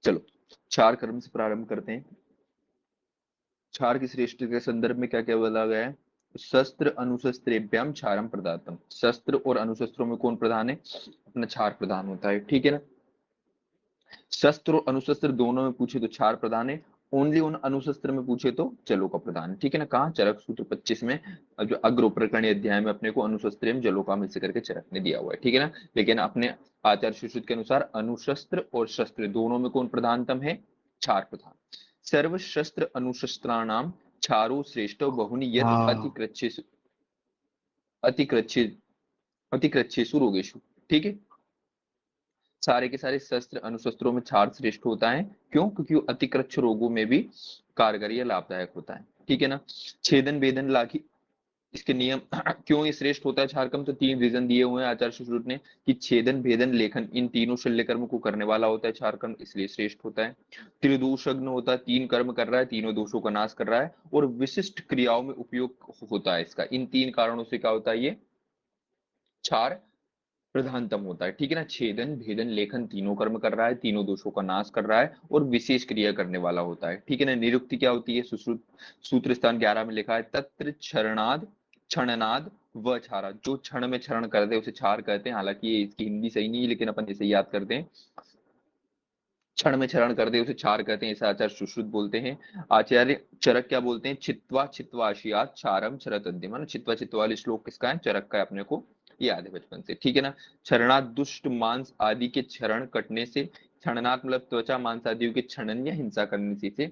चलो क्षार कर्म से प्रारंभ करते हैं। क्षार की श्रेष्ठ के संदर्भ में क्या क्या बोला गया है? शस्त्र अनुशस्त्रेभ्याम क्षारम प्रदातम। शस्त्र और अनुशस्त्रों में कौन प्रधान है? अपना क्षार प्रधान होता है, ठीक है ना। शस्त्र और अनुशस्त्र दोनों में पूछे तो क्षार प्रधान है, ओनली उन अनुशस्त्र में पूछे तो जलों का प्रधान है, ठीक है ना। कहा? चरक सूत्र 25 में, जो अग्र प्रकरणी अध्याय में अपने को अनुशस्त्र एवं जलों का मिल करके चरक ने दिया हुआ है, ठीक है ना। लेकिन अपने आचार्य सुश्रुत के अनुसार अनुशस्त्र और शस्त्र दोनों में कौन प्रधानतम है? क्षार प्रधान। सर्व शस्त्र अनुशस्त्राणाम क्षारो श्रेष्ठ बहुनि यत हाँ अतिकृच्छेषु अतिकृच्छे अतिकृच्छेषु रोगेषु, ठीक है। सारे के सारे शस्त्र अनुशस्त्रों में क्षार श्रेष्ठ होता है। क्यों? क्योंकि वो अतिकृच्छ रोगों में भी कारगर या लाभदायक होता है, ठीक है ना। छेदन भेदन लाखी इसके नियम क्यों ये श्रेष्ठ होता है क्षारकम? तो 3 रीजन दिए हुए हैं आचार्य सुश्रुत ने कि छेदन भेदन लेखन इन तीनों शल्य कर्म को करने वाला होता है क्षारकम, इसलिए श्रेष्ठ होता है। त्रिदोषज्ञ होता है, 3 कर्म कर रहा है, तीनों दोषों का नाश कर रहा है, और विशिष्ट क्रियाओं में उपयोग होता है इसका। इन 3 कारणों से क्या होता है? ये क्षार प्रधानतम होता है, ठीक है ना। छेदन भेदन लेखन तीनों कर्म कर रहा है, तीनों दोषों का नाश कर रहा है, और विशेष क्रिया करने वाला होता है, ठीक है ना। निरुक्ति क्या होती है? सुश्रुत सूत्र स्थान 11 में लिखा है तत्र क्षरणाद क्षणनाद व क्षारा। जो क्षण में क्षरण करते हैं उसे क्षार कहते हैं। हालांकि ये इसकी हिंदी सही नहीं है, लेकिन अपन इसे याद करते हैं। क्षण में क्षरण कर दे उसे क्षार कहते हैं, ऐसा आचार्य सुश्रुत बोलते हैं। आचार्य चरक क्या बोलते हैं? छित्वा छित्वाशियात क्षारम क्षरत अद्यम, है ना। छित्वा छित्वा वाले श्लोक किसका है? चरक का है, अपने को याद है बचपन से, ठीक है ना। क्षरणात दुष्ट मांस आदि के क्षरण कटने से, क्षणनात् मतलब त्वचा मांस आदि के क्षणन या हिंसा करने से इसे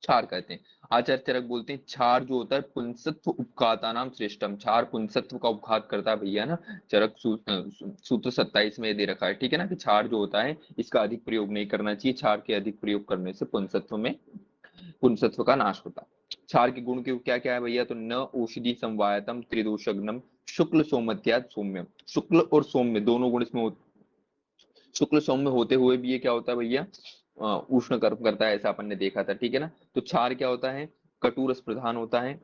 क्षार कहते हैं। आचार्य चरक बोलते हैं क्षार जो होता है पुंसत्व उपघाता नाम श्रेष्ठम। क्षार पुंसत्व का उपघात करता है भैया ना। चरक सूत्र 27 में दे रखा है, ठीक है ना, कि क्षार जो होता है इसका अधिक प्रयोग नहीं करना चाहिए। क्षार के अधिक प्रयोग करने से पुंसत्व का नाश होता है। क्षार के गुण के क्या क्या है भैया? तो न औषधि संवायतम त्रिदोषग्नम शुक्ल सौमत्यात सौम्यम। शुक्ल और सौम्य दोनों गुण इसमें शुक्ल सौम्य होते हुए भी ये क्या होता है भैया? उष्ण कर्म करता है, ऐसा अपन ने देखा था, ठीक है ना। तो क्षार क्या होता है? कटु रस प्रधान होता है,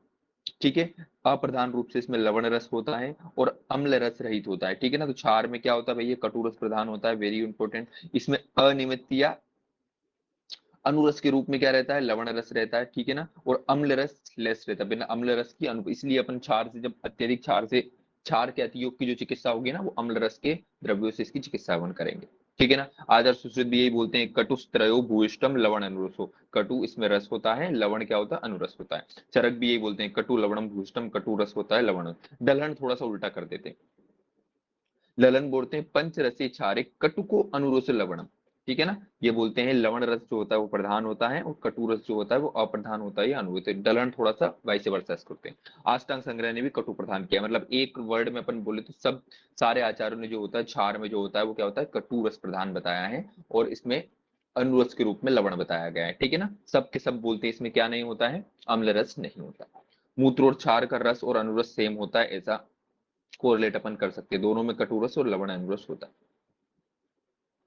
ठीक है। अप्रधान रूप से इसमें लवण रस होता है और अम्ल रस रहित होता है, ठीक है ना। तो क्षार में क्या होता है भैया? कटु रस प्रधान होता है, वेरी इंपॉर्टेंट। इसमें अनियमित या अनुरस के रूप में क्या रहता है? लवण रस रहता है, ठीक है ना। और अम्ल रस लेस रहता है, बिना अम्ल रस की इसलिए अपन क्षार से, जब अत्यधिक क्षार के अतियोग की जो चिकित्सा होगी ना, वो अम्ल रस के द्रव्यों से इसकी चिकित्सा अपन करेंगे, ठीक है ना। आचार्य सुश्रुत भी यही बोलते हैं कटुस्त्रयो भूयिष्टम लवण अनुरसो। कटु इसमें रस होता है, लवण क्या होता है? अनुरस होता है। चरक भी यही बोलते हैं कटु लवणम भूयिष्टम, कटु रस होता है, लवण। दलहन थोड़ा सा उल्टा कर देते हैं, ललन बोलते हैं पंच रसे क्षारे कटु को अनुरोस लवणम, ठीक है ना। ये बोलते हैं लवण रस जो होता है वो प्रधान होता है, और कटु रस जो होता है वो अप्रधान होता है या अनुरूत है। दलहन थोड़ा सा वैसे वर्षा करते हैं। अष्टांग संग्रह ने भी कटु प्रधान किया, मतलब एक वर्ड में अपन बोले तो सब सारे आचार्यों ने जो होता है क्षार में जो होता है वो क्या होता है? कटु रस प्रधान बताया है, और इसमें अनुरस के रूप में लवण बताया गया है, ठीक है ना। सब के सब बोलते हैं इसमें क्या नहीं होता है? अम्ल रस नहीं होता। मूत्र और क्षार का रस और अनुरस सेम होता है, ऐसा कोरिलेट अपन कर सकते हैं। दोनों में कटुरस और लवण अनुरस होता है,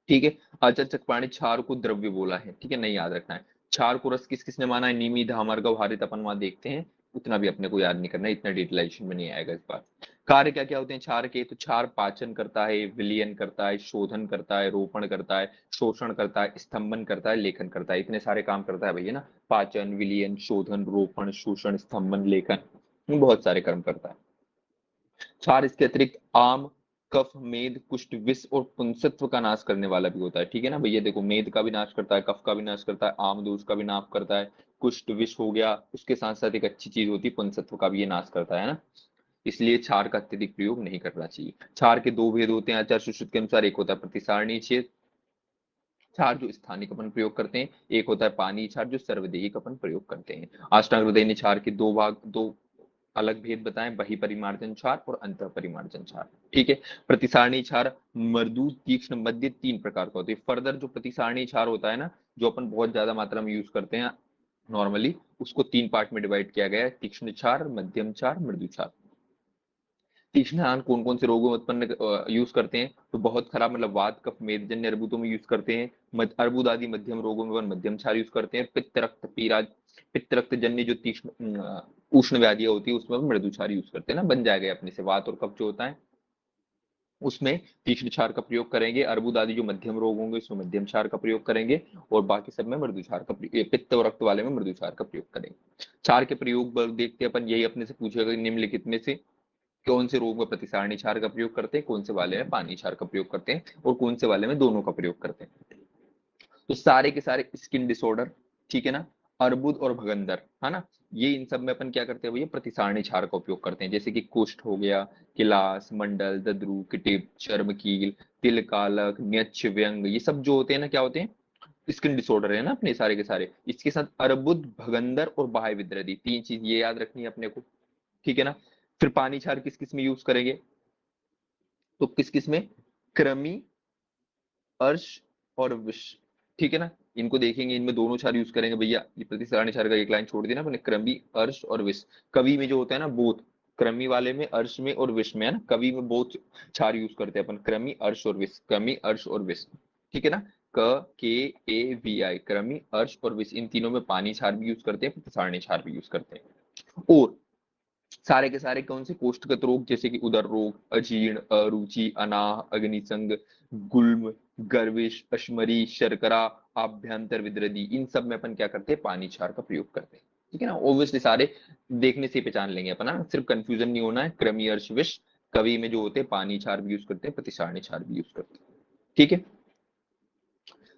ठीक है। आचार्य चक्रपाणी क्षार को द्रव्य बोला है, ठीक है, नहीं याद रखना है। क्षार को रस किस किसने माना है? निमी धामर्गव हारित, अपन वहां देखते हैं, उतना भी अपने को याद नहीं करना है, इतना डिटेलाइजेशन में नहीं आएगा इस बार। कार्य क्या क्या होते हैं क्षार के? तो क्षार पाचन करता है, विलयन करता है, शोधन करता है, रोपण करता है, शोषण करता है, स्तंभन करता है, लेखन करता है। इतने सारे काम करता है भैया ना। पाचन, विलयन, शोधन, रोपण, शोषण, स्तंभन, लेखन, बहुत सारे कर्म करता है क्षार। इसके अतिरिक्त आम, कफ, मेद, कुष्ठ, विष और पुंसत्व का नाश करने वाला भी होता है, ठीक है ना भैया। देखो मेद का भी नाश करता है, कफ का भी नाश करता है, आम दोष का भी नाश करता है, कुष्ठ विष हो गया, उसके साथ साथ एक अच्छी चीज होती है पुंसत्व का भी ये नाश करता है ना। इसलिए क्षार का अत्यधिक प्रयोग नहीं करना चाहिए। क्षार के 2 भेद होते हैं आचार्य सुश्रुत के अनुसार। एक होता है प्रतिसारणी छेद क्षार जो स्थानिक अपन प्रयोग करते हैं, एक होता है पानी क्षार जो सर्वदेहिक अपन प्रयोग करते हैं। अष्टांग हृदय ने क्षार के दो अलग भेद बताएं, बही परिमार्जन क्षार और अंत परिमार्जन क्षार, ठीक है। प्रतिसारणी क्षार मृदु, तीक्ष्ण, मध्य 3 प्रकार का होता है। फर्दर जो प्रतिसारणी क्षार होता है ना, जो अपन बहुत ज्यादा मात्रा में यूज करते हैं नॉर्मली, उसको 3 पार्ट में डिवाइड किया गया है, तीक्ष्ण क्षार, मध्यम क्षार, मृदु क्षार। तीक्ष्ण कौन कौन से रोगों में उत्पन्न यूज करते हैं? तो बहुत खराब मतलब वात कफ मेदजन्य अर्बुदों में यूज करते हैं। अर्बुद आदि मध्यम रोगों में मध्यम क्षार यूज करते हैं। पित्त रक्त जन्य जो तीक्ष्ण उष्ण व्याधियां होती है उसमें मृदु क्षार यूज करते हैं ना। बन जाएगा अपने से वात और कफ जो होता है उसमें तीक्ष्ण क्षार का प्रयोग करेंगे। अर्बुद आदि जो मध्यम रोग होंगे उसमें मध्यम क्षार का प्रयोग करेंगे, और बाकी सब में मृदु क्षार का पित्त और रक्त वाले में मृदु क्षार का प्रयोग करेंगे। क्षार के प्रयोग देखते हैं अपन, यही अपने से पूछेगा निम्नलिखित में से कौन से रोग में प्रतिसारणी क्षार का प्रयोग करते हैं, कौन से वाले में पानी क्षार का प्रयोग करते हैं, और कौन से वाले में दोनों का प्रयोग करते हैं। तो सारे के सारे स्किन डिसऑर्डर, ठीक है ना, अर्बुद और भगंदर, है ना, ये इन सब में अपन क्या करते हैं भैया, प्रतिसारणी क्षार का उपयोग करते हैं। जैसे कि कुष्ठ हो गया, किलास, मंडल, दद्रु, किटिप, चर्म कील, तिल कालक, न्यक्ष, व्यंग, ये सब जो होते हैं ना, क्या होते हैं, स्किन डिसऑर्डर है ना अपने सारे के सारे। इसके साथ अर्बुद, भगंदर और बाह्य विद्रदी, तीन चीज ये याद रखनी है अपने को, ठीक है ना। फिर पानी क्षार किस किस में यूज करेंगे, तो किस किस में, कृमि, अर्श और विष, ठीक है ना, इनको देखेंगे, इनमें दोनों क्षार यूज करेंगे भैया। ये प्रतिसारणी क्षार का एक लाइन छोड़ दी ना अपने, क्रमी, अर्श और विष। कवि में जो होता है ना बोथ, क्रमी वाले में, अर्श में और विष में, है ना, कवि में बोथ क्षार यूज करते हैं अपन, क्रमी, अर्श और विष, क्रमी, अर्श और विष, ठीक है ना। क के ए वी आई, क्रमी, अर्श और विष, इन तीनों में पानी क्षार भी यूज करते हैं, प्रतिसारणी क्षार भी यूज करते हैं। और सारे के सारे कौन से कोष्ठगत रोग, जैसे कि उदर रोग, अजीर्ण, अरुचि, अनाह, अग्निसंग, गुल्म, गर्विश, अश्मरी, शर्करा, आभ्यंतर विद्रदी, इन सब में अपन क्या करते हैं, पानी क्षार का प्रयोग करते हैं, ठीक है ना। ऑब्वियसली सारे देखने से पहचान लेंगे अपन, सिर्फ कंफ्यूजन नहीं होना है। क्रमी, अर्श, विष, कवि में जो होते हैं पानी क्षार भी यूज करते हैं, प्रतिसारणी क्षार भी यूज करते हैं, ठीक है।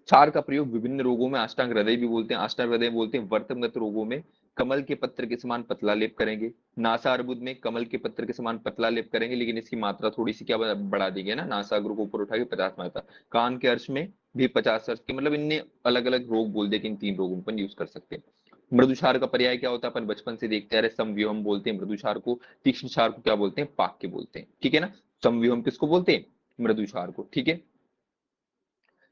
क्षार का प्रयोग विभिन्न रोगों में, अष्टांग हृदय भी बोलते हैं, अष्टांग हृदय बोलते हैं, वर्तमगत रोगों में कमल के पत्र के समान पतला लेप करेंगे। नासा अर्बुद में कमल के पत्र के समान पतला लेप करेंगे, लेकिन इसकी मात्रा थोड़ी सी क्या बढ़ा दी गई ना, नासाग्र को ऊपर उठा के 50 मात्रा। कान के अर्श में भी 50 अर्श के, मतलब इनने अलग अलग रोग बोल दिए कि इन तीन रोगों पर यूज कर सकते हैं। मृदु क्षार का पर्याय क्या होता है, अपन बचपन से देखते आ रहे, संव्योम बोलते हैं मृदु क्षार को, तीक्ष्ण क्षार को क्या बोलते हैं, पाक्य बोलते हैं, ठीक है ना। संव्योम किसको बोलते हैं, मृदु क्षार को, ठीक है।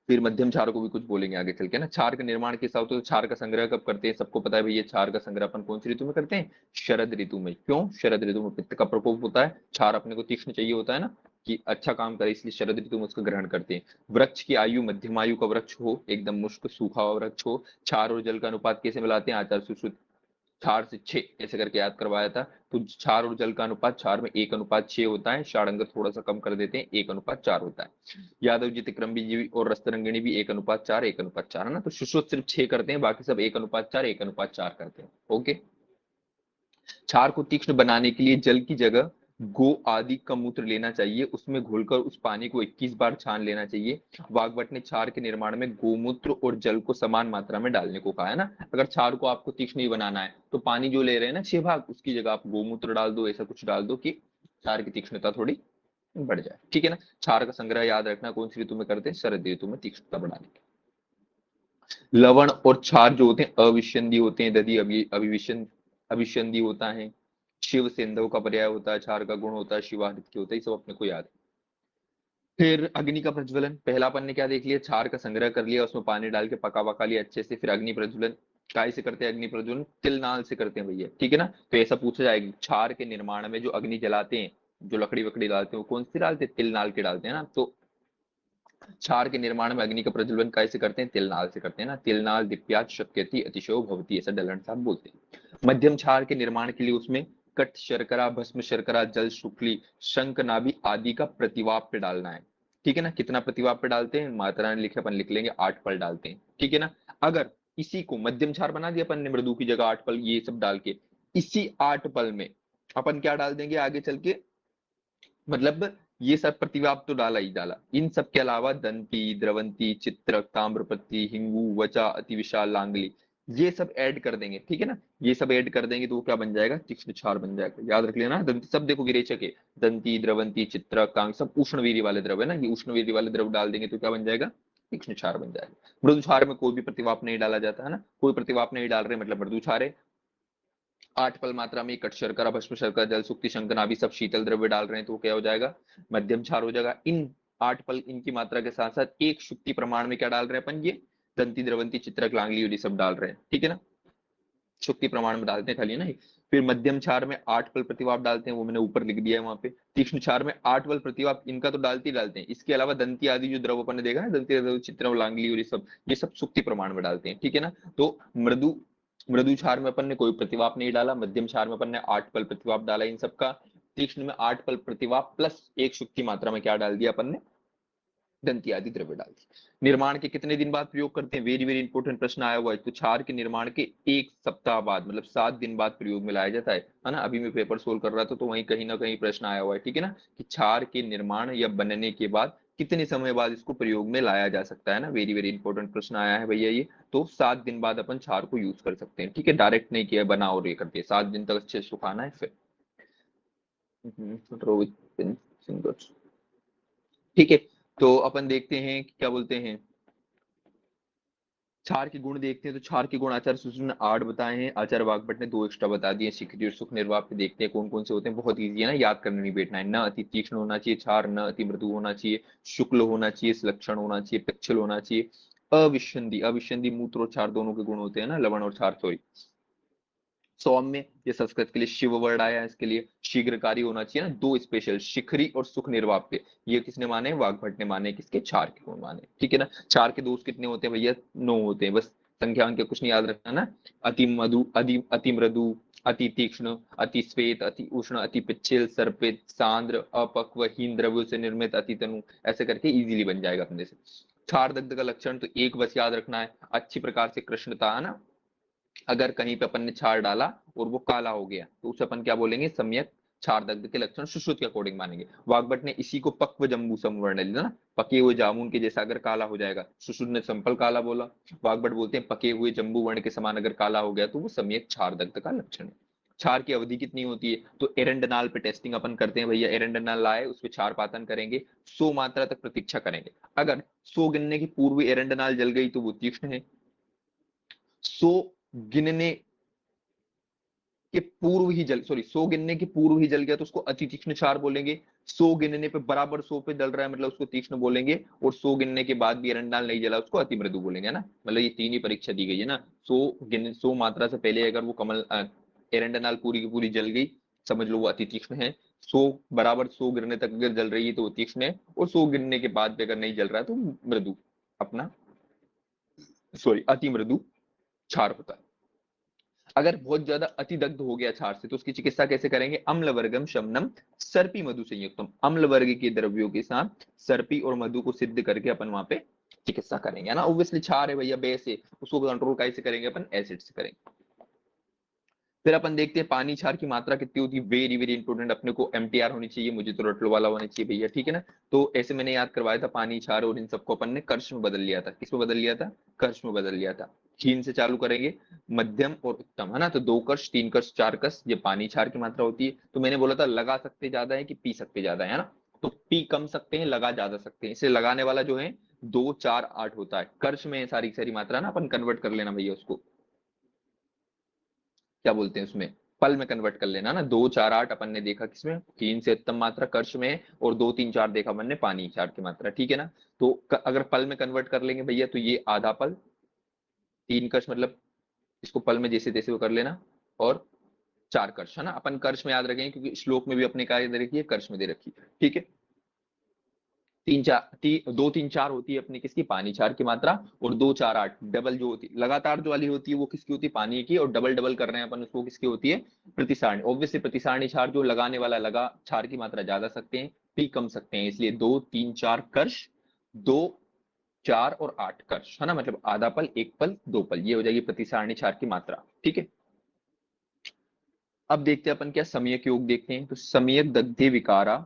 फिर मध्यम क्षार को भी कुछ बोलेंगे आगे चल के ना। क्षार का निर्माण कैसा होता है, तो क्षार का संग्रह कब करते हैं, सबको पता है भैया, क्षार का संग्रह अपन कौन सी ऋतु में करते हैं, शरद ऋतु में। क्यों, शरद ऋतु में पित्त का प्रकोप होता है, क्षार अपने को तीक्ष्ण चाहिए होता है ना, कि अच्छा काम करे, इसलिए शरद ऋतु में उसका ग्रहण करते हैं। वृक्ष की आयु मध्यम आयु का वृक्ष हो, एकदम मुश्क सूखा हुआ वृक्ष हो। क्षार और जल का अनुपात कैसे मिलाते हैं, आचार्य सुश्रुत 4 से 6 ऐसे करके याद करवाया था। तो क्षार और जल का अनुपात, क्षार में 1:6 होता है, षाड़ंग थोड़ा सा कम कर देते हैं, 1:4 होता है। यादव जी, तिक्रमबी जी और रस्तरंगिणी भी 1:4, 1:4, है ना। तो सुश्रुत सिर्फ 6 करते हैं, बाकी सब 1:4, 1:4 करते हैं, ओके। क्षार को तीक्ष्ण बनाने के लिए जल की जगह गो आदि का मूत्र लेना चाहिए, उसमें घोलकर उस पानी को 21 बार छान लेना चाहिए। वाग्भट ने क्षार के निर्माण में गोमूत्र और जल को समान मात्रा में डालने को कहा है ना। अगर क्षार को आपको तीक्ष्ण ही बनाना है तो पानी जो ले रहे हैं ना 6 भाग, उसकी जगह आप गोमूत्र डाल दो, ऐसा कुछ डाल दो कि क्षार की तीक्ष्णता थोड़ी बढ़ जाए, ठीक है ना। क्षार का संग्रह याद रखना कौन सी ऋतु में करते हैं, शरद ऋतु में, तीक्ष्णता बढ़ाने के। लवण और क्षार जो होते हैं अविशंदी होते हैं, दधि अभिशंदी होता है। शिव सेंधव का पर्याय होता है, क्षार का गुण होता है, शिवादित्य होता है, ये सब अपने को याद है। फिर अग्नि का प्रज्वलन, पहला अपन ने क्या देख लिया, क्षार का संग्रह कर लिया, उसमें पानी डाल के पका वका लिया अच्छे से। फिर अग्नि प्रज्वलन काय से करते हैं, अग्नि प्रज्वलन तिल नाल से करते हैं भैया, ठीक है ना। तो ऐसा पूछा जाएगा, क्षार के निर्माण में जो अग्नि जलाते हैं, जो लकड़ी वकड़ी डालते हैं, वो कौन सी डालते हैं, तिल नाल के डालते हैं ना। तो क्षार के निर्माण में अग्नि का प्रज्वलन कैसे करते हैं, तिलनाल से करते हैं ना। तिलनाल दिप्यात शक्यति अतिशयो भवती, ऐसा डलन साहब बोलते हैं। मध्यम क्षार के निर्माण के लिए उसमें कट शर्करा, भस्म शर्करा, जल शुक्ली, शंख नाभि आदि का प्रतिवाप पे डालना है, ठीक है ना। कितना प्रतिवाप पे डालते हैं, मात्रा ने लिखे, अपन लिख लेंगे 8 पल डालते हैं, ठीक है ना। अगर इसी को मध्यम क्षार बना दिया अपन ने, मृदु की जगह 8 पल ये सब डाल के, इसी 8 पल में अपन क्या डाल देंगे आगे चल के, मतलब ये सब प्रतिवाप तो डाला ही डाला, इन सब के अलावा दंती, द्रवंती, चित्रक, ताम्रपत्ती, हिंगू, वचा, अति विशाल, लांगली, ये सब ऐड कर देंगे, ठीक है ना। ये सब ऐड कर देंगे तो वो क्या बन जाएगा, तीक्ष्ण क्षार बन जाएगा, याद रख लेना। दंती सब देखो विरेचक है, दंती, द्रवंती, चित्रक, कांग, सब उष्णवीर्य वाले द्रव है ना, ये उष्णवीर्य वाले द्रव डाल देंगे तो क्या बन जाएगा, तीक्ष्ण क्षार बन जाएगा। मृदु क्षार में कोई भी प्रतिवाप नहीं डाला जाता है ना, कोई प्रतिवाप नहीं डाल रहे मतलब मृदु क्षार है। 8 पल मात्रा में कट शर्करा, भस्म शर्करा, जल सुक्ति, शंकनाभि सब शीतल द्रव्य डाल रहे हैं, तो क्या हो जाएगा, मध्यम क्षार हो जाएगा। इन 8 पल इनकी मात्रा के साथ साथ एक शुक्ति प्रमाण में क्या डाल रहे हैं अपन, ये दंती, द्रवंती, चित्रक, लांगली और ये सब डाल रहे हैं, ठीक है ना। शुक्ति प्रमाण में डालते हैं खाली ना। फिर मध्यम क्षार में 8 पल प्रतिवाप डालते हैं, वो मैंने ऊपर लिख दिया है वहां पे। तीक्ष्ण क्षार में 8 पल प्रतिवाप इनका तो डालते ही डालते हैं, इसके अलावा दंती आदि जो द्रव अपन ने देखा है, दंती, चित्र, लांगली और ये सब शुक्ति प्रमाण में डालते हैं, ठीक है ना। तो मृदु क्षार में अपन ने कोई प्रतिवाप नहीं डाला, मध्यम क्षार में अपन ने 8 पल प्रतिवाप डाला इन सबका। तीक्ष्ण में 8 पल प्रतिभा प्लस 1 शुक्ति मात्रा में क्या डाल दिया अपन ने, दंती आदि द्रव्य डाल दी। निर्माण के कितने दिन बाद प्रयोग करते हैं, वेरी वेरी इंपॉर्टेंट प्रश्न आया हुआ है। तो क्षार के निर्माण के 1 सप्ताह बाद, मतलब 7 दिन बाद प्रयोग में लाया जाता है ना। अभी मैं पेपर सोल्व कर रहा था तो वहीं कहीं ना कहीं प्रश्न आया हुआ है, ठीक है ना, कि क्षार के निर्माण या बनने के बाद कितने समय बाद इसको प्रयोग में लाया जा सकता है ना। वेरी वेरी इंपॉर्टेंट प्रश्न आया है भैया ये। तो 7 दिन बाद अपन क्षार को यूज कर सकते हैं, ठीक है, डायरेक्ट नहीं किया, बना और ये कर दिया, 7 दिन तक अच्छे से सुखाना है फिर। रोहित सिंह, ठीक है। तो अपन देखते हैं क्या बोलते हैं, क्षार के गुण देखते हैं। तो क्षार के गुण आचार्य सुश्रुत ने 8 बताए हैं, आचार्य वाग्भट ने 2 एक्स्ट्रा बता दिए। शिखरी और सुख निर्वाह पे देखते हैं कौन कौन से होते हैं, बहुत इजी है ना, याद करने नहीं बैठना है। न अति तीक्ष्ण होना चाहिए क्षार, न अति मृदु होना चाहिए, शुक्ल होना चाहिए, लक्षण होना चाहिए, पिच्छल होना चाहिए, अविशंदी, अविशंदी मूत्र और क्षार दोनों के गुण होते हैं ना, लवण और क्षार, सॉरी। सौम्य, ये संस्कृत के लिए शिव वर्ड आया है, इसके लिए शीघ्रकारी होना चाहिए ना। 2 स्पेशल, शिखरी और सुख निर्वाप्य, ये किसने माने, वाग्भट ने माने, किसके, क्षार के गुण माने, ठीक है ना। क्षार के दोष कितने होते हैं भैया, 9 होते हैं, बस संख्या के कुछ नहीं याद रखना ना। अति मधु, अति मृदु, अति तीक्ष्ण, अति श्वेत, अति उष्ण, अति पिच्छल, सर्पित, सांद्र, अपक्व, हीन द्रव्यों से निर्मित, अति तनु, ऐसे करके इजीली बन जाएगा अपने से। क्षार दग्ध का लक्षण तो एक बस याद रखना है, अच्छी प्रकार से कृष्णता, है ना। अगर कहीं पे अपन ने क्षार डाला और वो काला हो गया तो उसे अपन क्या बोलेंगे, सम्यक क्षार दग्ध के लक्षण सुश्रुत के अकॉर्डिंग मानेंगे। वाग्भट ने इसी को पक्व जम्बू समवर्ण लिया ना, पके हुए जामुन के जैसा अगर काला हो जाएगा, सुश्रुत ने सिंपल काला बोला। वाग्भट बोलते हैं पके हुए जम्बू वर्ण के समान अगर काला हो गया तो वो सम्यक क्षार दग्ध का लक्षण है। क्षार की अवधि कितनी होती है, तो एरेंडनाल पे टेस्टिंग अपन करते हैं भैया, एरेंडनाल लाए उस पर क्षार पातन करेंगे, 100 मात्रा तक प्रतीक्षा करेंगे। अगर 100 गिनने की पूर्व एरेंडनाल जल गई तो वो तीक्ष्ण है, 100 गिनने के पूर्व ही जल, सॉरी 100 गिनने के पूर्व ही जल गया तो उसको अति तीक्ष्ण क्षार बोलेंगे। 100 गिनने पे बराबर 100 पे जल रहा है मतलब उसको तीक्ष्ण बोलेंगे, और 100 गिनने के बाद भी एरंडाल नहीं जला उसको अति मृदु बोलेंगे ना। मतलब ये 3 ही परीक्षा दी गई है ना। 100 मात्रा से पहले अगर वो कमल एरंडाल पूरी की पूरी जल गई, समझ लो वो अति तीक्ष्ण है। 100 बराबर 100 गिरने तक अगर जल रही है तो वो तीक्ष्ण है, और 100 गिनने के बाद भी अगर नहीं जल रहा है तो मृदु, अपना सॉरी अति मृदु क्षार होता है। अगर बहुत ज्यादा अतिदग्ध हो गया क्षार से तो उसकी चिकित्सा कैसे करेंगे, अम्ल वर्गम शमनम सर्पी मधु संयुक्तम, अम्ल वर्ग के द्रव्यों के साथ सर्पी और मधु को सिद्ध करके अपन वहां पे चिकित्सा करेंगे ना। ऑब्वियसली क्षार है भैया, बेस है, उसको कंट्रोल कैसे करेंगे अपन, एसिड से करेंगे। फिर अपन देखते हैं पानी क्षार की मात्रा कितनी होती है, वेरी वेरी इंपॉर्टेंट, अपने को एमटीआर होनी चाहिए, मुझे तो रटल वाला होना चाहिए भैया, ठीक है ना। तो ऐसे मैंने याद करवाया था, पानी क्षार और इन सबको अपन ने कर्ष में बदल लिया था, किसमें बदल लिया था, कर्ष में बदल लिया था। क्षीण से चालू करेंगे, मध्यम और उत्तम, है ना। तो 2 कश, 3 कश, 4 कश, ये पानी क्षार की मात्रा होती है। तो मैंने बोला था लगा सकते ज्यादा है कि पी सकते ज्यादा है ना। तो पी कम सकते हैं, लगा ज्यादा सकते हैं, इसे लगाने वाला जो है 2 4 8 होता है, कर्ष में सारी सारी मात्रा ना, अपन कन्वर्ट कर लेना भैया उसको, क्या बोलते हैं उसमें, पल में कन्वर्ट कर लेना ना। 2 4 8 अपन ने देखा किसमें, 3 से उत्तम मात्रा कर्ष में, और 2 3 4 देखा अपन ने पानी क्षार की मात्रा, ठीक है ना। तो अगर पल में कन्वर्ट कर लेंगे भैया तो ये आधा पल, 3 कर्ष मतलब इसको पल में जैसे तैसे वो कर लेना, और 4 कर्ष, है ना। अपन कर्ष में याद रखेंगे क्योंकि श्लोक में भी अपने क्या दे रखी है, कर्ष में दे रखी है, ठीक है। 2 3 4 होती है अपनी किसकी, पानी क्षार की मात्रा, और 2 4 8 डबल जो होती है, लगातार जो वाली होती है वो किसकी होती है, पानी की, और डबल डबल कर रहे हैं अपन उसको, किसकी होती है, प्रतिसारणी। ऑब्वियसली प्रतिसारणी क्षार जो लगाने वाला लगा, क्षार की मात्रा ज्यादा सकते हैं, पी कम सकते हैं, इसलिए 2 3 4 कर्ष, 2 4 और 8 कर्ष, है ना। मतलब आधा पल, 1 पल, 2 पल, ये हो जाएगी प्रतिसारणी क्षार की मात्रा, ठीक है। अब देखते हैं अपन क्या समयक योग देखते हैं। तो समयक दग्धे विकारा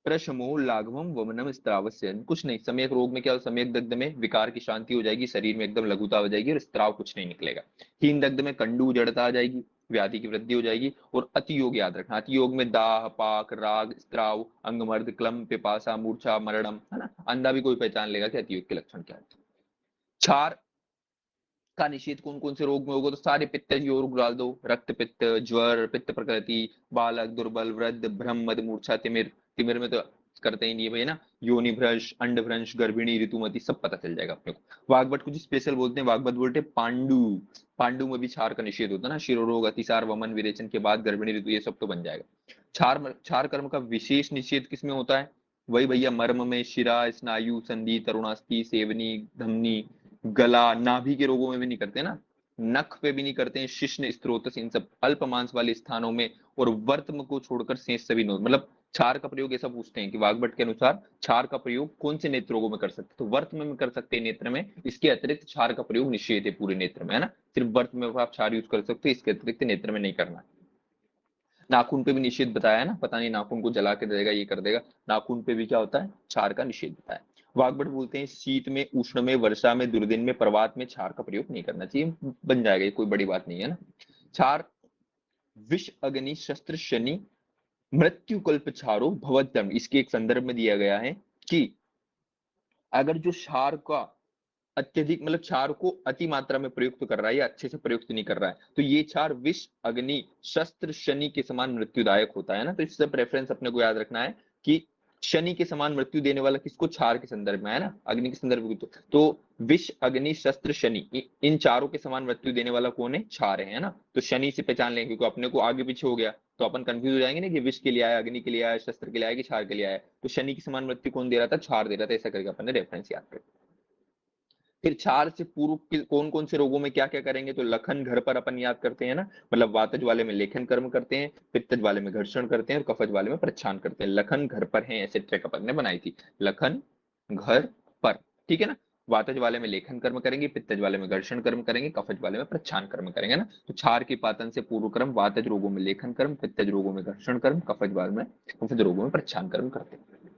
प्रशमो लाघवम वमनम स्त्रावस्य, कुछ नहीं, सम्यक रोग में क्या, सम्यक दग्ध में विकार की शांति हो जाएगी, शरीर में एकदम लघुता हो जाएगी और स्त्राव कुछ नहीं निकलेगा। हीन दग्ध में कंडू जड़ता आ जाएगी, व्याधि की वृद्धि हो जाएगी। और अति योग याद रखना, अति योग में दाह, पाक, राग, स्त्राव, अंगमर्द, क्लम, पिपासा, मूर्छा, मरणम, है ना। अंधा भी कोई पहचान लेगा कि अति योग के लक्षण क्या है। क्षार का निषेध कौन कौन से रोग में होगा, तो सारे पित्त योग डाल दो, रक्त पित्त, ज्वर, पित्त प्रकृति, बालक, दुर्बल, वृद्ध, भ्रम, मद, मूर्छा, तिमिर, तिमिर में तो करते ही नहीं है भैया ना, योनि भ्रंश, अंड भ्रंश, गर्भिणी, ऋतुमती, सब पता चल जाएगा अपने को। वाग्भट कुछ स्पेशल बोलते हैं, वाग्भट बोलते हैं पांडु, पांडु में भी क्षार का निषेध होता है ना, शिरोरोग, अतिसार, वमन, विरेचन के बाद गर्भिणी ऋतु, ये सब तो बन जाएगा। क्षार क्षार कर्म का विशेष निषेध किसमें होता है, वही भैया मर्म में, शिरा, स्नायु, संधि, तरुणास्थि, सेवनी, धमनी, गला, नाभि के रोगों में भी नहीं करते ना। नख पे भी नहीं करते हैं, शिश्न, स्त्रोतस, इन सब अल्प मांस वाले स्थानों में, और वर्तम को छोड़कर शेष सभी नोद, मतलब क्षार का प्रयोग ऐसा पूछते हैं कि वाग्भट के अनुसार क्षार का प्रयोग कौन से नेत्र रोगों में कर सकते हैं, तो वर्त में कर सकते हैं नेत्र में, इसके अतिरिक्त क्षार का प्रयोग निषेध है पूरे नेत्र में, है ना, सिर्फ वर्त में आप क्षार यूज कर सकते हो, इसके अतिरिक्त नेत्र में नहीं करना। नाखून पे भी निषेध बताया है ना, पता नहीं नाखून को जला के देगा ये कर देगा, नाखून पे भी क्या होता है, क्षार का निषेध बताया। वाग्भट बोलते हैं शीत में, उष्ण में, वर्षा में, दुर्दिन में, प्रवात में क्षार का प्रयोग नहीं करना चाहिए, बन जाएगा, ये कोई बड़ी बात नहीं है ना। क्षार विष अग्नि शस्त्र शनि मृत्यु कल्प क्षारो भवद्यम, इसके एक संदर्भ में दिया गया है कि अगर जो क्षार का अत्यधिक, मतलब क्षार को अति मात्रा में प्रयुक्त कर रहा है या अच्छे से प्रयुक्त नहीं कर रहा है, तो ये क्षार विष अग्नि शस्त्र शनि के समान मृत्युदायक होता है ना, तो इससे प्रेफरेंस अपने को याद रखना है कि शनि के समान मृत्यु देने वाला किसको, क्षार के संदर्भ में, है ना, अग्नि के संदर्भ में, तो विष अग्नि शस्त्र शनि इन चारों के समान मृत्यु देने वाला कौन है, क्षार है ना, तो शनि से पहचान लेंगे, क्योंकि अपने को आगे पीछे हो गया तो अपन कंफ्यूज हो जाएंगे ना कि विष के लिए आया, अग्नि के लिए आया, शस्त्र के लिए आया कि क्षार के लिए आया, तो शनि के समान मृत्यु कौन दे रहा था, क्षार दे रहा था, ऐसा करके अपन ने रेफरेंस याद कर। फिर क्षार से पूर्व कौन कौन से रोगों में क्या क्या करेंगे, तो लखन घर पर अपन याद करते हैं ना, मतलब वातज वाले में लेखन कर्म करते हैं, पित्तज वाले में घर्षण करते हैं, और कफज वाले में प्रच्छान करते हैं। लखन घर पर है ऐसे ट्रैक अपन ने बनाई थी, लखन घर पर, ठीक है ना, वातज वाले में लेखन कर्म करेंगे, पित्तज वाले में घर्षण कर्म करेंगे, कफज वाले में प्रच्छान कर्म करेंगे ना, तो क्षार के पातन से पूर्व कर्म वातज रोगों में लेखन कर्म, पित्तज रोगों में घर्षण कर्म, कफज रोगों में प्रच्छान कर्म करते हैं।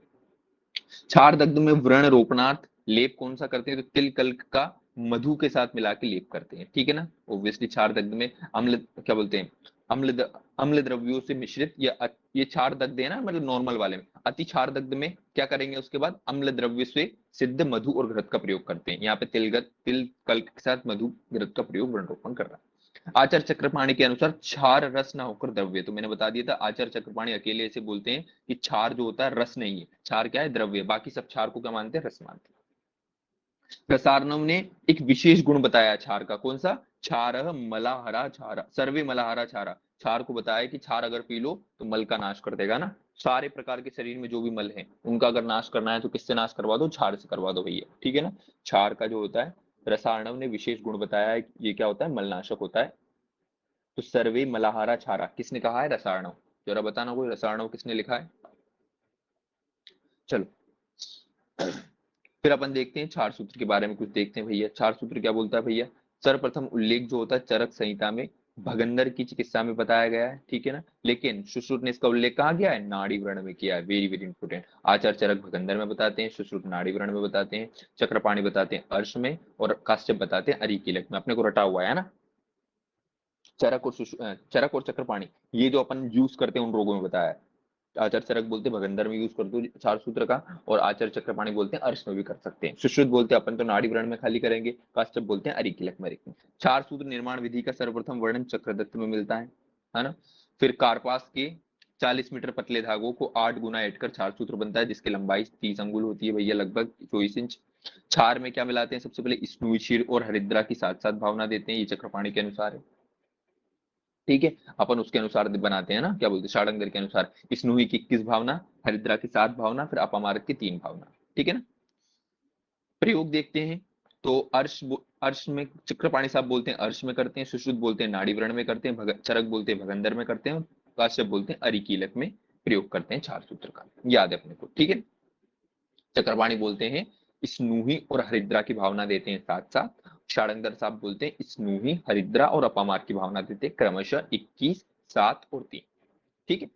क्षार दग्ध में व्रण रोपणार्थ लेप कौन सा करते हैं, तो तिल कल्क का मधु के साथ मिला के लेप करते हैं, ठीक है ना, ऑब्वियसली क्षार दग्ध में अम्ल, क्या बोलते हैं, अम्ल द्रव्यों से मिश्रित, या ये क्षार दग्ध है ना, मतलब नॉर्मल वाले में, अति क्षार दग्ध में क्या करेंगे, उसके बाद अम्ल द्रव्य से सिद्ध मधु और घृत का प्रयोग करते हैं, यहाँ पे तिल कल्क के साथ मधु घृत का प्रयोग व्रण रोपण कर रहा है। आचार चक्रपाणी के अनुसार क्षार रस ना होकर द्रव्य, तो मैंने बता दिया था आचार चक्रपाणी अकेले ऐसे बोलते हैं कि क्षार जो होता है रस नहीं है, क्षार क्या है, द्रव्य, बाकी सब क्षार को क्या मानते हैं, रस मानते हैं। प्रसारणम ने एक विशेष गुण बताया क्षार का, कौन सा, क्षार मलाहरा क्षार, सर्वे मलाहरा क्षार, क्षार को बताया कि क्षार अगर पी लो तो मल का नाश कर देगा ना, सारे प्रकार के शरीर में जो भी मल है उनका अगर नाश करना है तो किससे नाश करवा दो, क्षार से करवा दो भैया, ठीक है ना। क्षार का जो होता है, रसार्णव ने विशेष गुण बताया है, ये क्या होता है, मलनाशक होता है। तो सर्वे मलाहारा छारा किसने कहा है, रसार्णव, जरा बताना कोई, रसार्णव किसने लिखा है, चलो। फिर अपन देखते हैं क्षार सूत्र के बारे में कुछ देखते हैं भैया, क्षार सूत्र क्या बोलता है भैया, सर्वप्रथम उल्लेख जो होता है चरक संहिता में भगंदर की चिकित्सा में बताया गया है, ठीक है ना, लेकिन सुश्रुत ने इसका उल्लेख कहाँ किया है, नाड़ी व्रण में किया है, वेरी वेरी इंपोर्टेंट। आचार चरक भगंदर में बताते हैं, सुश्रुत नाड़ी व्रण में बताते हैं, चक्रपाणी बताते हैं अर्श में, और काश्यप बताते हैं अरिकीलक में, अपने को रटा हुआ है ना। चरक और चक्रपाणी ये जो अपन यूज करते हैं उन रोगों में बताया है। आचार चरक बोलते हैं भगंदर में यूज करते हो क्षार सूत्र का, और आचार चक्रपाणी बोलते हैं अर्श में भी कर सकते हैं। सुश्रुत बोलते हैं अपन तो नाड़ी व्रण में खाली करेंगे, काश्यप बोलते हैं अरिकीलक में। क्षार सूत्र निर्माण विधि का सर्वप्रथम वर्णन चक्रदत्त में मिलता है ना। फिर कार्पास के 40 मीटर पतले धागों को 8 गुना ऐड कर क्षार सूत्र बनता है, जिसकी लंबाई 30 अंगुल होती है भैया, लगभग 24 इंच। क्षार में क्या मिलाते हैं, सबसे पहले स्नूई क्षीर और हरिद्रा की साथ साथ भावना देते हैं, ये चक्रपाणी के अनुसार है, ठीक है। अपन उसके अनुसार बनाते हैं ना, क्या बोलते हैं, षाडंगर के अनुसार स्नूही की 21 भावना, हरिद्रा की 7 भावना, फिर अपामारक की 3 भावना, ठीक है ना। प्रयोग देखते हैं, तो अर्श में चक्रपाणी साहब बोलते हैं अर्श में करते हैं, सुश्रुत बोलते हैं नाड़ी व्रण में करते हैं, चरक बोलते हैं भगंदर में करते हैं, काश्यप बोलते हैं अरिकीलक में प्रयोग करते हैं क्षार सूत्र का, याद है अपने को, ठीक है। चक्रपाणी बोलते हैं स्नूही और हरिद्रा की भावना देते हैं साथ साथ, षाडंगर साहब बोलते हैं स्नूही, हरिद्रा और अपामार की भावना देते हैं क्रमशः 21, 7 और 3, ठीक है।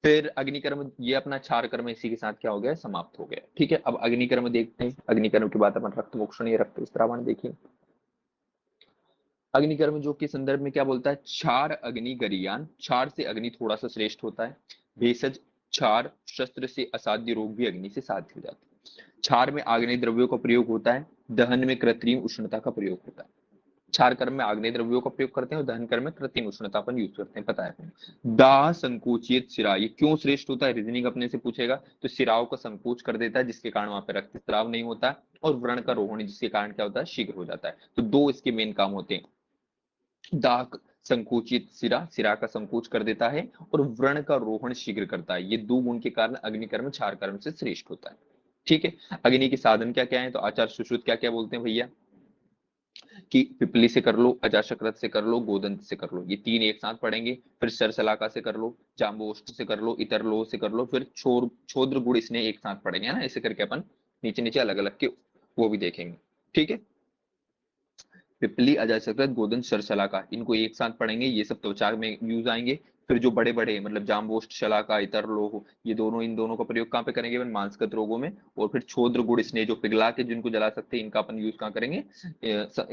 फिर अग्निकर्म, ये अपना क्षार कर्म इसी के साथ क्या हो गया, समाप्त हो गया, ठीक है। अब अग्निकर्म देखते हैं, अग्निकर्म के बाद अपन रक्त मोक्षण या रक्त स्त्रावण देखिए। अग्निकर्म जो के संदर्भ में क्या बोलता है, क्षार अग्नि गरियान, क्षार से अग्नि थोड़ा सा श्रेष्ठ होता है, भेषज क्षार शस्त्र से असाध्य रोग भी अग्नि से साध्य हो जाते हैं। क्षार में आग्नेय द्रव्यों का प्रयोग होता है, दहन में कृत्रिम उष्णता का प्रयोग होता है। क्षार कर्म में आग्नेय द्रव्यों का प्रयोग करते हैं और दहन कर्म में कृत्रिम उष्णता अपन यूज करते हैं, पता है। दाह संकोचित सिरा, ये क्यों श्रेष्ठ होता है, रीजनिंग अपने से पूछेगा, तो सिराओं का संकोच कर देता है जिसके कारण वहां पे रक्तस्राव नहीं होता, और व्रण का रोहण जिसके कारण क्या होता है, शीघ्र हो जाता है। तो दो इसके मेन काम होते हैं, दाह संकोचित सिरा, सिरा का संकोच कर देता है, और व्रण का रोहण शीघ्र करता है, ये दो गुण के कारण अग्निकर्म क्षार कर्म से श्रेष्ठ होता है, ठीक है। अग्नि के साधन क्या क्या है, तो आचार्य सुश्रुत क्या क्या बोलते हैं भैया, कि पिपली से कर लो, अजाशक्रत से कर लो, गोदंत से कर लो, ये तीन एक साथ पढ़ेंगे। फिर सरसलाका से कर लो, जाम्बोष्ट से कर लो, इतर लोह से कर लो, फिर छोद्र गुड़ इसने एक साथ पढ़ेंगे, है ना। ऐसे करके अपन नीचे नीचे अलग अलग के वो भी देखेंगे, ठीक है। पिपली, अजाशक्रत, गोदंत, सरसलाका, इनको एक साथ पढ़ेंगे, ये सब त्वचा में यूज आएंगे। फिर जो बड़े बड़े मतलब जाम्बोष्ट, शलाका, इतर लोह, ये दोनों, इन दोनों का प्रयोग कहाँ पे करेंगे अपन? मांसगत रोगों में। और फिर छोद्र गुड़ स्नेह, जो पिघला के जिनको जला सकते हैं, इनका अपन यूज कहाँ करेंगे?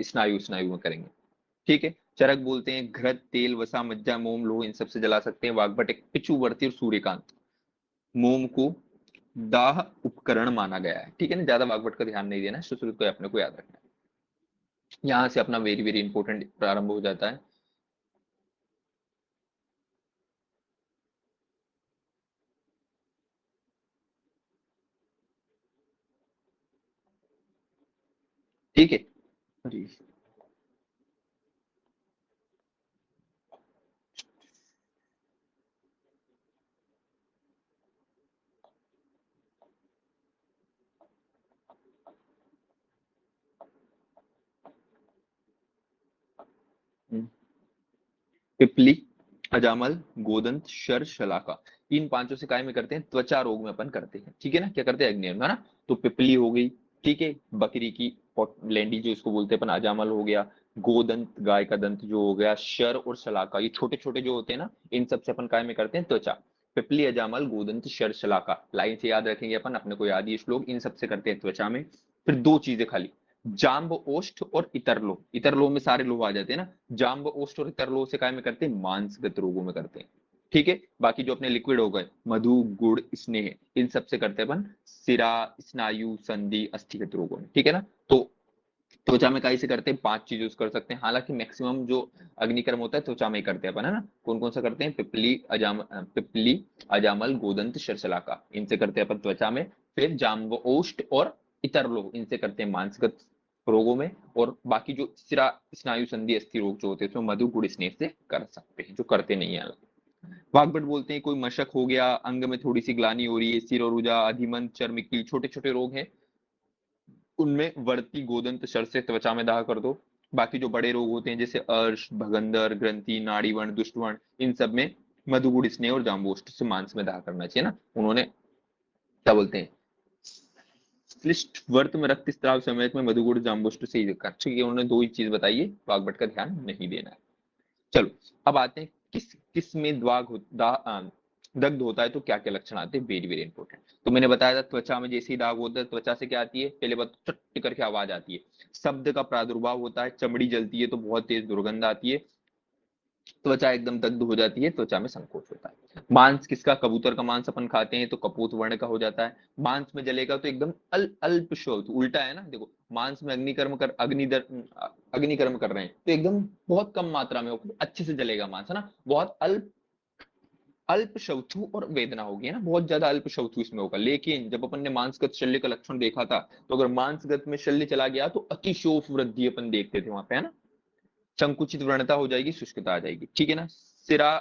स्नायु स्नायु में करेंगे, ठीक है। चरक बोलते हैं घृत, तेल, वसा, मज्जा, मोम, लोह, इन सबसे जला सकते हैं। वाग्भट एक पिचुवर्ती और सूर्यकांत, मोम को दाह उपकरण माना गया है, ठीक है ना। ज्यादा वाग्भट का ध्यान नहीं देना है, सुश्रुत को अपने को याद रखना है। यहां से अपना वेरी वेरी इंपॉर्टेंट प्रारंभ हो जाता है। ठीक है। पिपली, अजामल, गोदंत, शर, शलाका, इन पांचों से काय में करते हैं? त्वचा रोग में अपन करते हैं, ठीक है ना। क्या करते हैं? अग्नि, है ना। तो पिपली हो गई, ठीक है, बकरी की लेंडी जो इसको बोलते हैं अपन, अजामल हो गया, गोदंत गाय का दंत जो हो गया, शर और शलाका ये छोटे छोटे जो होते हैं ना, इन सबसे अपन काय में करते हैं? त्वचा। पिपली, अजामल, गोदंत, शर, शलाका, लाइन से याद रखेंगे अपन, अपने को याद ही श्लोक, इन सबसे करते हैं त्वचा में। फिर दो चीजें खाली, जाम्ब ओष्ठ और इतरलो, इतरलो में सारे लोग आ जाते हैं ना। जाम्ब ओष्ठ और इतरलो से काय में करते हैं? मांसगत रोगों में करते हैं, ठीक है। बाकी जो अपने लिक्विड हो गए, मधु, गुड़, स्नेह, इन सब से करते हैं अपन सिरा, स्नायु, संधि, अस्थिगत रोगों में, ठीक है ना। तो त्वचा में काय से करते हैं? पांच चीज यूज कर सकते हैं, हालांकि मैक्सिमम जो अग्निकर्म होता है त्वचा में ही करते हैं अपन, है ना। कौन कौन सा करते हैं? पिपली, अजामल, गोदंत, शरशलाका, इनसे करते हैं अपन त्वचा में। फिर जाम्ब ओष्ठ और इतर लोग, इनसे करते हैं मांसगत रोगों में। और बाकी जो सिरा, स्नायु, संधि, अस्थि रोग जो होते हैं उसमें मधु, गुड़, स्नेह से कर सकते हैं, जो करते नहीं है। वाग्भट बोलते हैं कोई मशक हो गया, अंग में थोड़ी सी ग्लानी हो रही है, सिर और रुजा, अधिमंत, चर्म की, छोटे छोटे रोग हैं, उनमें वर्ती, गोदंत, शर से त्वचा में दाह कर दो। बाकी जो बड़े रोग होते हैं जैसे अर्श, भगंदर, ग्रंथि, नाड़ीवर्ण, दुष्टवर्ण, इन सब में मधुगुड़, स्नेह और जाम्बोष्ट से मांस में दाह करना चाहिए ना। उन्होंने क्या बोलते हैं? श्लिष्ट वर्त में रक्त स्त्राव समय में मधुगुड़, जाम्बोष्ट से ही करना चाहिए। उन्होंने दो ही चीज बताई है, वाग्भट का ध्यान नहीं देना है। चलो, अब आते हैं किस किस में दग्ध होता है तो क्या क्या लक्षण आते हैं, वेरी वेरी इंपॉर्टेंट। तो मैंने बताया था त्वचा में जैसे ही दाग होता है, त्वचा से क्या आती है? पहले बात, चट करके आवाज आती है, शब्द का प्रादुर्भाव होता है, चमड़ी जलती है तो बहुत तेज दुर्गंध आती है, त्वचा एकदम दग्ध हो जाती है, त्वचा में संकोच होता है। मांस किसका? कबूतर का मांस अपन खाते हैं तो कपोत वर्ण का हो जाता है। मांस में जलेगा तो एकदम अल्प शोथ, उल्टा है ना। देखो, मांस में अग्निकर्म कर रहे हैं तो एकदम बहुत कम मात्रा में अच्छे से जलेगा मांस, है ना। बहुत अल्प अल्प शौथु और वेदना होगी, है ना, बहुत ज्यादा अल्प शौथु इसमें होगा। लेकिन जब अपन ने मांसगत शल्य का लक्षण देखा था, तो अगर मांसगत में शल्य चला गया तो अतिशोफ वृद्धि अपन देखते थे वहां पे, है ना। संकुचित व्रणता हो जाएगी, शुष्कता आ जाएगी, ठीक है ना। सिरा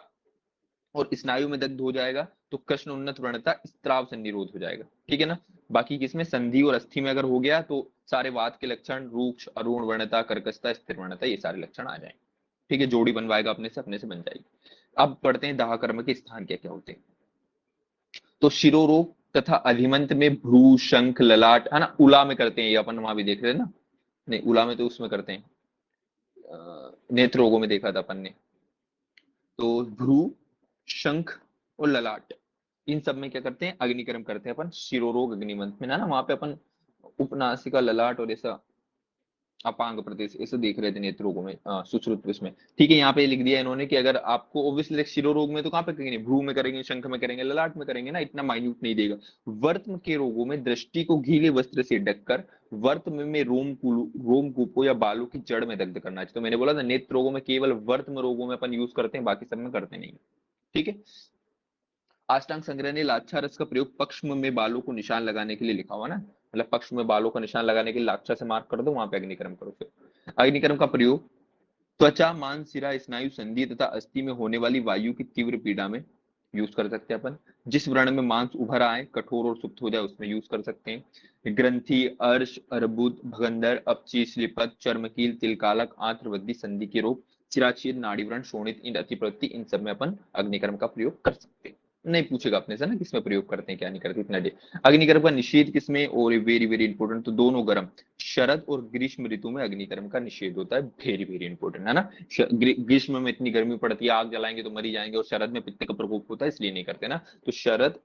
और स्नायु में दग्ध हो जाएगा तो कृष्ण उन्नत व्रणता, स्त्राव से निरोध हो जाएगा, ठीक है ना। बाकी किसमें? संधि और अस्थि में अगर हो गया तो सारे वात के लक्षण, रूक्ष, अरुण व्रणता, कर्कशता, स्थिर व्रणता, ये सारे लक्षण आ जाएंगे, ठीक है। जोड़ी बनवाएगा अपने से बन जाएगी। अब पढ़ते हैं दाह कर्म के स्थान क्या क्या होते हैं। तो शिरोरोग तथा अधिमंत में भ्रू, शंख, ललाट, है ना, उला में करते हैं, ये अपन वहां भी देख रहे हैं ना। नहीं, उला में तो उसमें करते हैं, नेत्र रोगों में देखा था अपन ने। तो भ्रू, शंख और ललाट, इन सब में क्या करते हैं? अग्निकर्म करते हैं अपन। शिरोरोग अग्निमंथ में ना वहां पे अपन उपनासिका, ललाट और ऐसा अपांग प्रदेश ऐसे देख रहे थे नेत्र रोगों में, सुश्रुत में, ठीक है। यहाँ पे लिख दिया इन्होंने कि अगर आपको ऑब्वियसली शिरो रोग में तो कहाँ पे करेंगे? भ्रू में करेंगे, शंख में करेंगे, ललाट में करेंगे ना, इतना माइन्यूट नहीं देगा। वर्त के रोगों में दृष्टि को गीले वस्त्र से ढककर वर्त में रोमकूपों या बालों की जड़ में दग्ध करना चाहिए। तो मैंने बोला था नेत्र रोगों में केवल वर्त में रोगों में अपन यूज करते हैं, बाकी सब में करते नहीं, ठीक है। अष्टांग संग्रह ने लाच्छा रस का प्रयोग पक्ष में बालों को निशान लगाने के लिए लिखा हुआ ना, मतलब पक्ष में बालों का निशान लगाने के लिए लाच्छा से मार्क कर दो, वहां पे अग्निकर्म करो। फिर अग्निकर्म का प्रयोग त्वचा, मांस, सिरा, स्नायु, संधि तथा अस्थि में होने वाली वायु की तीव्र पीड़ा में यूज कर सकते हैं अपन। जिस व्रण में मांस उभर आए, कठोर और सुप्त हो जाए, उसमें यूज कर सकते हैं। ग्रंथि, अर्श, अर्बुद, भगंदर, अपची, स्लिपत, चर्मकील, तिलकालक, आंत्रवृद्धि, संधि के रोग, चिराचीर, नाड़ीव्रण, शोणित, इन अतिप्रवृत्ति, इन सब में अपन अग्निकर्म का प्रयोग कर सकते हैं। नहीं पूछेगा अपने से ना किसमें प्रयोग करते हैं क्या नहीं करते, इतना डे। अग्निकर्म का निषेध किसमें, और वेरी वेरी इंपॉर्टेंट, तो दोनों गर्म, शरद और ग्रीष्म ऋतु में अग्निकर्म का निषेध होता है, वेरी वेरी इंपॉर्टेंट है ना। ग्रीष्म में इतनी गर्मी पड़ती है, आग जलाएंगे तो मरी जाएंगे, और शरद में पित्त का प्रकोप होता है इसलिए नहीं करते ना। तो शरद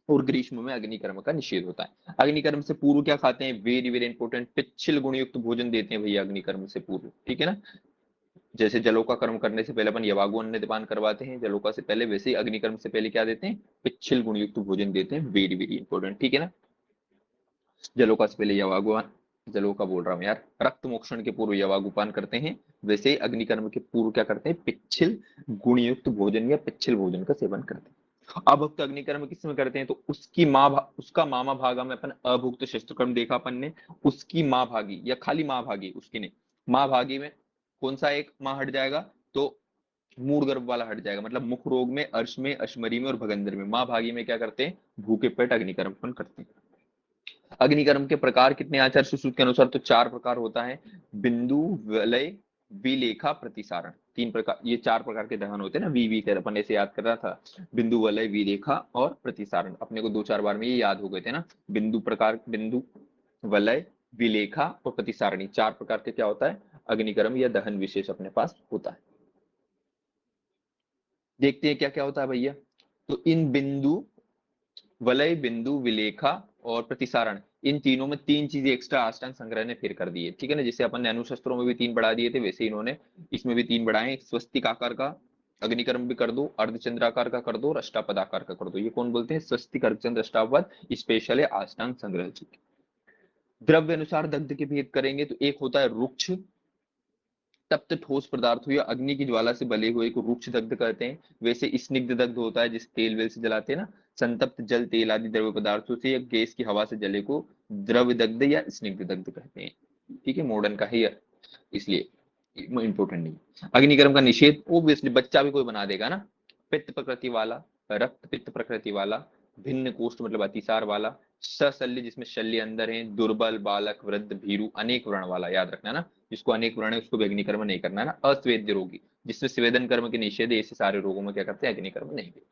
और ग्रीष्म में अग्निकर्म का निषेध होता है। अग्निकर्म से पूर्व क्या खाते हैं, वेरी वेरी इंपॉर्टेंट, पिच्छिल गुणयुक्त भोजन देते हैं भैया अग्निकर्म से पूर्व, ठीक है ना। जैसे जलोका कर्म करने से पहले अपन यवागु अन्नपान करवाते हैं जलोका से पहले, वैसे ही अग्निकर्म से पहले क्या देते हैं, पिच्छिल गुणयुक्त भोजन देते हैं, वेरी वेरी इंपॉर्टेंट, ठीक है ना। जलोका से पहले यवागु, जलोका बोल रहा हूँ यार, रक्त मोक्षण के पूर्व यवागुपान करते हैं, वैसे ही अग्निकर्म के पूर्व क्या करते हैं, पिच्छिल गुणयुक्त भोजन या पिच्छिल भोजन का सेवन करते हैं। अभुक्त अग्निकर्म किसमें करते हैं, तो उसकी माँ उसका मामा भागा में अपन अभुक्त शस्त्र कर्म देखा अपन ने, उसकी माँ भागी या खाली माँ भागी, उसकी नहीं, माँ भागी में कौन सा एक माँ हट जाएगा, तो मूड गर्भ वाला हट जाएगा, मतलब मुख रोग में, अर्श में, अश्मरी में और भगंदर में। माँ भागी में क्या करते हैं, भूखे पेट अग्निकर्म अपन करते हैं। अग्निकर्म के प्रकार कितने आचार्य सुश्रुत के अनुसार, तो 4 प्रकार होता है, बिंदु, वलय, विलेखा, प्रतिसारण, 3 प्रकार, ये 4 प्रकार के दहन होते हैं ना, वी कर अपन ऐसे याद कर रहा था, बिंदु, वलय, विलेखा और प्रतिसारण, अपने को 2-4 बार में ये याद हो गए थे ना। बिंदु प्रकार, बिंदु, वलय, विलेखा और प्रतिसारणी, 4 प्रकार के क्या होता है, अग्निकर्म या दहन विशेष अपने पास होता है। देखते हैं क्या क्या होता है भैया। तो इन बिंदु, वलय, बिंदु, विलेखा और प्रतिसारण, इन तीनों में 3 चीजें एक्स्ट्रा अष्टांग संग्रह ने फिर कर दी है, ठीक है ना। जैसे अपन ने अनुशस्त्रों में भी 3 बढ़ा दिए थे, वैसे इन्होंने इसमें भी 3 बढ़ाए, स्वस्तिक आकार का अग्निकर्म भी कर दो, अर्धचंद्राकार का कर दो और अष्टापदाकार का कर दो। ये कौन बोलते हैं, स्वस्तिक, अर्धचंद्र, अष्टापद, स्पेशल है अष्टांग संग्रह जी। द्रव्य अनुसार दग्ध के भेद करेंगे तो एक होता है रुक्ष, तप्त ठोस पदार्थ हो या अग्नि की ज्वाला से बले हुए को रुक्ष दग्ध कहते हैं। वैसे स्निग्ध दग्ध होता है जिस तेल वेल से जलाते हैं ना, संतप्त जल, तेल आदि द्रव्य पदार्थों से या गैस की हवा से जले को द्रव्य दग्ध या स्निग्ध दग्ध कहते हैं, ठीक है, मॉडर्न का है इसलिए इंपोर्टेंट नहीं। अग्निकर्म का निषेध ओब्वियसली बच्चा भी कोई बना देगा ना, पित्त प्रकृति वाला, रक्त पित्त प्रकृति वाला, भिन्न कोष्ठ मतलब अतिसार वाला, सशल्य जिसमें शल्य अंदर है, दुर्बल, बालक, वृद्ध, भीरु, अनेक व्रण वाला, याद रखना ना, जिसको अनेक व्रण है उसको भी अग्निकर्म नहीं करना है ना। अस्वेद्य रोगी जिसमें स्वेदन कर्म के निषेध है, ऐसे सारे रोगों में क्या करते हैं, अग्निकर्म नहीं करते।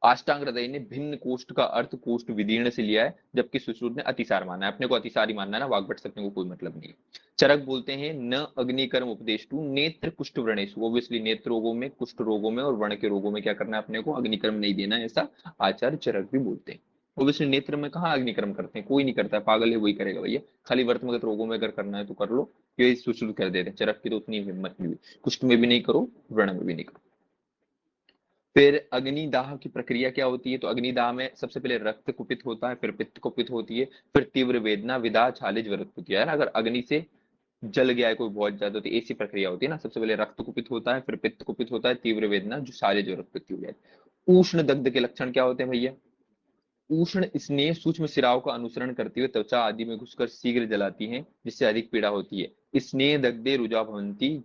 अष्टांग हृदय ने भिन्न कोष्ठ का अर्थ कोष्ठ विदीर्ण से लिया है, जबकि सुश्रुत ने अतिसार माना है, अपने को अतिसारी मानना है ना, वाग्भट से अपने को कोई मतलब नहीं है। चरक बोलते हैं न अग्निकर्म उपदेश टू नेत्र कुष्ठ व्रणेशु, ओब्वियसली नेत्र रोगों में, कुष्ठ रोगों में और वर्ण के रोगों में क्या करना है अपने को, अग्निकर्म नहीं देना है, ऐसा आचार्य चरक भी बोलते हैं। ओब्वियसली नेत्र में कहाँ अग्निकर्म करते हैं, कोई नहीं करता है, पागल है वही करेगा भैया, खाली वर्तमगत रोगों में अगर करना है तो कर लो, ये सुश्रुत कर देते हैं, चरक की तो उतनी हिम्मत नहीं हुई, कुष्ठ में भी नहीं करो, व्रण में भी नहीं करो। फिर अग्निदाह की प्रक्रिया क्या होती है, तो अग्निदाह में सबसे पहले रक्त कुपित होता है, फिर पित्त कुपित होती है, फिर तीव्र वेदना, विदा, छाले, ज्वर उत्पत्ति है ना। अगर अग्नि से जल गया है कोई बहुत ज्यादा तो ऐसी प्रक्रिया होती है ना, सबसे पहले रक्त कुपित होता है, फिर पित्त कुपित होता है, तीव्र वेदना, जो छाले, ज्वर उत्पत्ति हो जाए। उष्ण दग्ध के लक्षण क्या होते हैं भैया, उष्ण स्नेह सूक्ष्म सिराओं का अनुसरण करते हुए त्वचा आदि में घुसकर शीघ्र जलाती हैं, जिससे अधिक पीड़ा होती है। स्नेह दग्धे रुजा भवंती,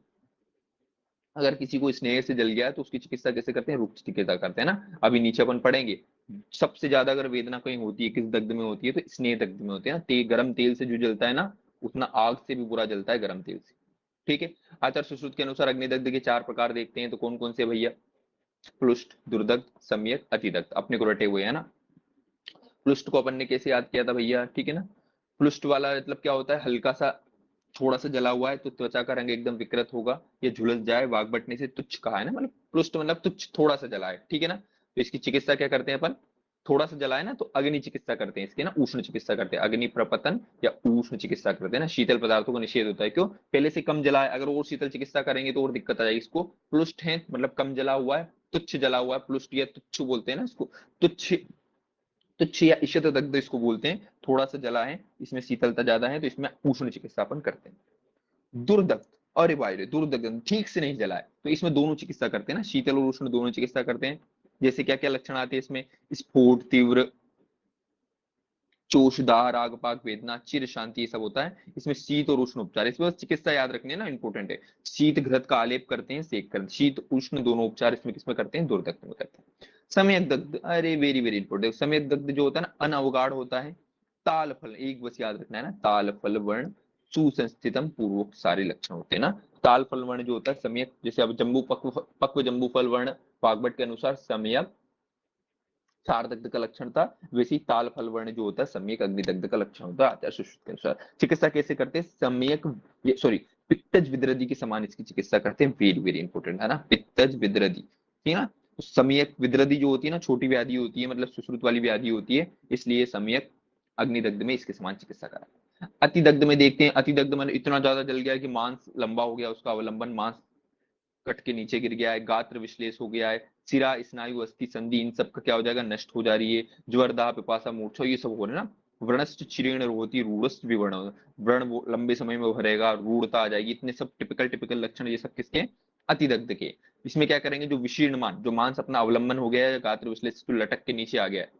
अगर किसी को स्नेह से जल गया है तो उसकी चिकित्सा कैसे करते हैं, रुक्ष चिकित्सा करते हैं ना, अभी नीचे अपन पढ़ेंगे। सबसे ज्यादा अगर वेदना कहीं होती है किस दग्ध में होती है, तो स्नेह दग्ध में होती है ना, गर्म तेल से जो जलता है ना, उतना आग से भी बुरा जलता है गर्म तेल से, ठीक है। आचार्य सुश्रुत के अनुसार अग्निदग्ध के 4 प्रकार देखते हैं, तो कौन कौन से भैया, प्लुष्ट, दुर्दग्ध, सम्यक, अतिदग्ध, अपने को रटे हुए है ना। प्लुष्ट को अपन ने कैसे याद किया था भैया, ठीक है ना। प्लुष्ट वाला मतलब क्या होता है, हल्का सा थोड़ा सा जला हुआ है तो त्वचा का रंग एकदम विकृत होगा, ये झुलस जाए, वाग बटने से तुच्छ कहा है ना, मतलब प्लुष्ट मतलब तुच्छ, थोड़ा सा जला है, ठीक है ना। तो इसकी चिकित्सा क्या करते हैं अपन, थोड़ा सा जला है ना तो अग्नि चिकित्सा करते हैं इसकी ना, उष्ण चिकित्सा करते हैं, अग्नि प्रपतन या उष्ण चिकित्सा करते हैं ना। शीतल पदार्थों का निषेध होता है, क्यों, पहले से कम जला है, अगर और शीतल चिकित्सा करेंगे तो और दिक्कत आ जाएगी। इसको प्लुष्ट है मतलब कम जला हुआ है, तुच्छ जला हुआ है, प्लुष्ट या तुच्छ बोलते हैं ना इसको, तुच्छ, तुच्छ या इशत दग्ध इसको बोलते हैं, थोड़ा सा जला है, इसमें शीतलता ज्यादा है, तो इसमें उष्ण चिकित्सा अपन करते हैं। दुर्दग्ध, अरे भाई रे, दुर्दग्ध ठीक से नहीं जला है, तो इसमें दोनों चिकित्सा करते हैं ना, शीतल और उष्ण दोनों चिकित्सा करते हैं। जैसे क्या क्या लक्षण आते हैं इसमें, स्फोट, तीव्र चोषदाह, रागपाक, वेदना, चिर शांति, ये सब होता है। इसमें शीत और उष्ण उपचार, इसमें बस चिकित्सा याद रखनी है ना, इंपॉर्टेंट है। शीत घृत का आलेप करते हैं, सेक करते हैं। शीत उष्ण दोनों उपचार इसमें किसमें करते हैं? दुर्दग्ध में करते हैं। सम्यक दग्ध, अरे वेरी वेरी इंपॉर्टेंट। सम्यक दग्ध जो होता है ना, अनअवगाढ़ होता है। ताल फल, एक बस याद रखना है ना, ताल फल वर्ण सुसंस्थितम, पूर्वोक्त सारे लक्षण होते हैं ना। ताल फल वर्ण जो होता है सम्यक, जैसे अब जम्बू पक्व पक्व जम्बू फल वर्ण वाग्भट के अनुसार सम्यक सारदग्ध का लक्षण था, वैसे ही ताल फल वर्ण जो होता है सम्यक अग्निदग्ध का लक्षण होता है आचार्य सुश्रुत के अनुसार। चिकित्सा कैसे करते हैं? सम्यक, सॉरी, पित्तज विद्रदी के समान इसकी चिकित्सा करते हैं। वेरी वेरी इंपॉर्टेंट है ना, पित्तज विद्रदी, ठीक है ना। तो सम्यक विद्रदी जो होती है ना, छोटी व्याधि होती है, मतलब सुश्रुत वाली व्याधि होती है, इसलिए सम्यक अग्निदग्ध में इसके समान चिकित्सा करा। अतिदग्ध में देखते हैं, अतिदग्ध में इतना ज्यादा जल गया कि मांस लंबा हो गया, उसका अवलंबन मांस कट के नीचे गिर गया है, गात्र विश्लेष हो गया है, सिरा स्नायु अस्थि संधि इन सब का क्या हो जाएगा? नष्ट हो जा रही है। ज्वर दाह पिपासा मूर्छा ये सब हो रहा है ना। व्रणश्च क्षीण रोहती रूढ़ विवर्ण, व्रण वो लंबे समय में भरेगा, रूढ़ता आ जाएगी, इतने सब टिपिकल टिपिकल लक्षण ये सब किसके? अतिदग्ध के। इसमें क्या करेंगे? जो विशीर्ण मान, जो मांस अपना अवलंबन हो गया है, गात्र विश्लेष तो लटक के नीचे आ गया है,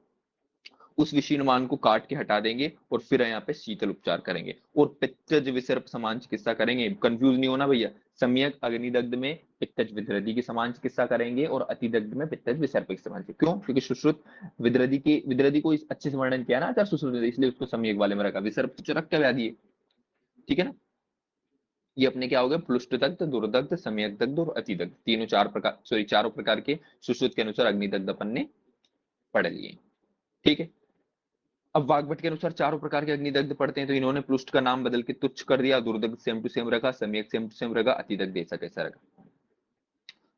उस विशीर्ण मान को काट के हटा देंगे और फिर यहाँ पे शीतल उपचार करेंगे और पित्तज विसर्प समान चिकित्सा करेंगे। कंफ्यूज नहीं होना भैया, सम्यक अग्निदग्ध में पित्तज विद्रदी की समान चिकित्सा करेंगे और अतिदग्ध में पित्तज विसर्प की समान। क्यों? क्योंकि सुश्रुत विद्रदी को अच्छे से वर्णन किया ना आचार्य सुश्रुत ने, इसलिए उसको सम्यक वाले में रखा। विसर्प तो चरक क्या व्याधि है, ठीक है ना। ये अपने क्या हो गए? प्लुष्ट दग्ध, दुर्दग्ध, सम्यक दग्ध और अतिदग्ध, तीनों चार प्रकार, सॉरी चारों प्रकार के सुश्रुत के अनुसार अग्निदग्ध अपन ने पढ़ लिए, ठीक है। अब वाग्भट के अनुसार चारों प्रकार के अग्निदग्ध पढ़ते हैं, तो इन्होंने प्लुष्ट का नाम बदल के तुच्छ कर दिया, दुर्दग्ध सेम टू सेम रखा, सम्यक सेम टू सेम रखा, अतिदग्ध ऐसा कैसा रखा।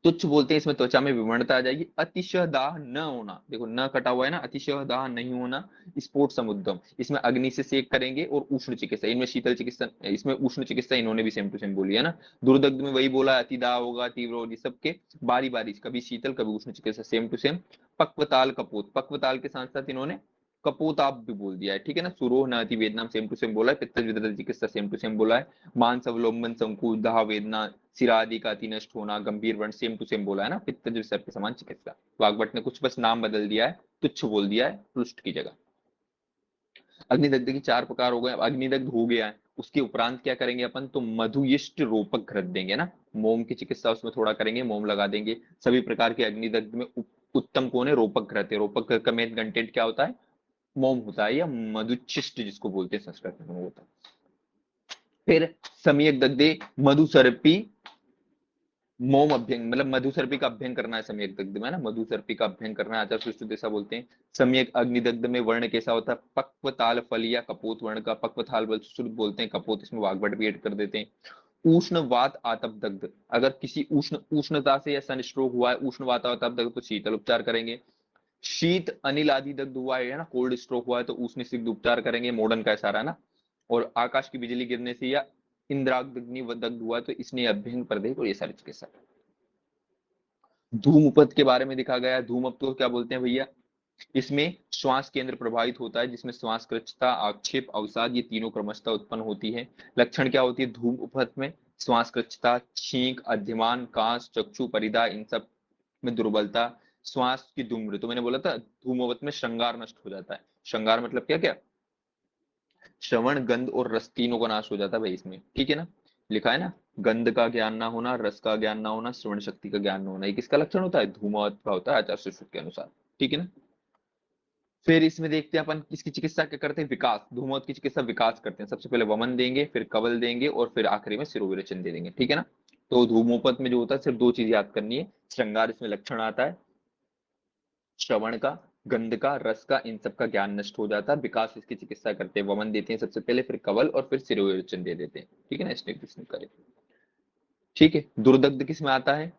तुच्छ बोलते हैं इसमें त्वचा में विवर्णता आ जाएगी। अतिशय दाह न होना, देखो न कटा हुआ है ना, अतिशय दाह नहीं होना। स्फोट समुद्रम, इसमें अग्नि से सेक करेंगे और उष्ण चिकित्सा, इनमें शीतल चिकित्सा, इसमें उष्ण चिकित्सा इन्होंने भी सेम टू सेम बोली है ना। दुर्दग्ध में वही बोला, अति दाह होगा, तीव्र होगी, सबके बारी बारी, कभी शीतल कभी उष्ण चिकित्सा, सेम टू सेम। पक्वताल कपोत, पक्वताल के साथ साथ इन्होंने कपोताप भी बोल दिया है, ठीक है ना। सुरोह न अति वेदना सेम टू सेम बोला है, पित्तज विद्रद चिकित्सा सेम टू सेम बोला है, मांस अवलंबन संकुच दाह वेदना सिरा आदि का अति नष्ट होना गंभीर वर्ण सेम टू सेम बोला है ना, पित्तज विसर्प के समान चिकित्सा। वाग्भट ने कुछ बस नाम बदल दिया है, तुच्छ बोल दिया है पृष्ठ की जगह। अग्निदग्ध के चार प्रकार हो गए। अग्निदग्ध हो गया है, उसके उपरांत क्या करेंगे अपन? तो मधुयिष्ट रोपक घृत देंगे ना, मोम की चिकित्सा उसमें थोड़ा करेंगे, मोम लगा देंगे। सभी प्रकार के अग्निदग्ध में उत्तम कौन है? रोपक घृत है। रोपक घृत का मेन कंटेंट क्या होता है? मोम होता है, या मधुचिष्ट जिसको बोलते हैं संस्कृत में वो होता है। फिर सम्यक दग्धे मधुसर्पी मोम अभ्यंग, मतलब मधुसर्पी का अभ्यंग करना है सम्यक दग्ध में ना, मधुसर्पी का अभ्यंग करना है, आचार्य सुश्रुत ऐसा बोलते हैं। सम्यक अग्निदग्ध में वर्ण कैसा होता है? पक्वताल फल या कपोत वर्ण का, पक्वताल बल सुश्रुत बोलते हैं, कपोत इसमें वाग्भट भी ऐड कर देते हैं। उष्ण वात आतप दग्ध, अगर किसी उष्णता से या सनस्ट्रोक हुआ है, उष्ण वात आतप दग्ध, तो शीतल उपचार करेंगे। शीत अनिल आदि दग्ध हुआ है ना, कोल्ड स्ट्रोक हुआ है, तो उष्ण सिग्ध उपचार करेंगे, मॉडर्न का सारा ना। और आकाश की बिजली गिरने से या इंद्राग्नि दग्ध हुआ है, तो इसने अभ्यंग प्रदेश और ये सारी चिकित्सा। धूमपथ के बारे में दिखा गया है। धूमप तो क्या बोलते हैं भैया? इसमें श्वास केंद्र प्रभावित होता है, जिसमें श्वास कृच्छता, आक्षेप, अवसाद ये तीनों क्रमशः उत्पन्न होती है। लक्षण क्या होती है धूमपथ में? श्वास कृच्छता, छींक, अधिमान, काश, चक्षु परिधा, इन सब में दुर्बलता, श्वास की धूम्र, तो मैंने बोला था धूमवत में श्रृंगार नष्ट हो जाता है। श्रृंगार मतलब क्या क्या? श्रवण, गंध और रस तीनों का नाश हो जाता है भाई इसमें, ठीक है ना। लिखा है ना, गंध का ज्ञान ना होना, रस का ज्ञान ना होना, श्रवण शक्ति का ज्ञान ना होना, ये किसका लक्षण होता है? धूमवत का होता है आचार्य सुश्रुत के अनुसार, ठीक है ना। फिर इसमें देखते हैं अपन इसकी चिकित्सा क्या करते हैं? विकास, धूमवत की चिकित्सा विकास करते हैं। सबसे पहले वमन देंगे, फिर कवल देंगे और फिर आखिरी में शिरोविरेचन दे देंगे, ठीक है ना। तो धूमोपथ में जो होता है सिर्फ दो चीज याद करनी है, श्रृंगार इसमें लक्षण आता है, श्रवण का, गंध का, रस का, इन सब का ज्ञान नष्ट हो जाता है। विकास इसकी चिकित्सा करते हैं, वमन देते हैं सबसे पहले, फिर कवल और फिर शिरोविरेचन दे देते हैं, ठीक है ना। स्नेक करें, ठीक है। दुर्दग्ध किस में आता है?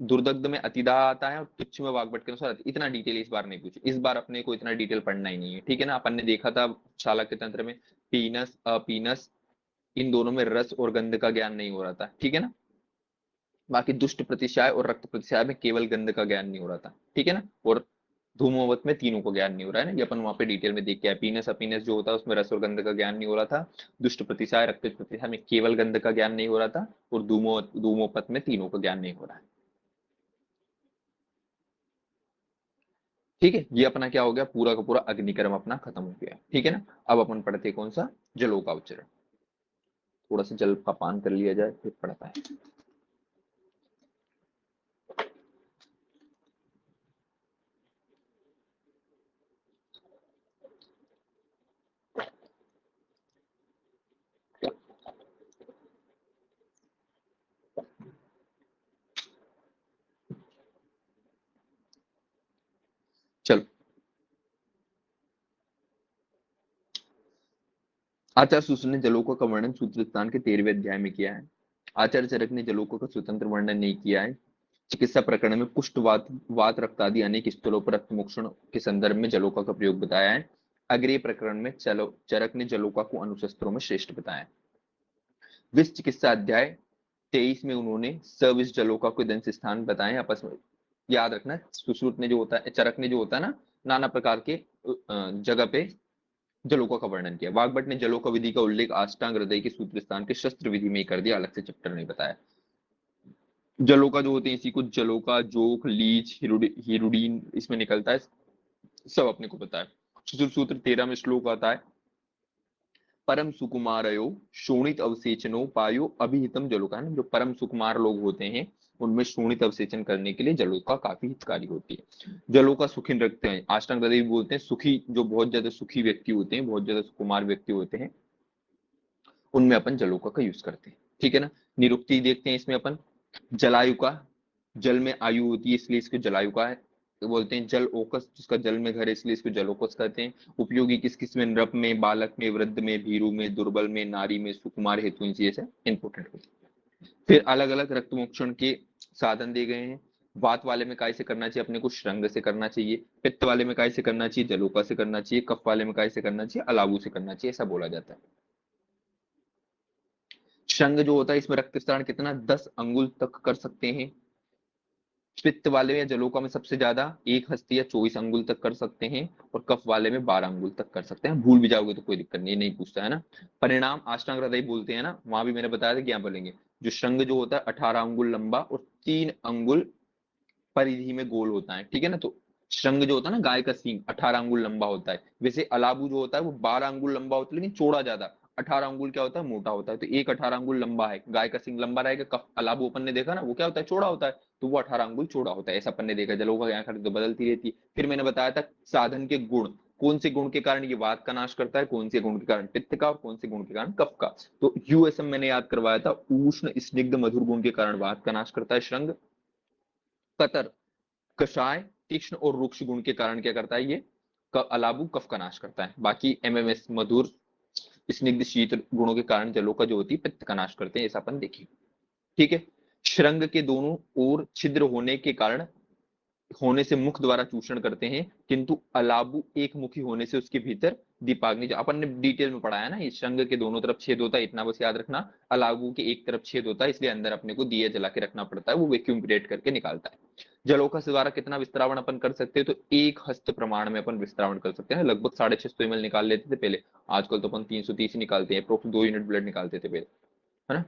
दुर्दग्ध में अतिदाह आता है और तुच्छ में वाग्भट के अनुसार। इतना डिटेल इस बार नहीं पूछे, इस बार अपने को इतना डिटेल पढ़ना ही नहीं है, ठीक है ना। अपन ने देखा था चालक तंत्र में पीनस अपीनस इन दोनों में रस और गंध का ज्ञान नहीं हो रहा था, ठीक है ना। बाकी दुष्ट प्रतिशय और रक्त प्रतिशय में केवल गंध का ज्ञान नहीं हो रहा था, ठीक है ना। और धूमवत में तीनों को ज्ञान नहीं हो रहा है ना, ये अपन वहां पे डिटेल में देख के आए। पीनस अपीनस जो होता है उसमें रस और गंध का ज्ञान नहीं हो रहा था। दुष्ट प्रतिशय रक्त प्रतिशय में केवल गंध का ज्ञान नहीं हो रहा था, और धूमोपथ में तीनों का ज्ञान नहीं हो रहा है, ठीक है, ये अपना क्या हो गया, पूरा का पूरा अग्निक्रम अपना खत्म हो गया। ठीक है ना। अब अपन पढ़ते हैं कौन सा, जलोका उच्चारण। थोड़ा सा जल का पान कर लिया जाए फिर पढ़ता है। चलो, आचार्य सूत्र ने जलोका का वर्णन सूत्र स्थान के 13वें अध्याय में किया है। आचार्य चरक ने जलोका का स्वतंत्र वर्णन नहीं किया है। चिकित्सा प्रकरण में कुष्ठ, वात रक्त आदि अनेक स्थलों पर रक्त मोक्षण के संदर्भ में जलोका का प्रयोग बताया है। अग्रिय प्रकरण में चरक ने जलोका को अनुशस्त्रों में श्रेष्ठ बताया। विष चिकित्सा अध्याय 23 में उन्होंने सविष जलोका को दंश स्थान बताए। आपस में याद रखना, सुश्रुत ने जो होता है, चरक ने जो होता है ना, नाना प्रकार के जगह पे जलोका का वर्णन किया। वाग्भट ने जलोका विधि का उल्लेख अष्टांग हृदय के सूत्र स्थान के शस्त्र विधि में कर दिया, अलग से चैप्टर नहीं बताया। जलोका जो होते हैं, इसी को जलोका, जोक, लीच, हिरुडीन इसमें निकलता है, सब अपने को पता है। सूत्र 13 में श्लोक आता है, परम सुकुमारयो शोणित अवसेचनो पायो अभिहितम जलोका। जो परम सुकुमार लोग होते हैं उनमें शोणित अवसेचन करने के लिए जलोका काफी हितकारी होती है। जलोका सुखी रखते हैं, अष्टांग हृदय बोलते हैं सुखी, जो बहुत ज्यादा सुखी व्यक्ति होते हैं, बहुत ज्यादा सुकुमार व्यक्ति होते हैं, उनमें अपन जलोका का यूज करते हैं। ठीक है ना। निरुक्ति देखते हैं इसमें अपन, जलायु का, जल में आयु होती है इसलिए इसको जलायु का है, तो बोलते हैं जल ओकस, जिसका जल में घर है इसलिए इसको जलोकस कहते हैं। उपयोगी किस किस में, नृप में, बालक में, वृद्ध में, भीरू में, दुर्बल में, नारी में, सुकुमार हेतु जैसे इंपोर्टेंट होती है। फिर अलग अलग रक्त मोक्षण के साधन दे गए हैं। वात वाले में काय से करना चाहिए अपने को, श्रृंग से करना चाहिए। पित्त वाले में काय से करना चाहिए, जलोका से करना चाहिए। कफ वाले में काय से करना चाहिए, अलाबू से करना चाहिए, ऐसा बोला जाता है। श्रृंग जो होता है इसमें रक्त स्त्राण कितना, 10 अंगुल तक कर सकते हैं। पित्त वाले या जलोका में सबसे ज्यादा 1 हस्ती या 24 अंगुल तक कर सकते हैं, और कफ वाले में 12 अंगुल तक कर सकते हैं। भूल भी जाओगे तो कोई दिक्कत नहीं, नहीं पूछता है ना। परिणाम अष्टांग हृदय बोलते हैं ना, वहां भी मैंने बताया था क्या बोलेंगे। जो श्रृंग जो होता है 18 अंगुल लंबा और 3 अंगुल परिधि में गोल होता है। ठीक है ना। तो श्रृंग जो होता है ना, गाय का सींग 18 अंगुल लंबा होता है। वैसे अलाबू जो होता है वो 12 अंगुल लंबा होता है, लेकिन चौड़ा ज्यादा। 18 अंगुल क्या होता है, मोटा होता है। तो एक 18 अंगुल लंबा है, गाय का सींग लंबा रहेगा। कफ अलाबू अपन ने देखा ना, वो क्या होता है, चौड़ा होता है। तो वो 18 अंगुल चौड़ा होता है, ऐसा अपन ने देखा। जलों का यहाँ खड़े तो बदलती रहती है। फिर मैंने बताया था साधन के गुण, कौन से गुण के कारण ये वात का नाश करता है, कौन से गुण के कारण पित्त का, और कौन से गुण के कारण कफ का। तो यूएसएम मैंने याद करवाया था, उष्ण स्निग्ध मधुर गुण के कारण वात का नाश करता है श्रृंग। कतर, कषाय, तीक्ष्ण और रुक्ष गुण के कारण क्या करता है ये, अलाबू कफ का नाश करता है। बाकी एमएमएस मधुर स्निग्ध शीत गुणों के कारण जलों का जो होती है पित्त का नाश करते हैं, ऐसा अपन देखिए। ठीक है। श्रृंग के दोनों ओर छिद्र होने के कारण, होने से मुख द्वारा चूषण करते हैं, किंतु अलाबू एक मुखी होने से उसके भीतर दीपाग्नि, जो अपन ने डिटेल में पढ़ाया ना, इस श्रृंग के दोनों तरफ छेद होता है, इतना बस याद रखना। अलाबू के एक तरफ छेद होता है, इसलिए अंदर अपने को दिया जला के रखना पड़ता है, वो वैक्यूम क्रिएट करके निकालता है। जलोका से द्वारा कितना विस्तारण अपन कर सकते हैं, तो 1 हस्त प्रमाण में अपन विस्तारण कर सकते हैं। लगभग 650 ml निकाल लेते थे पहले, आजकल तो अपन 330 निकालते हैं, अप्रोक्स 2 यूनिट ब्लड निकालते थे पहले, है ना।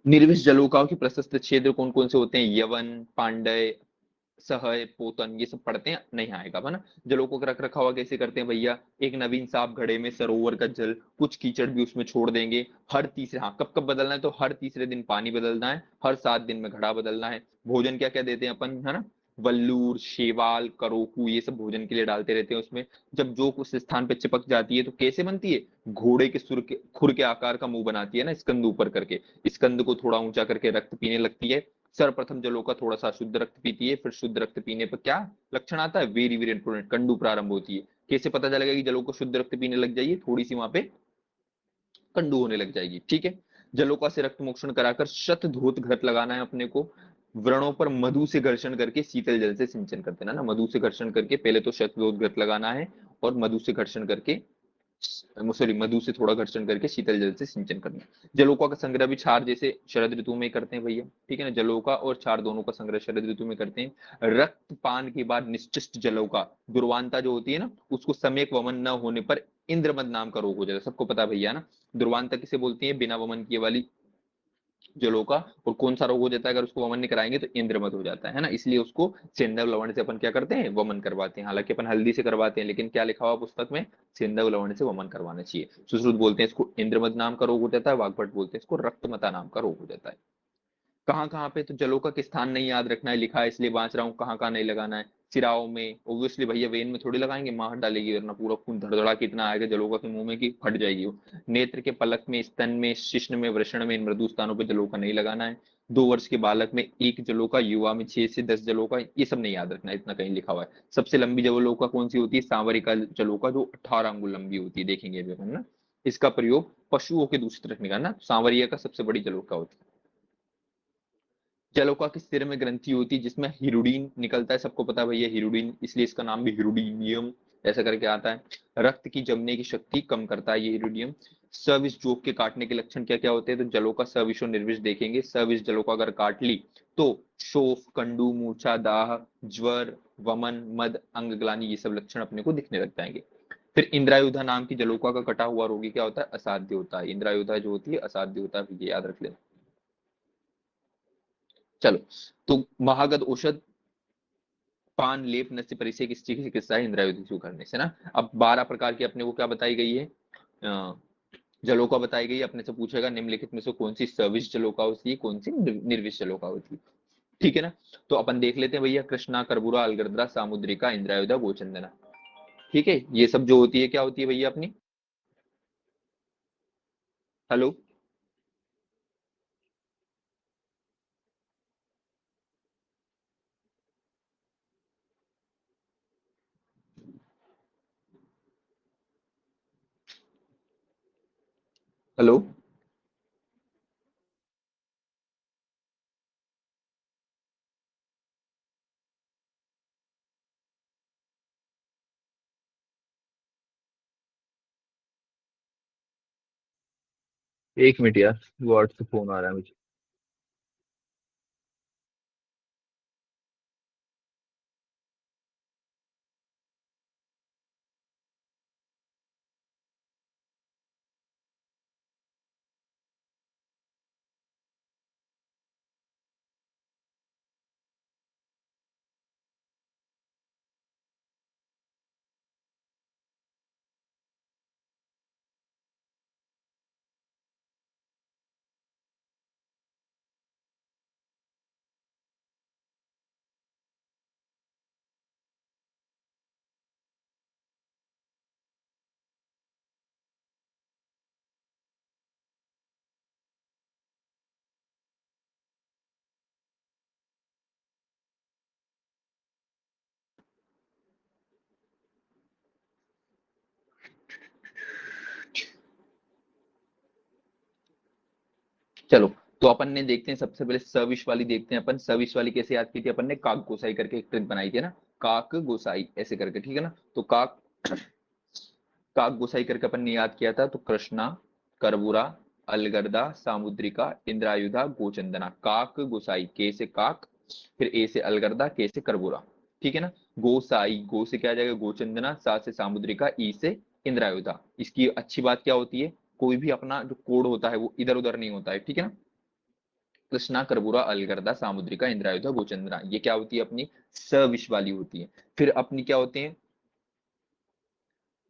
निर्विष जलोकाओं के प्रशस्त क्षेत्र कौन कौन से होते हैं, यवन, पांडय, सहय, पोतन, ये सब पढ़ते हैं, नहीं आएगा है ना। जलों को रख रखा हुआ कैसे करते हैं भैया, एक नवीन साफ घड़े में सरोवर का जल, कुछ कीचड़ भी उसमें छोड़ देंगे। हर तीसरे, हाँ कब कब बदलना है, तो हर तीसरे दिन पानी बदलना है, हर 7 दिन में घड़ा बदलना है। भोजन क्या क्या देते हैं अपन, है ना, वल्लूर, शेवाल, करोकू, ये सब भोजन के लिए डालते रहते हैं उसमें। जब जो उस स्थान पे चिपक जाती है तो कैसे बनती है, घोड़े के सुर के खुर के आकार का मुंह बनाती है ना, स्कंद ऊपर करके, स्कंद को थोड़ा ऊंचा करके रक्त पीने लगती है। सर्वप्रथम जलों का थोड़ा सा शुद्ध रक्त पीती है, फिर शुद्ध रक्त पीने पर क्या लक्षण आता है, वेरी वेरी इंपोर्टेंट, कंडू प्रारंभ होती है। कैसे पता चलेगा कि जलों को शुद्ध रक्त पीने लग जाइए, थोड़ी सी वहां पे कंडू होने लग जाएगी। ठीक है। जलोका से रक्त मोक्षण कराकर शत धोत घृत लगाना है अपने को। व्रणों पर मधु से घर्षण करके शीतल जल से सिंचन कर देना ना, मधु से घर्षण करके पहले तो शत धोत घृत लगाना है, और मधु से घर्षण करके, सॉरी, मधु से थोड़ा घर्षण करके शीतल जल से सिंचन करना। जलोका का संग्रह भी क्षार जैसे शरद ऋतु में करते हैं भैया। ठीक है ना, जलोका और क्षार दोनों का संग्रह शरद ऋतु में करते हैं। रक्त पान के बाद निश्चिष्ट जलोका, दुर्वांता जो होती है ना, उसको सम्यक वमन न होने पर इंद्रमद नाम का रोग हो जाता है, सबको पता भैया ना। दुर्वांता किसे बोलती है, बिना वमन किए वाली जलों का। और कौन सा रोग हो जाता है अगर उसको वमन नहीं कराएंगे तो इंद्रमत हो जाता है ना, इसलिए उसको सेंधव लवण से अपन क्या करते हैं, वमन करवाते हैं। हालांकि अपन हल्दी से करवाते हैं, लेकिन क्या लिखा हुआ पुस्तक में, सेंधव लवण से वमन करवाना चाहिए। सुश्रुत बोलते हैं इसको इंद्रमत नाम का रोग हो जाता है, वाग्भट बोलते हैं इसको रक्तमता नाम का रोग हो जाता है। कहाँ कहाँ पे, तो जलों का स्थान नहीं याद रखना है, लिखा है इसलिए बांच रहा हूँ, कहाँ कहाँ नहीं लगाना है। सिराओं में ऑब्वियसली भैया, वेन में थोड़ी लगाएंगे, मार डालेगी वरना पूरा खून धड़धड़ा कितना आएगा जलों के मुंह में कि फट जाएगी वो। नेत्र के पलक में, स्तन में, शिश्न में, वृषण में, इन मृदु स्थानों पर जलों का नहीं लगाना है। 2 वर्ष के बालक में 1 जलों का, युवा में 6 से 10 जलों का, ये सब नहीं याद रखना है, इतना कहीं लिखा हुआ है। सबसे लंबी जलों का कौन सी होती है, सांवरिका जलों का, जो 18 अंगुल लंबी होती है, देखेंगे अभी अपन ना। इसका प्रयोग पशुओं के दूषित रखने का ना, सांवरिया का सबसे बड़ी जलों का होती है। जलोका के सिर में ग्रंथि होती है जिसमें हिरुडीन निकलता है, सबको पता है भैया हिरुडीन, इसलिए इसका नाम भी हिरुडीनियम ऐसा करके आता है। रक्त की जमने की शक्ति कम करता है ये हिरुडियम। सविष जोक के काटने के लक्षण क्या क्या होते हैं, तो जलों का सविष और निर्विष देखेंगे। सविष जलों का अगर काट ली तो शोफ, कंडू, मूर्छा, दाह, ज्वर, वमन, मद, अंग ग्लानि, ये सब लक्षण अपने को दिखने लग जाएंगे। फिर इंद्रायुधा नाम की जलोका का कटा हुआ रोगी क्या होता है, असाध्य होता है। इंद्रायुधा जो होती है असाध्य होता है, ये याद रख लेना। चलो, तो महागद औषध, पान, लेप, नस्य परिचय की चिकित्सा है इंद्रायुध शुरू करने से ना। अब 12 प्रकार की अपने को क्या बताई गई है, जलोका बताई गई है। अपने से पूछेगा निम्नलिखित में से कौन सी सर्विस जलोका होती है, कौन सी निर्विष जलोका होती है, ठीक है ना। तो अपन देख लेते हैं भैया, कृष्णा, कर्बूरा, अलगर्दा, सामुद्रिका, इंद्रायुधा, गोचंदना। ठीक है, ये सब जो होती है क्या होती है भैया अपनी, हेलो, हेलो। 1 मिनट यार, व्हाट्सएप फोन आ रहा है मुझे। चलो, तो अपन ने देखते हैं सबसे पहले सविश वाली देखते हैं अपन। सविश वाली कैसे याद की थी अपन ने, काक गोसाई करके एक ट्रिक बनाई थी ना, काक गोसाई ऐसे करके, ठीक है ना। तो काक काक गोसाई करके अपन ने याद किया था, तो कृष्णा, करबूरा, अलगर्दा, सामुद्रिका, इंद्रायुधा, गोचंदना। काक गोसाई, के से काक, फिर ए से अलगर्दा, के से करबूरा, ठीक है ना। गोसाई, गो से क्या आ जाएगा, गोचंदना, सा से सामुद्रिका, ई से इंद्रायुधा। इसकी अच्छी बात क्या होती है, कोई भी अपना जो कोड होता है वो इधर उधर नहीं होता है, ठीक है ना। कृष्णा, करबूरा, अलगर्दा, सामुद्रिका, इंद्रायुधा, गोचंद्रा, ये क्या होती है अपनी, सविश वाली होती है। फिर अपनी क्या होती है,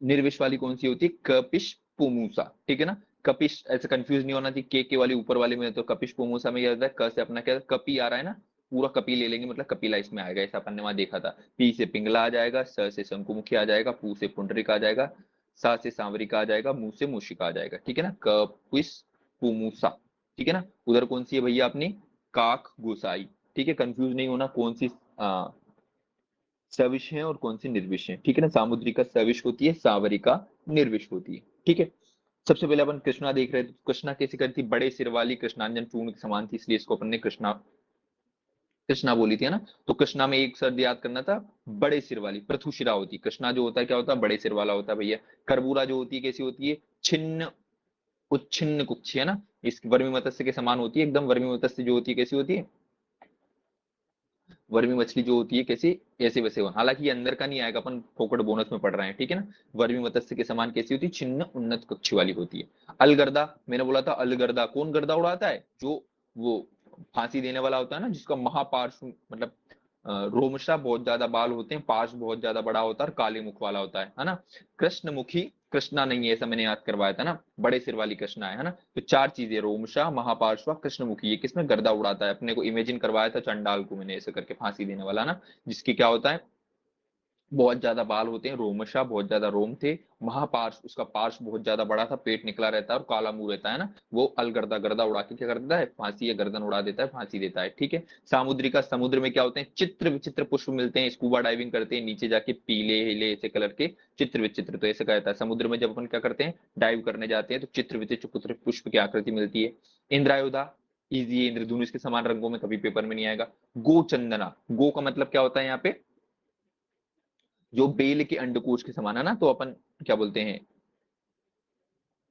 निर्विश वाली कौन सी होती है, कपिश, पुमूसा, ठीक है ना। कपिश ऐसे कंफ्यूज नहीं होना चाहिए, के वाली ऊपर वाले में, तो कपिश पुमूसा में क्या होता है, क से अपना क्या कपी आ रहा है ना, पूरा कपी ले लेंगे मतलब कपिला इसमें आएगा, ऐसा अपन ने वहां देखा था। पी से पिंगला आ जाएगा, स से शंकुमुखी आ जाएगा, पू से पुंडरिक आ जाएगा, सा से सांवरिका आ जाएगा, मुंह से मूषिका आ जाएगा, ठीक है ना। कपिश पुमूसा, ठीक है ना। उधर कौन सी है भैया अपनी, काक गोसाई, ठीक है। कंफ्यूज नहीं होना कौन सी सविश है और कौन सी निर्विश है, ठीक है ना। सामुद्रिका सविश होती है, सांवरिका निर्विश होती है, ठीक है। सबसे पहले अपन कृष्णा देख रहे थे, कृष्णा कैसी करती, बड़े सिर वाली, कृष्णांजन चूर्ण के समान थी, इसलिए इसको अपन ने कृष्णा कृष्णा बोली थी, है ना। तो कृष्णा में एक शब्द याद करना था, बड़े सिर वाली, पृथुशिरा होती। कृष्णा जो होता है क्या होता है, बड़े सिर वाला होता है भैया। करबूरा जो होती है कैसी होती है, छिन्न उच्छिन्न कुक्षी, है ना। इस वर्मी मत्स्य के समान होती है एकदम। वर्मी मत्स्य जो होती है कैसी होती है, वर्मी मछली जो होती है कैसी, ऐसे वैसे हो। हालांकि ये अंदर का नहीं आएगा, अपन फोकट बोनस में पढ़ रहे हैं, ठीक है ना। वर्मी मत्स्य के समान कैसी होती है, छिन्न उन्नत कक्षी वाली होती है। अलगर्दा, मैंने बोला था अलगर्दा, कौन गर्दा उड़ाता है, जो वो फांसी देने वाला होता है ना, जिसका महापार्श्व मतलब रोमशा बहुत ज्यादा बाल होते हैं, पार्श्व बहुत ज्यादा बड़ा होता है और काले मुख वाला होता है ना। कृष्णमुखी कृष्णा नहीं है, ऐसा मैंने याद करवाया था ना, बड़े सिर वाली कृष्णा है ना। तो चार चीजें, रोमशा, महापार्श्व, कृष्णमुखी, ये किसमें गर्दा उड़ाता है, अपने को इमेजिन करवाया था चंडाल को मैंने ऐसे करके फांसी देने वाला ना, जिसकी क्या होता है, बहुत ज्यादा बाल होते हैं, रोमशा बहुत ज्यादा रोम थे, महापार्श्व उसका पार्श्व बहुत ज्यादा बड़ा था, पेट निकला रहता है और काला मुंह रहता है ना, वो अलगर्दा गर्दा उड़ा के क्या कर देता है, फांसी या गर्दन उड़ा देता है, फांसी देता है। ठीक है। सामुद्रिका, समुद्र में क्या होते हैं, चित्र विचित्र पुष्प मिलते हैं, स्कूबा डाइविंग करते हैं, नीचे जाके पीले हिले ऐसे कलर के चित्र विचित्र, तो ऐसे कहता है समुद्र में जब अपन क्या करते हैं, डाइव करने जाते हैं तो चित्र विचित्र पुष्प की आकृति मिलती है। इंद्रायुधा, इजी है, इंद्रधनुष के समान रंगों में, कभी पेपर में नहीं आएगा। गोचंदना, गो का मतलब क्या होता है यहाँ पे, जो बेल के अंडकोश के समान है ना, तो अपन क्या बोलते हैं,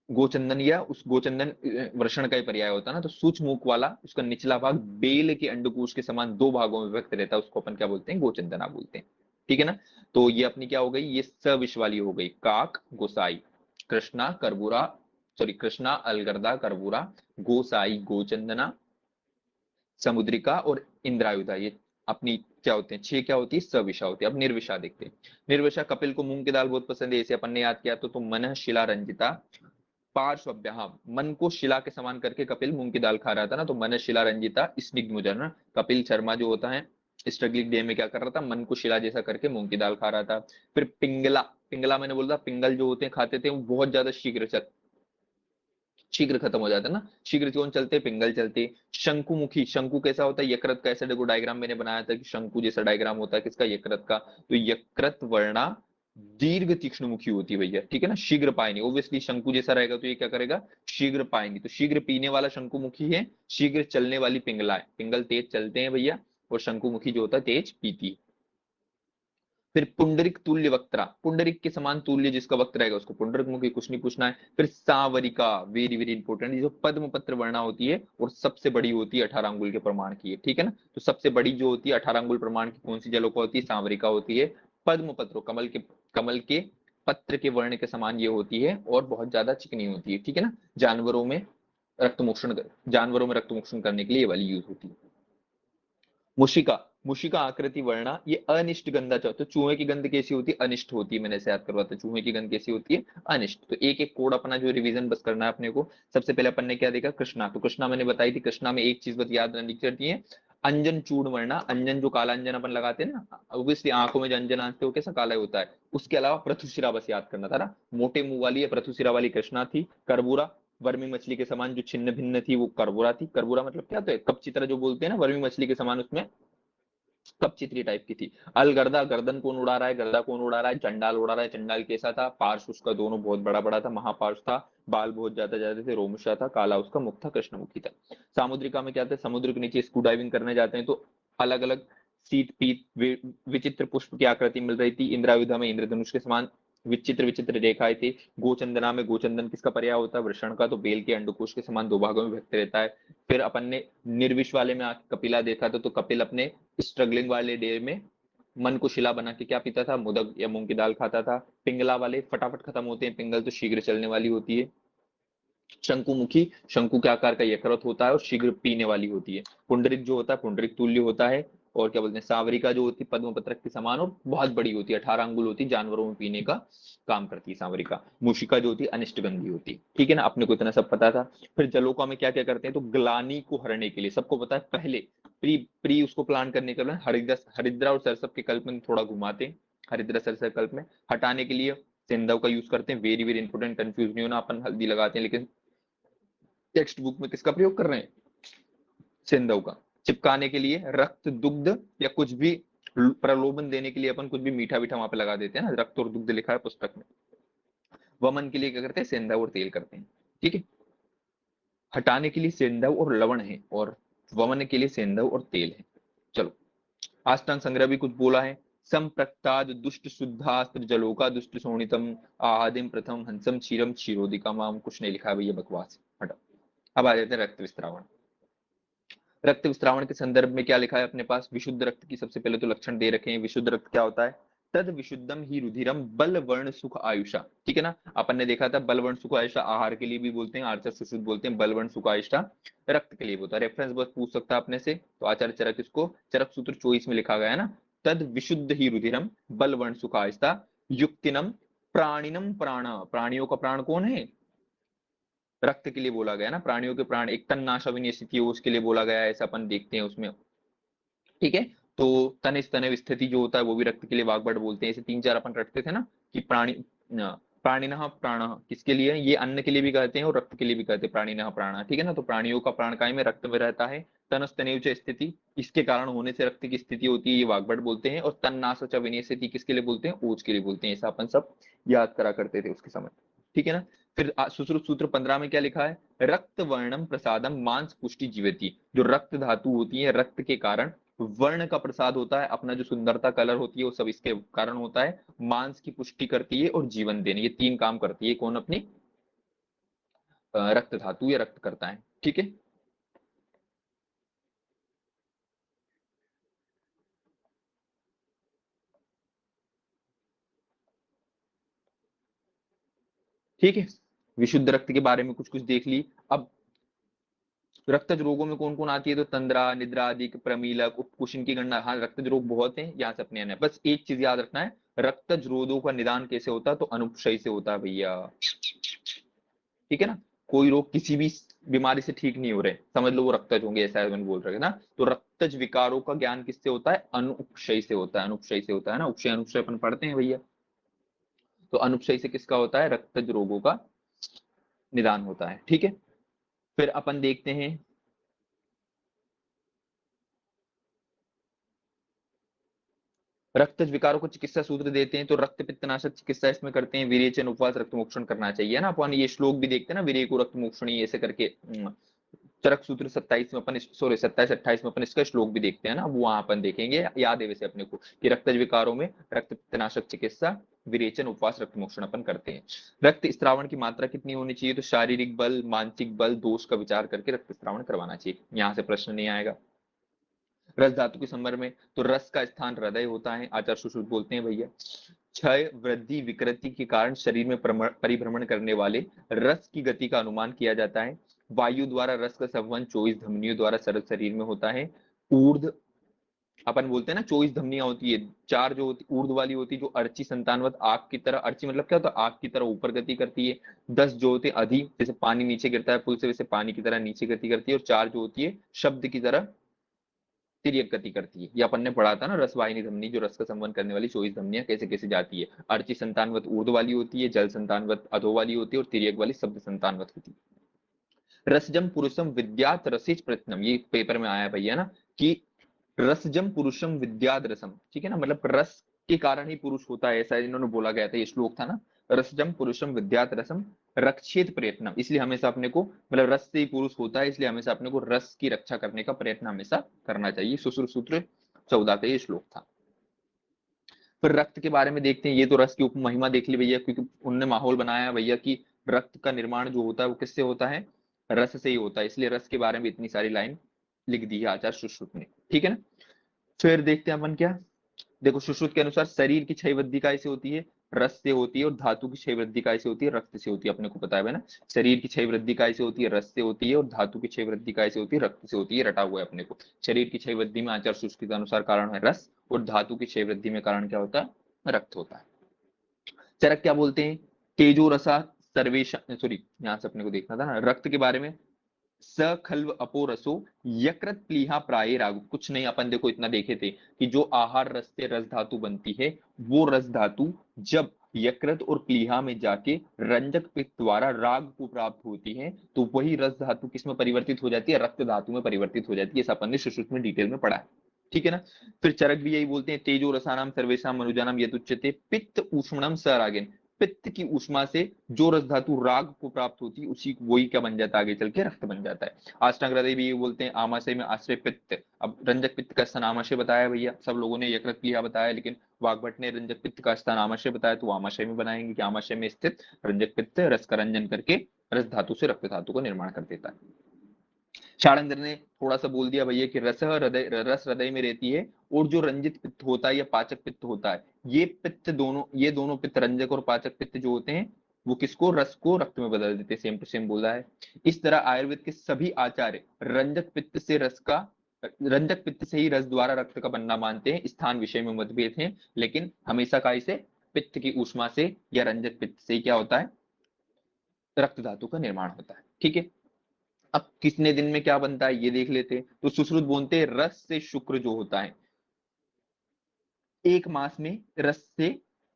गोचंदन, या उस गोचंदन वृषण का ही पर्याय होता है ना, तो सूक्ष्म मुख वाला उसका निचला भाग बेल के अंडकोश के समान दो भागों में विभक्त रहता है, उसको अपन क्या बोलते हैं, गोचंदना बोलते हैं। ठीक है ना। तो ये अपनी क्या हो गई, ये सविश वाली हो गई, काक गोसाई, कृष्णा करबूरा, सॉरी कृष्णा अलगर्दा करबूरा, गोसाई गोचंदना, समुद्रिका और इंद्रायुधा, ये अपनी क्या होते हैं, छह क्या होती है, सविशा होती है। अब निर्विशा देखते हैं। निर्विशा, कपिल को मूंग की दाल बहुत पसंद है, इसे अपन ने याद किया तो मन शिला रंजिता, पार्श्व, हाँ, मन को शिला के समान करके कपिल मूंग की दाल खा रहा था ना, तो मन शिला रंजिता स्निग्ध मुजर ना, कपिल शर्मा जो होता है स्ट्रगलिंग डे में क्या कर रहा था, मन को शिला जैसा करके मूंग की दाल खा रहा था। फिर पिंगला, पिंगला मैंने बोला पिंगल जो होते हैं खाते थे, वो बहुत ज्यादा शीघ्र खत्म हो जाता है ना, शीघ्र कौन चलते, पिंगल चलते। शंकुमुखी, शंकु कैसा होता है, यकृत का, ऐसा देखो डायग्राम मैंने बनाया था कि शंकु जैसा डायग्राम होता है किसका, यकृत का, तो यकृत वर्णा दीर्घ तीक्ष्णमुखी होती है भैया। ठीक है ना, शीघ्र पाएनी, ओब्वियसली शंकु जैसा रहेगा तो ये क्या करेगा, शीघ्र पाएंगी, तो शीघ्र पीने वाला शंकुमुखी है, शीघ्र चलने वाली पिंगला है, पिंगल तेज चलते हैं भैया, और शंकुमुखी जो होता है तेज पीती है। फिर पुंडरिक तुल्य वक्त्रा, पुंडरिक के समान तुल्य जिसका वक्त रहेगा उसको पुंडरिक मुखी, कुछ नहीं पूछना है। फिर सांवरिका, वेरी वेरी इंपॉर्टेंट, जो पद्म पत्र वर्णा होती है और सबसे बड़ी होती है 18 अंगुल के प्रमाण की है। ठीक है ना, तो सबसे बड़ी जो होती है 18 अंगुल प्रमाण की कौन सी जलोका होती है, सांवरिका होती है। पद्म पत्र, कमल के पत्र के वर्ण के समान ये होती है और बहुत ज्यादा चिकनी होती है। ठीक है ना, जानवरों में रक्तमोक्षण, जानवरों में रक्तमोक्षण करने के लिए ये वाली यूज होती है। मुशिका, मुशिका आकृति वर्णा, ये अनिष्ट गंधा, तो चूहे की गंध कैसी होती है, अनिष्ट होती है, मैंने ऐसे याद करवाता, चूहे की गंध कैसी होती है, अनिष्ट। तो एक एक कोड अपना जो रिवीजन बस करना है अपने को। सबसे पहले अपन ने क्या देखा, कृष्णा, तो कृष्णा मैंने बताई थी, कृष्णा में एक चीज बस याद रखनी चाहिए है, अंजन चूर्ण वर्णा, अंजन जो काला अंजन अपन लगाते हैं ना, ऑब्वियसली आंखों में जो अंजन आते हो कैसा काला होता है, उसके अलावा पृथुशिरा बस याद करना था ना, मोटे मुंह वाली है पृथुशिरा वाली कृष्णा थी। कर्बूरा, वर्मी मछली के समान जो छिन्न भिन्न थी वो कर्बूरा थी। कर्बूरा मतलब क्या, तो कपची तरह जो बोलते हैं ना, वर्मी मछली के समान उसमें कब चित्री टाइप की थी। अलगर्दा, गर्दन कौन उड़ा रहा है, गर्दा कौन उड़ा रहा है, चंडाल उड़ा रहा है, चंडाल कैसा था, पार्श्व उसका दोनों बहुत बड़ा बड़ा था, महापार्श्व था, बाल बहुत ज्यादा ज्यादा थे, रोमशा था, काला उसका मुख था, कृष्णमुखी था। सामुद्रिका में क्या था, समुद्र के नीचे स्कू डाइविंग करने जाते हैं तो अलग अलग सीट पीत विचित्र पुष्प की आकृति मिल रही थी। इंद्रायुधा में इंद्रधनुष के समान विचित्र विचित्र रेखाएं थी। गोचंदना में, गोचंदन किसका पर्याय होता है, वृषण का, तो बेल के अंडकोश के समान दो भागों में विभक्त रहता है। फिर अपन ने निर्विष वाले में कपिला देखा था, तो कपिल अपने स्ट्रगलिंग वाले डे में मन को शिला बना के क्या पीता था, मुदक या मूंग की दाल खाता था। पिंगला वाले फटाफट खत्म होते हैं, पिंगल तो शीघ्र चलने वाली होती है। शंकुमुखी, शंकु के आकार का यकृत होता है और शीघ्र पीने वाली होती है। पुंडरिक जो होता है पुंडरिक तुल्य होता है। और क्या बोलते हैं, सांवरिका जो होती है पद्म पत्रक के समान और बहुत बड़ी होती है, 18 अंगुल होती है, जानवरों में पीने का काम करती है सांवरिका। मूषिका जो होती है अनिष्टगंधी होती है। ठीक है ना, अपने को इतना सब पता था। फिर जलोका में क्या क्या करते हैं, तो ग्लानी को हरने के लिए, सबको पता है पहले प्री प्री उसको प्लान करने के लिए हरिद्रा और सरसप के कल्प में थोड़ा घुमाते हैं, हरिद्रा सरसप कल्प में हटाने के लिए सिंधव का यूज करते हैं। वेरी वेरी इंपॉर्टेंट, कंफ्यूज नहीं होना, अपन हल्दी लगाते हैं लेकिन टेक्स्ट बुक में किसका प्रयोग कर रहे हैं, सिंधव का। चिपकाने के लिए रक्त दुग्ध या कुछ भी प्रलोभन देने के लिए अपन कुछ भी मीठा मीठा वहां पे लगा देते हैं ना, रक्त और दुग्ध लिखा है पुस्तक में। वमन के लिए क्या करते हैं, सिंधव और तेल करते हैं। ठीक है, हटाने के लिए सिंधव और लवण है, और वमन के लिए सिंधव और तेल है। चलो, अष्टांग संग्रह भी कुछ बोला है। संप्रक्ताद दुष्ट शुद्धास्त्र जलोका दुष्ट शोणितम आदिम प्रथम हंसम क्षीरम क्षीरोदिका माम, कुछ नहीं लिखा है भैया, बकवास, हटा। अब आ जाते हैं रक्त विस्त्रावण। रक्त विस्त्रावण के संदर्भ में क्या लिखा है अपने पास, विशुद्ध रक्त की सबसे पहले तो लक्षण दे रखे हैं। विशुद्ध रक्त क्या होता है, तद विशुद्धम ही रुधिरम बल वर्ण सुख आयुषा। ठीक है ना, अपन ने देखा था बल वर्ण सुख आयुषा आहार के लिए भी बोलते हैं, आर्चर सुश्रुत बोलते हैं, बल वर्ण सुख आयुषा रक्त के लिए होता है। रेफरेंस बस पूछ सकता है अपने से, तो आचार्य चरक इसको चरक सूत्र 24 में लिखा गया है ना, तद विशुद्ध ही रुधिरम बल वर्ण सुख आयुषा युक्तिनम प्राणिनम प्राण, प्राणियों का प्राण कौन है, रक्त के लिए बोला गया ना, प्राणियों के प्राण एक तन्नाश स्थिति है उसके लिए बोला गया है, ऐसा अपन देखते हैं उसमें। ठीक है, तो तनिज तनव स्थिति जो होता है वो भी रक्त के लिए वाग्भट बोलते हैं। ऐसे तीन चार अपन रखते थे ना कि प्राणिनः प्राण किसके लिए है, ये अन्न के लिए भी कहते हैं और रक्त के लिए भी कहते हैं प्राणिनः प्राण। ठीक है ना, तो प्राणियों का प्राण काय में रक्त में रहता है। तनस तनयुच स्थिति, इसके कारण होने से रक्त की स्थिति होती है, ये वाग्भट बोलते हैं। और तन्नास विनय स्थिति किसके लिए बोलते हैं, ओज के लिए बोलते हैं। ऐसा अपन सब याद करा करते थे उसके समय। ठीक है ना, फिर सुश्रुत सूत्र 15 में क्या लिखा है, रक्त वर्णम प्रसादम मांस पुष्टि जीवती, जो रक्त धातु होती है रक्त के कारण वर्ण का प्रसाद होता है, अपना जो सुंदरता कलर होती है वो सब इसके कारण होता है, मांस की पुष्टि करती है और जीवन देने, ये तीन काम करती है कौन, अपनी रक्त धातु या रक्त करता है। ठीक है, ठीक है, विशुद्ध रक्त के बारे में कुछ कुछ देख ली। अब रक्तज रोगों में कौन कौन आती है, तो तंद्रा निद्रा अधिक प्रमीलक उपकुशन की गणना, हाँ रक्तज रोग बहुत हैं, यहाँ से अपने आना है। बस एक चीज याद रखना है, रक्तज रोगों का निदान कैसे होता है, तो अनुपक्षय से होता है भैया। ठीक है ना, कोई रोग किसी भी बीमारी से ठीक नहीं हो रहे, समझ लो वो रक्तज होंगे, ऐसा मैंने बोल रहे ना। तो रक्तज विकारों का ज्ञान किससे होता है, अनुपक्षय से होता है, अनुपक्षय से होता है ना, उपक्षय अनुपक्षय अपन पढ़ते हैं भैया। तो अनुपक्षय से किसका होता है, रक्तज रोगों का निदान होता है। ठीक है, फिर अपन देखते हैं रक्तज विकारों को चिकित्सा सूत्र देते हैं, तो रक्त पित्तनाशक चिकित्सा इसमें करते हैं, विरेचन उपवास रक्त मोक्षण करना चाहिए ना। अपन ये श्लोक भी देखते हैं ना, वीर्य को रक्त मोक्षणी ऐसे करके चरक सूत्र 27 में अपन, सॉरी 27 28 में अपन इसका श्लोक भी देखते हैं ना, वो वहां अपन देखेंगे, याद है वैसे अपने को कि रक्तज विकारों में रक्त पित्तनाशक चिकित्सा विरेचन उपवास रक्त मोक्षण अपन करते हैं। रक्त स्त्रावण की मात्रा कितनी होनी चाहिए, तो शारीरिक बल मानसिक बल दोष का विचार करके रक्त स्त्रावण करवाना चाहिए, यहाँ से प्रश्न नहीं आएगा। रस धातु के संदर्भ में, तो रस का स्थान हृदय होता है, आचार्य सुश्रुत बोलते हैं भैया। क्षय वृद्धि विकृति के कारण शरीर में परिभ्रमण करने वाले रस की गति का अनुमान किया जाता है। वायु द्वारा रस का संवहन 24 धमनियों द्वारा सरल शरीर में होता है। ऊर्ध, अपन बोलते हैं ना 24 धमनियां होती है, चार जो होती ऊर्ध वाली होती है जो अर्ची संतानवत आग की तरह, अर्ची मतलब क्या होता है, आग की तरह ऊपर गति करती है। 10 जो होते हैं अधि, जैसे पानी नीचे गिरता है पुल से वैसे पानी की तरह नीचे गति करती है। और चार जो होती है शब्द की तरह तिर्यक गति करती है। ये अपन ने पढ़ा था ना, रसवाहिनी धमनी जो रस का संवहन करने वाली 24 धमनियां कैसे कैसे जाती है। अर्ची संतानवत ऊर्ध वाली होती है, जल संतानवत अधो वाली होती है, और तिर्यक वाली शब्द संतानवत होती है। रसजम पुरुषम विद्यात रसिज प्रत्नम, ये पेपर में आया भैया ना कि रसजम पुरुषम विद्याद रसम, ठीक है ना, मतलब रस के कारण ही पुरुष होता है, ऐसा इन्होंने बोला गया था, ये श्लोक था ना। रसजम पुरुषम विद्यात रसम रक्षेत प्रयत्न, इसलिए हमेशा अपने को मतलब रस से ही पुरुष होता है, इसलिए हमेशा अपने को रस की रक्षा करने का प्रयत्न हमेशा करना चाहिए। सुश्रुत सूत्र 14 का ये श्लोक था। फिर रक्त के बारे में देखते हैं, ये तो रस की उपमहिमा देख ली भैया, क्योंकि उनने माहौल बनाया भैया कि रक्त का निर्माण जो होता है वो किससे होता है, रस से ही होता है, इसलिए रस के बारे में इतनी सारी लाइन लिख दी है आचार्य सुश्रुत ने। ठीक है ना, फिर देखते हैं अपन क्या, देखो सुश्रुत के अनुसार शरीर की क्षय वृद्धि कैसे होती है, रस से होती है, और धातु की क्षय वृद्धि कैसे होती है, रक्त से होती है, अपने को पता है ना। शरीर की क्षय वृद्धि कैसे होती है, रस से होती है, और धातु की क्षय वृद्धि कैसे होती है, रक्त से होती है, रटा हुआ है अपने को। शरीर की क्षय वृद्धि में आचार्य सुश्रुत के अनुसार कारण है रस, और धातु की क्षय वृद्धि में कारण क्या होता है, रक्त होता है। चरक क्या बोलते हैं, तेजो रसा सर्वेश, सॉरी यहाँ से अपने को देखना था ना रक्त के बारे में, स खल्व अपो रसो यकृत प्लीहा प्राय राग, कुछ नहीं अपन देखो इतना देखे थे कि जो आहार रस से रस धातु बनती है, वो रस धातु जब यकृत और प्लीहा में जाके रंजक पित्त द्वारा राग को प्राप्त होती है, तो वही रस धातु किसमें परिवर्तित हो जाती है, रक्त धातु में परिवर्तित हो जाती है। ऐसा अपन ने सुश्रुत में डिटेल में पढ़ा है। ठीक है ना, फिर चरक भी यही बोलते हैं, तेजो रसानाम सर्वेशम मनुजानाम यदुच्यते पित्त ऊष्मणम स रागेन, पित्त की ऊष्मा से जो रस धातु राग को प्राप्त होती है उसी वही क्या बन जाता है, आगे चल के रक्त बन जाता है। अष्टांग हृदय भी ये बोलते हैं, आमाशय में आश्रय पित्त, अब रंजक पित्त का स्थान आमाशय बताया भैया, सब लोगों ने यकृत प्लीहा बताया, लेकिन वाग्भट ने रंजक पित्त का स्थान आमाशय बताया, तो आमाशय में बनाएंगे कि आमाशय में स्थित रंजक पित्त रस का रंजन करके रस धातु से रक्त धातु का निर्माण कर देता है। शारंगर ने थोड़ा सा बोल दिया भैया कि रस हृदय में रहती है, और जो रंजित पित्त होता है या पाचक पित्त होता है, ये दोनों पित्त, रंजक और पाचक पित्त जो होते हैं, वो किसको, रस को रक्त में बदल देते हैं। सेम टू सेम बोला है। इस तरह आयुर्वेद के सभी आचार्य रंजक पित्त से ही रस द्वारा रक्त का बनना मानते हैं। स्थान विषय में मतभेद है, लेकिन हमेशा काय से, पित्त की ऊष्मा से या रंजक पित्त से क्या होता है, रक्त धातु का निर्माण होता है। ठीक है। अब कितने दिन में क्या बनता है ये देख लेते हैं। तो सुश्रुत बोलते हैं रस से शुक्र जो होता है, एक मास में रस से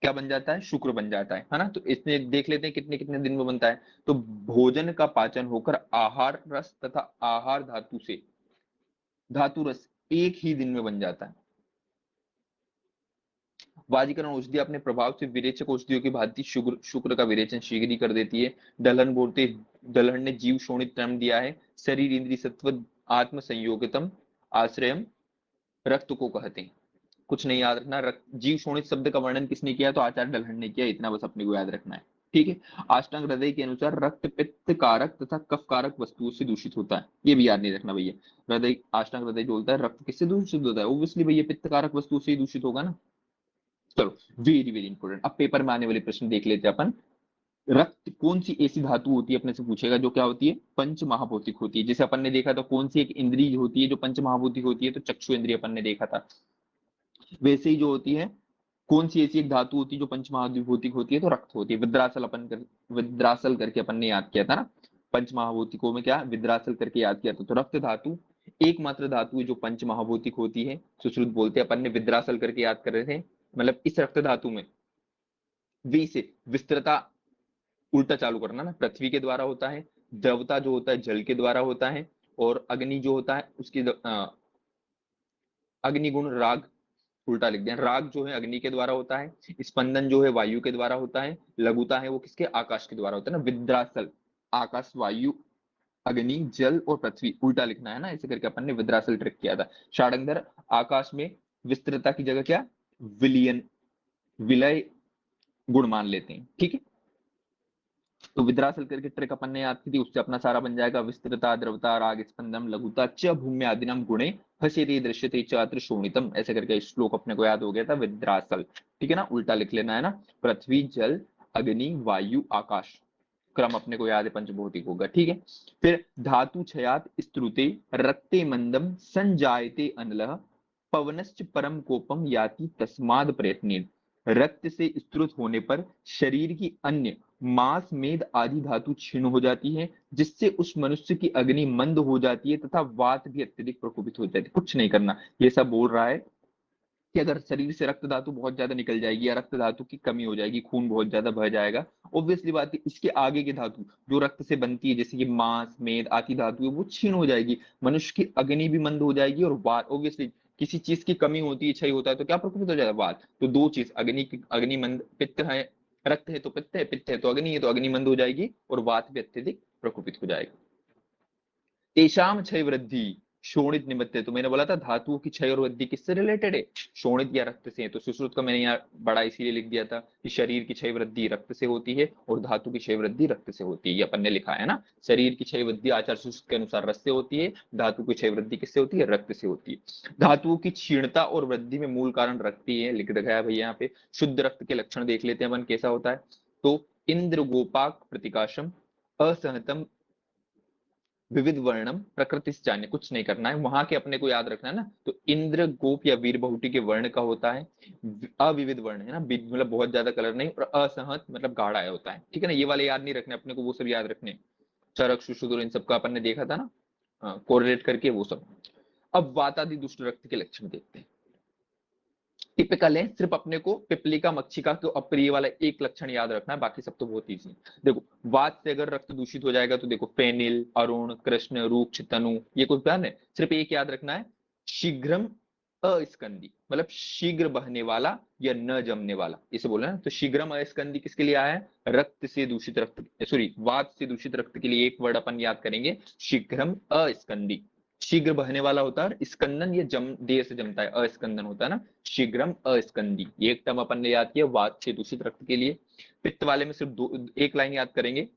क्या बन जाता है, शुक्र बन जाता है ना। तो इसमें देख लेते हैं कितने कितने दिन में बनता है। तो भोजन का पाचन होकर आहार रस तथा आहार धातु से धातु रस एक ही दिन में बन जाता है। वाजीकरण औषधि अपने प्रभाव से विरेचक औषधियों की भांति शुक्र का विरेचन शीघ्र ही कर देती है। दलहन बोलते, दलहन ने जीव शोणित नाम दिया है। शरीर इंद्रिय सत्व आत्म संयोगितम आश्रयम रक्त को कहते हैं। कुछ नहीं याद रखना, जीव शोणित शब्द का वर्णन किसने किया, तो आचार्य दलहन ने किया। इतना बस अपने को याद रखना है। ठीक है। अष्टांग हृदय के अनुसार रक्त पित्त कारक तथा कफ कारक वस्तुओं से दूषित होता है। ये भी याद नहीं रखना भैया। हृदय, अष्टांग हृदय जो बोलता है रक्त किससे दूषित होता है, ओब्वियसली भैया पित्त कारक वस्तुओं से ही दूषित होगा ना। चलो, वेरी वेरी इंपॉर्टेंट। अब पेपर में आने वाले प्रश्न देख लेते हैं अपन। रक्त कौन सी ऐसी धातु होती है, अपने से पूछेगा, जो क्या होती है, पंच महाभौतिक होती है। जैसे अपन ने देखा था कौन सी एक इंद्रिय होती है जो पंच महाभौतिक होती है, तो चक्षु इंद्रिय अपन ने देखा था। वैसे ही जो होती है, कौन सी ऐसी एक धातु होती है जो पंच महाभौतिक होती है, तो रक्त होती है। विद्रासल करके अपन ने याद किया था ना। पंच महाभौतिकों में क्या विद्रासल करके याद किया था। तो रक्त धातु एकमात्र धातु है जो पंच महाभौतिक होती है। सुश्रुत बोलते हैं, अपन ने विद्रासल करके याद कर रहे थे। मतलब इस रक्त धातु में वी से विस्तृता उल्टा चालू करना ना, पृथ्वी के द्वारा होता है, द्रवता जो होता है जल के द्वारा होता है, और अग्नि जो होता है उसकी अग्निगुण राग, उल्टा लिख दिया, राग जो है अग्नि के द्वारा होता है, स्पंदन जो है वायु के द्वारा होता है, लघुता है वो किसके, आकाश के द्वारा होता है ना। विद्रासल आकाश, वायु, अग्नि, जल और पृथ्वी, उल्टा लिखना है ना। ऐसे करके अपन ने विद्रासल ट्रिक किया था। षाडंगर आकाश में विस्तृता की जगह क्या, विलियन, विलय गुण मान लेते हैं। ठीक है। तो विद्रासल करके ट्रिक अपन ने याद की थी, उससे अपना सारा बन जाएगा, विस्तृता द्रवता राग स्पंदम लघुता च भूम्य आदिनम गुणे हसेते दृश्यते चात्र शोणितम, ऐसे करके श्लोक अपने को याद हो गया था, विद्रासल। ठीक है ना, उल्टा लिख लेना है ना। पृथ्वी जल अग्नि वायु आकाश, क्रम अपने को याद है पंचभौतिक होगा। ठीक है। फिर धातु छयात स्तुते रक्ते मंदम संजायते अनलः पवनश्च परम कोपम याति तस्माद प्रयत्नेन, रक्त से स्तुत होने पर शरीर की अन्य मांस मेद आदि धातु क्षीण हो जाती है, जिससे उस मनुष्य की अग्नि मंद हो जाती है तथा वात भी अत्यधिक प्रकोपित हो जाती है। कुछ नहीं करना, ये सब बोल रहा है कि अगर शरीर से रक्त धातु बहुत ज्यादा निकल जाएगी या रक्त धातु की कमी हो जाएगी, खून बहुत ज्यादा बह जाएगा, ऑब्वियसली बात है इसके आगे की धातु जो रक्त से बनती है, जैसे कि मांस मेद आदि धातु है, वो क्षीण हो जाएगी, मनुष्य की अग्नि भी मंद हो जाएगी, और वात, ऑब्वियसली किसी चीज की कमी होती है, क्षय होता है, तो क्या प्रकोपित हो जाएगा, वात। तो दो चीज, अग्नि मंद, पित्त है, रक्त है तो पित्त है, पित्त है तो अग्नि है, तो अग्नि मंद हो जाएगी और वात भी अत्यधिक प्रकोपित हो जाएगी। तेषाम क्षय वृद्धि शोणित निमित्त है। तो मैंने बोला था धातुओं की क्षय और वृद्धि किससे रिलेटेड है, शोणित या रक्त से है। तो सुश्रुत का मैंने यहाँ बड़ा इसीलिए लिख दिया था कि शरीर की क्षय वृद्धि रक्त से होती है और धातु की क्षय वृद्धि रक्त से होती है। ये अपन ने लिखा है ना, शरीर की क्षय वृद्धि आचार्य सुश्रुत के अनुसार रस से होती है, धातु की क्षय वृद्धि किससे होती है, रक्त से होती है। धातुओं की क्षीणता और वृद्धि में मूल कारण रक्त ही है, लिख रखा है भैया यहाँ पे। शुद्ध रक्त के लक्षण देख लेते हैं अपन कैसा होता है। तो इंद्र गोपाक प्रतिकाशम असहतम विविध वर्णम प्रकृति से जाने, कुछ नहीं करना है, वहां के अपने को याद रखना है ना। तो इंद्र गोप या वीर बहुटी के वर्ण का होता है, अविविध वर्ण है ना, मतलब बहुत ज्यादा कलर नहीं, और असहत मतलब गाढ़ा है होता है। ठीक है ना, ये वाले याद नहीं रखने अपने को, वो सब याद रखने, चरक सुषुम्ना इन सबका अपन ने देखा था ना, कोरिलेट करके वो सब। अब वातादि दुष्ट रक्त के लक्षण देखते हैं। टिपिकल है, सिर्फ अपने को पिपलिका मक्षिका के अप्रिय वाला एक लक्षण याद रखना है, बाकी सब तो बहुत ईजी है। देखो, वात से अगर रक्त दूषित हो जाएगा तो देखो फेनिल, अरुण, कृष्ण, रूक्ष, तनु, ये कुछ प्लान है। सिर्फ एक याद रखना है, शीघ्रम अस्कंदी, मतलब शीघ्र बहने वाला या न जमने वाला, इसे बोला ना। तो शीघ्रम अस्कंदी किसके लिए आया है, रक्त से दूषित रक्त, सॉरी वात से दूषित रक्त के लिए एक वर्ड अपन याद करेंगे, शीघ्रम अस्कंदी। शीघ्र बहने वाला होता है, स्कंदन ये जम, देर से जमता है, अस्कंदन होता है ना। शीघ्रम अस्कंदी, ये एक टर्म अपन ने याद किया वात से दूषित रक्त के लिए। पित्त वाले में सिर्फ एक लाइन याद करेंगे,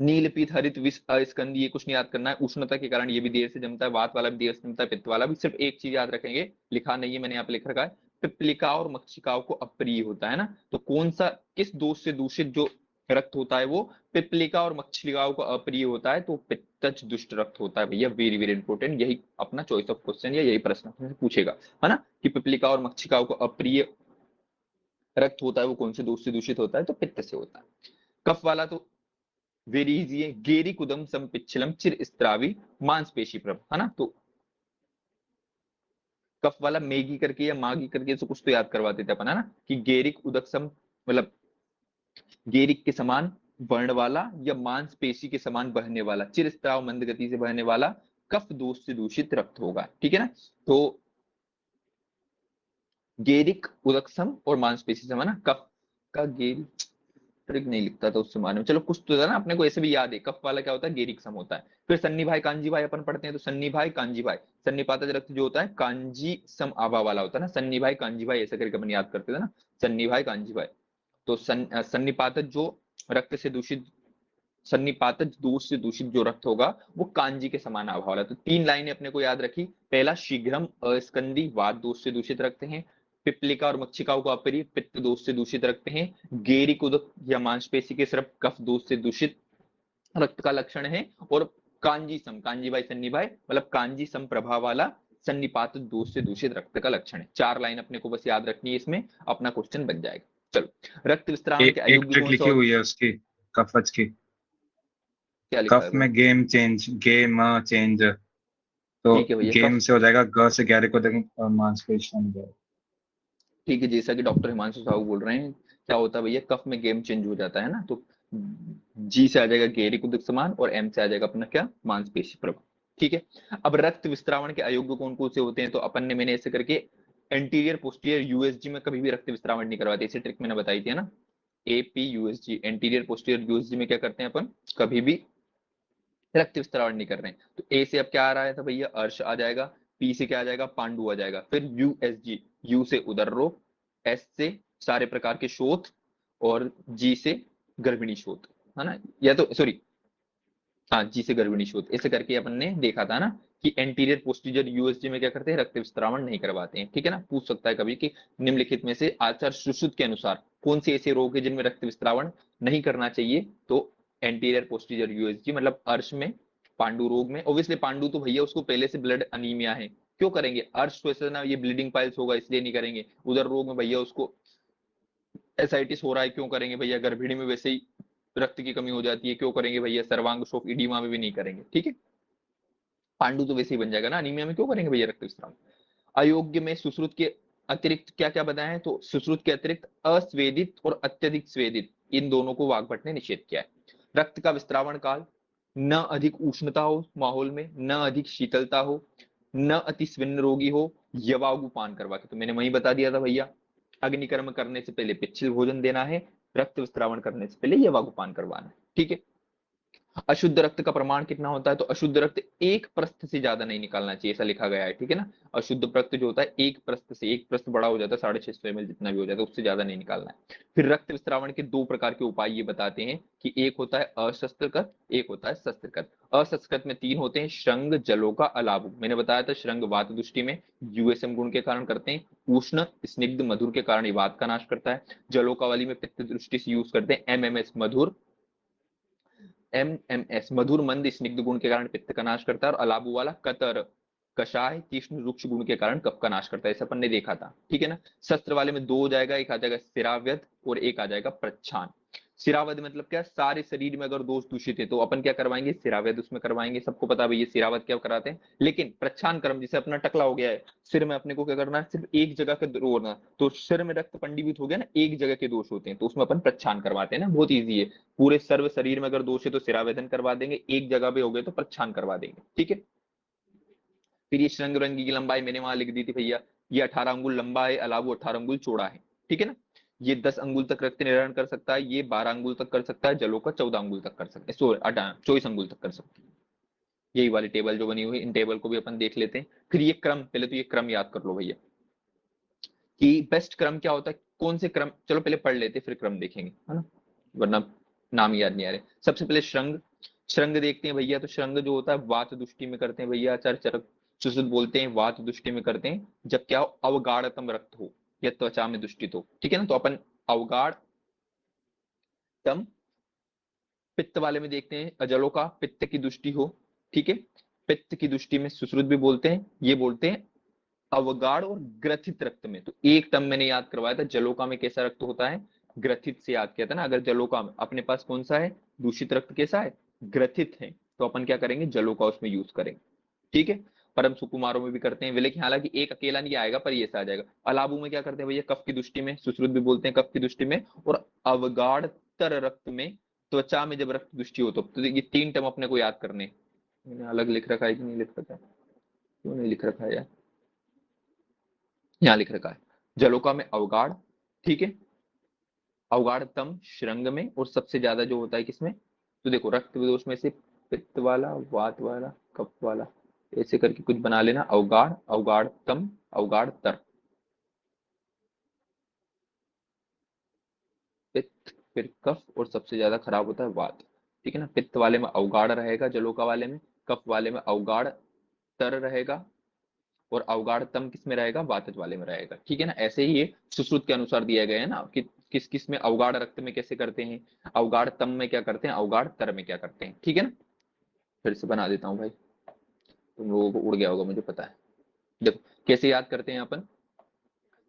नील पीत हरित विष अस्कंदी, ये कुछ नहीं याद करना है। उष्णता के कारण ये भी देर से जमता है, वात वाला भी देर से जमता है, पित्त वाला भी। सिर्फ एक चीज याद रखेंगे, लिखा नहीं है मैंने यहाँ पे लिख रखा है, पिपलिका और मक्षिकाओं को अप्रिय होता है ना। तो कौन सा, किस दोष से दूषित जो रक्त होता है वो पिपलिका और मक्षिकाओं को अप्रिय होता है, तो पित्तज दुष्ट रक्त होता है भैया। वेरी वेरी इंपॉर्टेंट, यही अपना चॉइस ऑफ क्वेश्चन या यही प्रश्न पूछेगा, है ना, कि पिपलिका और मक्षिकाओं को अप्रिय रक्त होता है वो कौन से दोष से दूषित होता है, तो पित्त से होता है। कफ वाला तो वेरी इजी है, गेरी कुदम संपिच्छलम चिर स्त्रावी मांसपेशी प्रभ, है ना। तो कफ वाला मेगी करके या मागी करके तो कुछ तो याद करवाते थे अपन, है ना, कि गेरिक उदक सम, मतलब गेरिक के समान वर्ण वाला या मांसपेशी के समान बहने वाला, चिर स्त्राव मंद गति से बहने वाला कफ दोष से दूषित रक्त होगा, ठीक है ना। तो गेरिक उदकसम और मांसपेशी सम, है ना, कफ का गेरी ट्रिक नहीं लिखता था उससे माने, चलो कुछ तो था ना, अपने को ऐसे भी याद है। कफ वाला क्या होता है, गेरिक सम होता है। फिर सन्नी भाई कांजी भाई अपन पढ़ते हैं, तो सन्नी भाई कांजी भाई, सन्निपातज रक्त जो होता है कांजी सम आभा वाला होता है ना, सन्नी भाई कांजी भाई ऐसे करके अपन याद करते थे ना, सन्नी भाई कांजी भाई। तो सन्निपातज जो रक्त से दूषित, सन्निपातज दोष से दूषित जो रक्त होगा वो कांजी के समान आभा वाला। तो तीन लाइनें अपने को याद रखी। पहला, शीघ्रम अस्कंदी वात दोष से दूषित रक्त हैं। पिपलिका और मक्षिकाओं को अप्रिय पित्त दोष से दूषित रक्त हैं। गेरिक उदक या मांसपेशी के सिर्फ कफ दोष से दूषित रक्त का लक्षण है। और कांजी सम, कांजी भाई सन्नी भाई मतलब कांजी सम प्रभाव वाला सन्निपात दोष से दूषित रक्त का लक्षण है। चार लाइन अपने को बस याद रखनी है, इसमें अपना क्वेश्चन बन जाएगा। चलो, रक्त विस्त्रावण के एक अयोग्य ट्रिक कौन सा लिखी होता, हुई है उसकी, कफज की। क्या लिखा है कफ भाई। में गेम चेंज, गेम चेंज, तो ठीक है भैया, गेम कफ, से हो जाएगा ग से गहरे को देखें मांसपेशियां हो जाएगा। ठीक है, जैसा कि डॉक्टर हिमांशु साहू बोल रहे हैं, क्या होता है भैया, कफ में गेम चेंज हो जाता है ना, तो जी से आ जाएगा गेरिक उदक समान और एम से आ जाएगा अपना क्या, मांसपेशी प्रभाव। ठीक है। अब रक्त विस्त्रावण के अयोग्य कौन कौन से होते हैं, तो अपन ने, मैंने ऐसे करके एंटीरियर पोस्टीरियर यूएसजी में कभी भी रक्त विस्त्रावण नहीं करवाते, इसे ट्रिक मैंने बताई थी ना, AP USG, anterior posterior USG में क्या करते हैं अपन, कभी भी रक्त विस्तारण नहीं कर रहे हैं। तो ए से अब क्या आ रहा है था भैया, अर्श आ जाएगा। पी से क्या आ जाएगा, पांडु आ जाएगा। फिर यूएसजी, यू से उदर रोग, एस से सारे प्रकार के शोथ, और जी से गर्भिणी शोथ, है ना, या तो सॉरी, हाँ जी से गर्भिणी शोथ, ऐसे करके अपन ने देखा था ना, कि एंटीरियर पोस्टीरियर यूएसजी में क्या करते हैं, रक्त विस्तारण नहीं करवाते हैं, ठीक है ना। पूछ सकता है कभी कि निम्नलिखित में से आचार सुश्रुत के अनुसार कौन से ऐसे रोग है जिनमें रक्त विस्तारण नहीं करना चाहिए, तो एंटीरियर पोस्टीरियर यूएसजी मतलब अर्श में, पांडु रोग में, ऑब्वियसली पांडु तो भैया उसको पहले से ब्लड अनीमिया है, क्यों करेंगे, अर्श तो ऐसा ना ये ब्लीडिंग पाइल्स होगा इसलिए नहीं करेंगे। उधर रोग में भैया उसको एसाइटिस हो रहा है, क्यों करेंगे भैया, गर्भिणी में वैसे ही रक्त की कमी हो जाती है, क्यों करेंगे भैया, सर्वांग शोफ इडीमा में भी नहीं करेंगे, ठीक है। पांडु तो वैसे ही बन जाएगा ना, अनीमिया में क्यों करेंगे भैया रक्त विस्तार। अयोग्य में सुश्रुत के अतिरिक्त क्या क्या बताया है, तो सुश्रुत के अतिरिक्त अस्वेदित और अत्यधिक स्वेदित, इन दोनों को वाग्भट ने निषेध किया है। रक्त का विस्त्रावण काल, न अधिक उष्णता हो माहौल में, न अधिक शीतलता हो, न अति स्विन्न रोगी हो, यवागु पान करवा के, तो मैंने वही बता दिया था भैया, अग्निकर्म करने से पहले पिच्छल भोजन देना है, रक्त विस्त्रावण करने से पहले यवागु पान करवाना है, ठीक है। अशुद्ध रक्त का प्रमाण कितना होता है, तो अशुद्ध रक्त एक प्रस्थ से ज्यादा नहीं निकालना चाहिए, ऐसा लिखा गया है, ठीक है ना। अशुद्ध रक्त जो होता है एक प्रस्थ से, एक प्रस्थ बड़ा हो जाता है 650 ml जितना भी हो जाता है, उससे ज्यादा नहीं निकालना है। फिर रक्त विस्त्रावण के दो प्रकार के उपाय ये बताते हैं, कि एक होता है अशस्त्रकृत, एक होता है शस्त्रकृत। अशस्त्रकृत में तीन होते हैं, श्रृंग जलोका अलाबु, मैंने बताया था श्रृंग वात दृष्टि में यूएसएम गुण के कारण करते हैं, उष्ण स्निग्ध मधुर के कारण वात का नाश करता है, जलोका वाली में पित्त दृष्टि से यूज करते हैं एमएमएस मधुर, एमएमएस मधुर मंद स्निग्ध गुण के कारण पित्त का नाश करता है, और अलाबू वाला कतर कषाय तीक्ष्ण रुक्ष गुण के कारण कफ का नाश करता है, ऐसा अपन ने देखा था, ठीक है ना। शस्त्र वाले में दो हो जाएगा, एक आ जाएगा सिराव्यध और एक आ जाएगा प्रच्छान। सिरावध मतलब क्या, सारे शरीर में अगर दोष दूषित है तो अपन क्या करवाएंगे, सिरावध उसमें करवाएंगे, सबको पता है भैया सिरावध क्या कराते हैं। लेकिन प्रच्छान कर्म, जैसे अपना टकला हो गया है सिर में, अपने को क्या करना है, सिर्फ एक जगह का रोना, तो सिर में रक्त पंडीभूत हो गया ना, एक जगह के दोष होते हैं, तो उसमें अपन प्रच्छान करवाते हैं ना, बहुत ईजी है। पूरे सर्व शरीर में अगर दोष है तो सिरावेदन करवा देंगे, एक जगह पे हो गए तो प्रच्छान करवा देंगे, ठीक है। फिर ये श्रृंग रंगी की लंबाई मैंने वहां लिख दी थी भैया, ये 18 अंगुल लंबा है, अलावा 18 अंगुल चौड़ा है, ठीक है ना। ये 10 अंगुल तक रक्त निर्धारण कर सकता है, ये 12 अंगुल तक कर सकता है, जलों का 14 अंगुल तक कर सकता है, 24 अंगुल तक कर सकता है। यही वाली टेबल जो बनी हुई, इन टेबल को भी अपन देख लेते हैं। फिर ये क्रम, पहले तो ये क्रम याद कर लो भैया, कि बेस्ट क्रम क्या होता है, कौन से क्रम, चलो पहले पढ़ लेते फिर क्रम देखेंगे, है ना, वरना नाम याद नहीं आ रहे। सबसे पहले श्रृंग, श्रृंग देखते हैं भैया। तो श्रृंग जो होता है वात दुष्टि में करते हैं भैया, आचार्य चरक सुश्रुत बोलते हैं वात दुष्टि में करते हैं जब क्या हो, अवगाढ़तम रक्त हो या त्वचा में दुष्टित हो, ठीक है ना। तो अपन अवगाढ़तम पित्त वाले में देखते हैं, अजलों का पित्त की दुष्टि हो, ठीक है। पित्त की दुष्टि में सुश्रुत भी बोलते हैं, ये बोलते हैं अवगाढ़ और ग्रथित रक्त में। तो एक टर्म मैंने याद करवाया था, जलोका में कैसा रक्त होता है, ग्रथित से याद किया था ना। अगर जलोका में अपने पास कौन सा है, दूषित रक्त कैसा है, ग्रथित है, तो अपन क्या करेंगे, जलोका उसमें यूज करेंगे, ठीक है। परम सुकुमारों में भी करते हैं, लेकिन हालांकि एक अकेला नहीं आएगा, पर ये ऐसा आ जाएगा। अलाबू में क्या करते हैं भैया, कफ की दृष्टि में, सुश्रुत भी बोलते हैं कफ की दृष्टि में, और अवगाढ़ तर रक्त में, त्वचा में जब रक्त दृष्टि हो तो ये तीन टर्म अपने को याद करने। मैंने अलग लिख रखा है कि नहीं लिख रखा है, क्यों नहीं लिख रखा है यार, यहाँ लिख रखा है। जलोका में अवगाढ़, ठीक है, अवगाढ़तम श्रृंग में, और सबसे ज्यादा जो होता है किसमें, तो देखो रक्त विदोष में से पित्त वाला, वात वाला, कफ वाला, ऐसे करके कुछ बना लेना। अवगाढ़, अवगाढ़तम, अवगाढ़तर, पित्त, फिर कफ, और सबसे ज्यादा खराब होता है वात, ठीक है ना। पित्त वाले में अवगाढ़ रहेगा, जलोका वाले में, कफ वाले में अवगाढ़ तर रहेगा, और अवगाढ़तम किस में रहेगा, वातज वाले में रहेगा, ठीक है ना। ऐसे ही ये सुश्रुत के अनुसार दिया गया है ना कि किस किस में अवगाढ़ रक्त में कैसे करते हैं, अवगाढ़तम में क्या करते हैं, अवगाढ़ तर में क्या करते हैं, ठीक है ना। फिर से बना देता हूँ भाई, तुम लोगों को उड़ गया होगा मुझे पता है। देखो कैसे याद करते हैं अपन।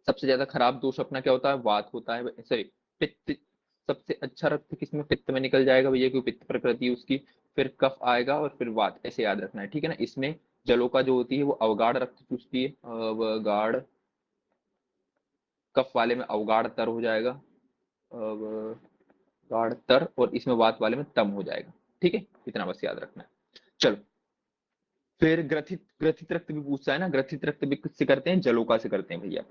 सबसे ज्यादा खराब दोष अपना क्या होता है, वात होता है, सॉरी पित्त। सबसे अच्छा रक्त किसमें, पित्त में निकल जाएगा भैया, क्योंकि पित्त प्रकृति है उसकी। फिर कफ आएगा और फिर वात, ऐसे याद रखना है, ठीक है ना। इसमें जलोका जो होती है वो अवगाढ़ रक्त चूसती है, अवगाढ़। कफ वाले में अवगाढ़ तर हो जाएगा, अवगाढ़ तर, और इसमें वात वाले में तम हो जाएगा, ठीक है। इतना बस याद रखना है। चलो, फिर ग्रथित, ग्रथित रक्त भी पूछता है ना, ग्रथित रक्त भी किससे करते हैं, जलोका से करते हैं भैया।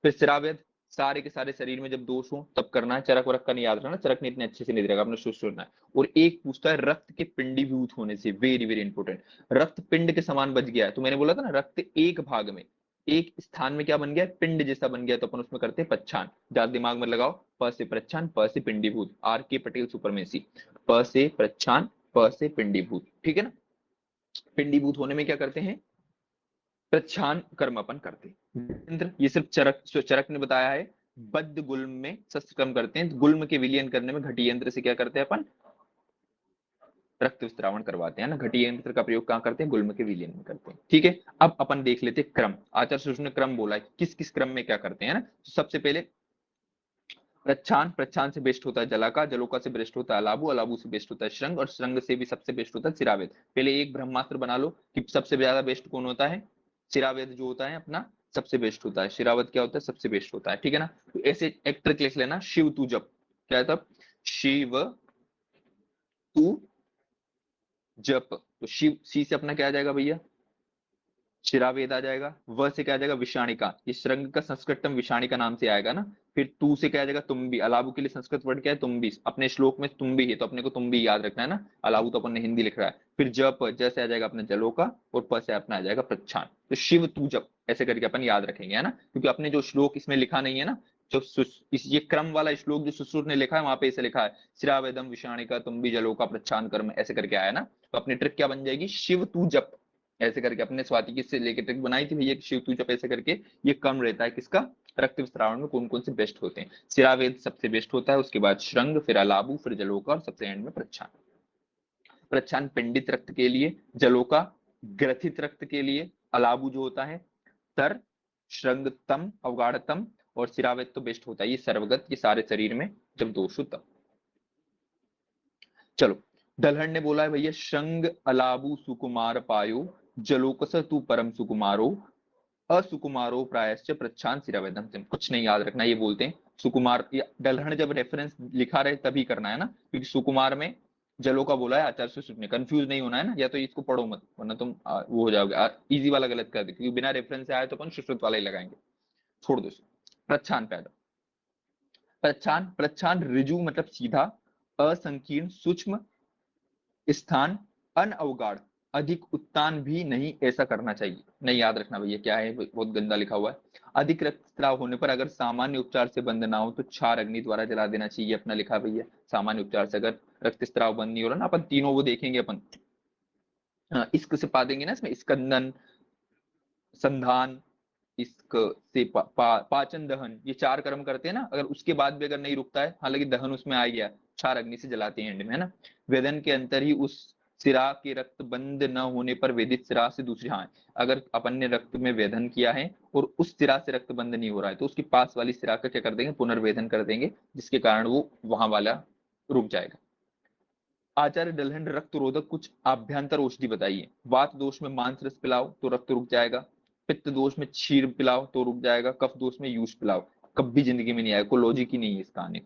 फिर स्रावेद, सारे के सारे शरीर में जब दोष हो तब करना है। चरक वरक का नहीं याद रखना, चरक ने इतने अच्छे से नहीं रहेगा, आपने सोच सुनना है। और एक पूछता है रक्त के पिंडीभूत होने से, वेरी वेरी इंपॉर्टेंट। रक्त पिंड के समान बच गया है, तो मैंने बोला था ना रक्त एक भाग में, एक स्थान में क्या बन गया, पिंड जैसा बन गया, तो अपन उसमें करते हैं प्रच्छान। ज्यादा दिमाग में लगाओ, प से प्रच्छान, प से पिंडीभूत, आर के पटेल सुपरमेसी, प से प्रच्छान, प से पिंडीभूत, ठीक है ना। पिंडीभूत होने में क्या करते हैं, प्रच्छान कर्म अपन करते हैं। ये सिर्फ चरक, चरक ने बताया है। बद्ध गुल्म में शस्त्र कर्म करते हैं, गुल्म के विलयन करने में घटी यंत्र से क्या करते हैं अपन, रक्त विस्त्रावण करवाते हैं ना। घटी यंत्र का प्रयोग कहाँ करते हैं, गुल्म के विलयन में करते हैं, ठीक है। अब अपन देख लेते हैं क्रम, आचार्य सुश्रुत ने क्रम बोला है, किस किस क्रम में क्या करते हैं ना। तो सबसे पहले प्रच्छान, प्रच्छान से बेस्ट होता है जलाका, जलोका से बेस्ट होता है अलाबू, अलाबू से बेस्ट होता है श्रृंग, और श्रृंग से भी सबसे बेस्ट होता है सिरावेद। पहले एक ब्रह्मास्त्र बना लो कि सबसे ज्यादा बेस्ट कौन होता है, सिरावेद जो होता है अपना सबसे बेस्ट होता है। शिरावत क्या होता है, सबसे बेस्ट होता है, ठीक है ना। तो ऐसे एक ट्रिक लिख लेना, शिव तू जप, क्या है तब, शिव तू जप। तो शिव, सी से अपना क्या आ जाएगा भैया, शिरावेद आ जाएगा। व से क्या आ जाएगा, विषाणिका, इस रंग का संस्कृत टर्म विषाणिका नाम से आएगा ना। फिर तू से क्या आ जाएगा, तुम भी। अलाबू के लिए संस्कृत वर्ड क्या है, तुम भी। अपने श्लोक में तुम भी है, तो अपने को तुम भी याद रखना है ना। अलाबू तो अपन ने हिंदी लिख रहा है। फिर जप, जैसे आ जाएगा अपने जलो का, और प से अपना आ जाएगा प्रच्छान। तो शिव तू जप ऐसे करके अपन याद रखेंगे, है ना। क्योंकि अपने जो श्लोक इसमें लिखा नहीं है ना, जो इस ये क्रम वाला श्लोक जो सुश्रुत ने लिखा है वहां पे ऐसे लिखा है, श्रावेदम विषाणिका तुम भी जलो का प्रच्छान कर्म, ऐसे करके आया ना। तो अपनी ट्रिक क्या बन जाएगी, शिव तू जप, ऐसे करके अपने स्वाति से लेके ट्रिक बनाई थी भैया, शिव तू जप ऐसे करके। ये कम रहता है किसका, रक्त विस्तारण में कौन कौन से बेस्ट होते हैं। सिरावेद सबसे बेस्ट होता है, उसके बाद श्रृंग, फिर अलाबू, फिर जलोका, और सबसे एंड में प्रच्छान। प्रच्छान पिंडित रक्त के लिए, जलोका ग्रथित रक्त के लिए, अलाबू जो होता है तर, श्रृंगतम अवगाढ़तम, और सिरावेद तो बेस्ट होता है ये सर्वगत, ये सारे शरीर में जब दोष हो तब। चलो, दलहन ने बोला है भैया, श्रृंग अलाबू सुकुमार पायो, जलोकस तू परम सुकुमारो, असुकुमारो प्रायश्च प्रच्छान सिरावेदम से। कुछ नहीं याद रखना, ये बोलते हैं सुकुमार। दलहन जब रेफरेंस लिखा रहे तभी करना है ना, क्योंकि सुकुमार में जलो का बोला है आचार्य सुश्रुत ने, कंफ्यूज नहीं होना है ना। या तो इसको पढ़ो मत, वरना तुम वो हो जाओगे, इजी वाला गलत कर दे, क्योंकि बिना रेफरेंस से आए तो अपन सुश्रुत वाला ही लगाएंगे, छोड़ दो। प्रच्छान पैदा, प्रच्छान, प्रच्छान ऋजु मतलब सीधा, असंकीर्ण सूक्ष्म स्थान, अनअवगाढ़, अधिक उत्तान भी नहीं, ऐसा करना चाहिए नहीं। याद रखना भैया क्या है, बहुत गंदा लिखा हुआ है। अधिक रक्तस्राव होने पर अगर सामान्य उपचार से बंद ना हो तो क्षार अग्नि द्वारा जला देना चाहिए। अपना लिखा भैया सामान्य उपचार से अगर रक्तस्राव बंद नहीं हो रहा ना, अपन तीनों वो देखेंगे अपन। इश्क से पा देंगे ना इसमें, स्कंदन, संधान, इश्क से पाचन, दहन, ये चार कर्म करते हैं ना। अगर उसके बाद भी अगर नहीं रुकता है, हालांकि दहन उसमें आ गया, क्षार अग्नि से जलाते हैं एंड में, है ना। वेदन के अंतर ही उस सिरा के रक्त बंद न होने पर वेदित सिरा से दूसरी, हाँ, अगर अपन ने रक्त में वेदन किया है और उस सिरा से रक्त बंद नहीं हो रहा है तो उसकी पास वाली सिरा का क्या कर देंगे, पुनर्वेदन कर देंगे, जिसके कारण वो वहां वाला रुक जाएगा। आचार्य डलहन रक्त रोधक कुछ आभ्यंतर औषधि बताइए। वात दोष में मांस रस पिलाओ तो रक्त रुक जाएगा, पित्त दोष में क्षीर पिलाओ तो रुक जाएगा, कफ दोष में यूष पिलाओ। कभी जिंदगी में नहीं आएगा, कोई लॉजिक ही नहीं है इस कहानी।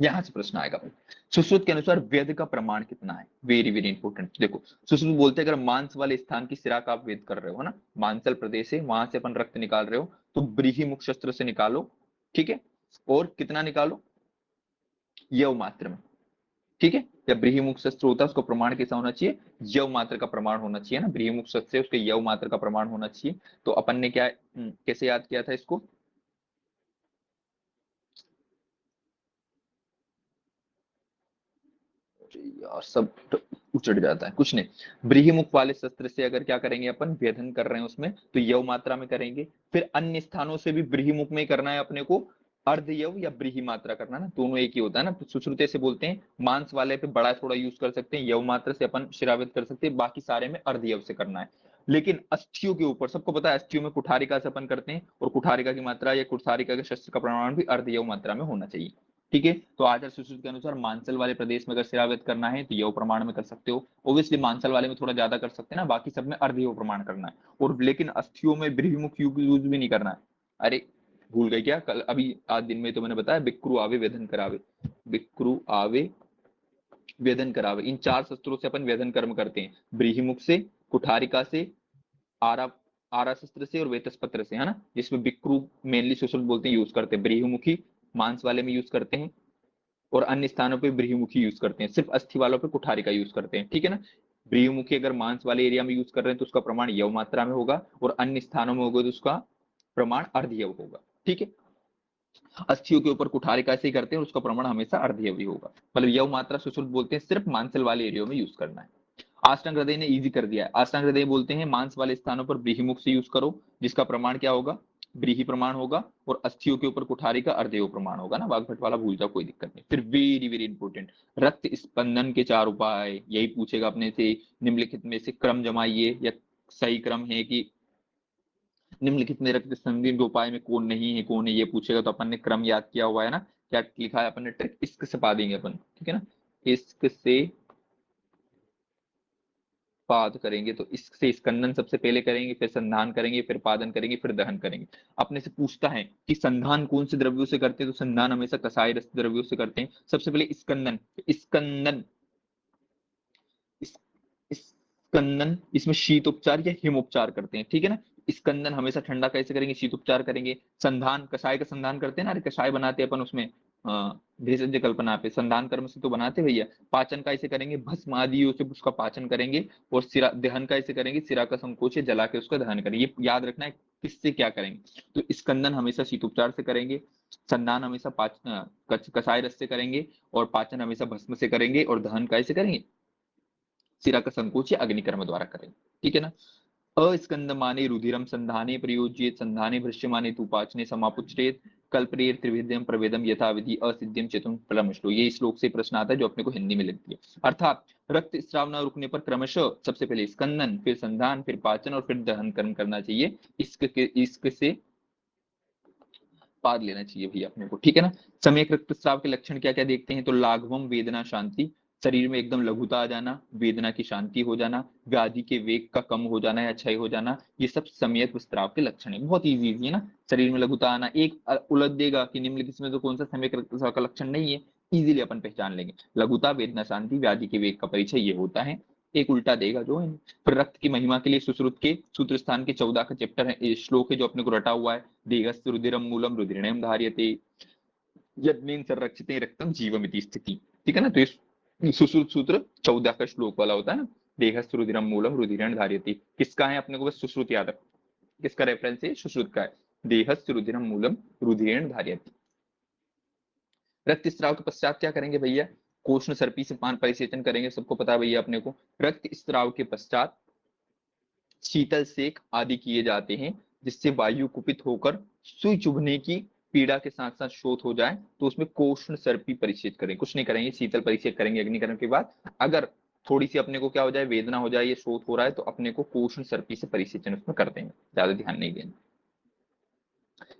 यहां से प्रश्न आएगा भाई। सुश्रुत के अनुसार वेद का प्रमाण कितना है, वेरी वेरी इंपॉर्टेंट। देखो सुश्रुत बोलते हैं अगर मांस वाले स्थान की सिरा का आप वेद कर रहे हो ना, मांसल प्रदेश है, वहां से अपन रक्त निकाल रहे हो तो ब्रीही मुख शस्त्र से निकालो, ठीक है। और कितना निकालो, यव मात्र में, ठीक है। जब ब्रीहिमुख शस्त्र होता है उसको प्रमाण कैसा होना चाहिए, यव मात्र का प्रमाण होना चाहिए ना। ब्रीहिमुख शस्त्र से उसके यव मात्र का प्रमाण होना चाहिए। तो अपन ने क्या कैसे याद किया था इसको, यार सब उचट जाता है, कुछ नहीं। ब्रीहिमुख वाले शस्त्र से अगर क्या करेंगे अपन, वेधन कर रहे हैं उसमें तो यव मात्रा में करेंगे। फिर अन्य स्थानों से भी ब्रीहिमुख में करना है अपने को, अर्ध यव या ब्रीही मात्रा करना ना, दोनों एक ही होता है ना। तो सुश्रुते से बोलते हैं मांस वाले पे बड़ा थोड़ा यूज कर सकते हैं, यव मात्रा से अपन शिरावित कर सकते हैं, बाकी सारे में अर्ध यव से करना है। लेकिन अस्थियों के ऊपर सबको पता है, अस्थियों में कुठारिका से अपन करते हैं, और कुठारिका की मात्रा या कुठारिका के शस्त्र का प्रमाण भी अर्ध यव मात्रा में होना चाहिए, ठीक है। तो आचार्य सुश्रुत के अनुसार मांसल वाले प्रदेश में अगर शिरावेद करना है तो यव प्रमाण में कर सकते हो। ओब्वियसली मांसल वाले में थोड़ा ज्यादा कर सकते हैं ना, बाकी सब में अर्ध यव प्रमाण करना है। और लेकिन अस्थियों में ब्रीहिमुख यूज भी नहीं करना है। अरे भूल गए क्या, कल अभी आज दिन में तो मैंने बताया बिक्रू आवे वेदन करावे, बिक्रू आवे वेदन करावे, इन चार शस्त्रों से अपन वेदन कर्म करते हैं, ब्रीहिमुख से, कुठारिका से, आरा आरा शस्त्र से और वेतस पत्र से, है ना। जिसमें बिक्रू मेनली सुश्रुत बोलते हैं यूज करते हैं, ब्रीहिमुखी मांस वाले में यूज करते हैं, और अन्य स्थानों पे ब्रीहिमुखी यूज करते हैं, सिर्फ अस्थि वालों पे कुठारी का यूज करते हैं, ठीक है ना। ब्रीहिमुखी अगर मांस वाले एरिया में यूज कर रहे हैं तो उसका प्रमाण यव मात्रा में होगा, और अन्य स्थानों में होगा तो उसका प्रमाण अर्ध यव होगा, ठीक है। अस्थियों के ऊपर कुठारी का ऐसे ही करते हैं, उसका प्रमाण हमेशा अर्ध यव ही होगा। मतलब यव मात्रा सुश्रुत बोलते हैं सिर्फ मांसल वाले एरिया में यूज करना है। आष्टांग हृदय ने इजी कर दिया है। आष्टांग हृदय बोलते हैं मांस वाले स्थानों पर ब्रीहिमुख से यूज करो, जिसका प्रमाण क्या होगा, ब्रीही प्रमाण होगा, और अस्थियों के ऊपर कुठारी का अर्धेय प्रमाण होगा ना। वाघभट वाला भूल जाओ, कोई दिक्कत नहीं। फिर वेरी वेरी इंपॉर्टेंट, रक्त स्पंदन के चार उपाय, यही पूछेगा अपने से। निम्नलिखित में से क्रम जमाइए, या सही क्रम है कि निम्नलिखित में रक्त स्पंदन के उपाय में कौन नहीं है कौन है, ये पूछेगा तो अपन ने क्रम याद किया हुआ है ना। क्या लिखा है अपन ने, ट्रिक इश्क से पा देंगे अपन, ठीक है ना। इश्क से पाद करेंगे तो इससे स्कंदन सबसे पहले करेंगे, फिर संधान करेंगे, फिर पादन करेंगे, फिर दहन करेंगे। अपने से पूछता है कि संधान कौन से द्रव्यों से करते हैं, तो संधान हमेशा कसाय रस द्रव्यों से करते हैं। सबसे पहले स्कंदन, स्कंदन स्कंदन इसमें शीत उपचार या हिम उपचार करते हैं, ठीक है ना। स्कंदन हमेशा ठंडा कैसे करेंगे, शीत उपचार करेंगे। संधान कषाय का संधान करते हैं ना, अरे कषाय बनाते हैं अपन उसमें, भेषज कल्पना पे संधान कर्म से तो बनाते भैया। पाचन का ऐसे करेंगे, भस्म आदियों से उसका पाचन करेंगे। और सिरा दहन का ऐसे करेंगे, सिरा का संकोच जला के उसका दहन करेंगे। ये याद रखना है किससे क्या करेंगे। तो स्कंदन हमेशा शीत उपचार से करेंगे, संधान हमेशा कषाय रस से करेंगे, और पाचन हमेशा भस्म से करेंगे, और दहन का ऐसे करेंगे, सिरा का संकोच या अग्निकर्म द्वारा करें, ठीक है ना। अस्कंदमाने रुधिरम संधाने प्रयोज्येत संधाने भृश्यमाने तुपाचने समापुच्चेत कल्परेर त्रिविध्यम प्रवेदम यथाविधि असिद्ध्यम चेतुम फलम श्लोक। ये श्लोक से प्रश्न आता है जो अपने को हिंदी में लगती है। अर्थात रक्त स्राव न रुकने पर क्रमशः सबसे पहले स्कंदन, फिर संधान, फिर पाचन, और फिर दहन कर्म करना चाहिए। इसके से पाद लेना चाहिए भैया अपने को, ठीक है ना। समय रक्तस्राव के लक्षण क्या क्या देखते हैं, तो लाघवम वेदना शांति, शरीर में एकदम लघुता आ जाना, वेदना की शांति हो जाना, व्याधि के वेग का कम हो जाना या क्षय हो जाना, ये सब समय स्राव के लक्षण है। बहुत इजी है ना, शरीर में लघुता आना। एक उलझ देगा कि निम्नलिखित में तो कौन सा समय रक्तस्राव का लक्षण नहीं है, इजीली अपन पहचान लेंगे। लघुता, वेदना, शांति, व्याधि के वेग का परिचय ये होता है। एक उल्टा देगा जो है। फिर रक्त की महिमा के लिए सुश्रुत के सूत्र स्थान के 14 का चैप्टर है, श्लोक है जो अपने को रटा हुआ है। देहस्य रुधिरम मूलम रुधिरणम धार्यते यद्मेन संरक्षिते रक्तम जीवमिति स्थिति, ठीक है ना। तो ये सुश्रुत सूत्र 14 का श्लोक वाला होता है ना। देहस्य रुधिरम मूलम रुधिरेण धारयति। किसका है अपने को बस सुश्रुत याद रख, किसका रेफरेंस है, सुश्रुत का है। देहस्य रुधिरम मूलम रुधिरेण धारयति। रक्त स्त्राव के पश्चात क्या करेंगे भैया, कोष्ण सर्पी से पान परिसेचन करेंगे, सबको पता है भैया अपने को। रक्त स्त्राव के पश्चात शीतल सेक आदि किए जाते हैं, जिससे वायु कुपित होकर सुई चुभने की पीड़ा के साथ साथ शोथ हो जाए, तो उसमें कोष्ण सर्पी परिच्छेद करें। कुछ नहीं करेंगे, शीतल परिच्छेद करेंगे अग्निकरण के बाद। अगर थोड़ी सी अपने को क्या हो जाए, वेदना हो जाए, ये शोथ हो रहा है, तो अपने को कोष्ण सर्पी से परिसेचन उसमें कर देंगे, ज्यादा ध्यान नहीं देना।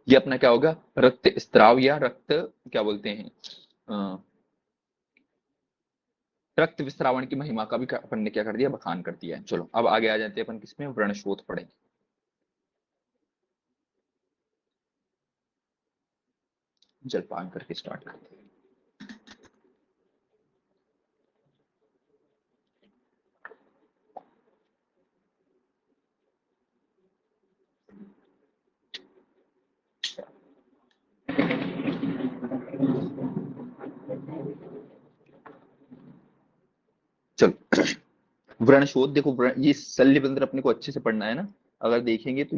ये अपना क्या होगा, रक्त स्त्राव या रक्त क्या बोलते हैं, रक्त विस्रावण की महिमा का भी अपन ने क्या कर दिया, बखान कर दिया है। चलो अब आगे आ जाते हैं अपन किसमें, व्रणशोथ पढ़ेंगे। जलपान करके स्टार्ट करते हैं। चलो व्रणशोथ देखो, ये शल्य तंत्र अपने को अच्छे से पढ़ना है ना। अगर देखेंगे तो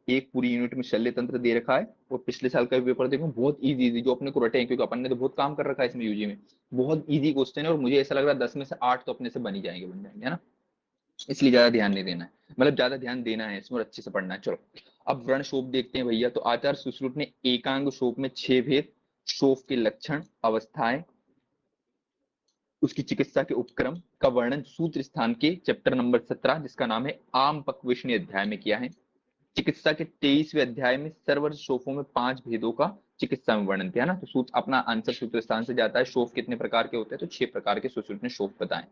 एक पूरी यूनिट में शल्य तंत्र दे रखा है, और पिछले साल का पेपर देखो बहुत इजी जो अपने को रटे हैं, क्योंकि अपन ने तो बहुत काम कर रखा है इसमें यूजी में। बहुत इजी क्वेश्चन है, और मुझे ऐसा लग रहा है 10 में से 8 तो अपने से बन ही जाएंगे, बन जाएंगे, है ना। इसलिए ज्यादा ध्यान नहीं देना है, मतलब ज्यादा ध्यान देना है इसमें और अच्छे से पढ़ना है। चलो अब व्रण शोभ देखते हैं भैया। तो आचार्य सुश्रुत ने एकांग शोभ में 6 भेद, शोभ के लक्षण, अवस्थाएं, उसकी चिकित्सा के उपक्रम का वर्णन सूत्र स्थान के चैप्टर नंबर 17, जिसका नाम है आम पक्वेशनी अध्याय में किया है। चिकित्सा के 23वें अध्याय में सर्वर शोफों में 5 भेदों का चिकित्सा में वर्णन किया ना। तो सूत्र अपना आंसर सूत्र स्थान से जाता है, शोफ कितने प्रकार के होते हैं, तो 6 प्रकार के सुश्रुत ने शोफ बताए।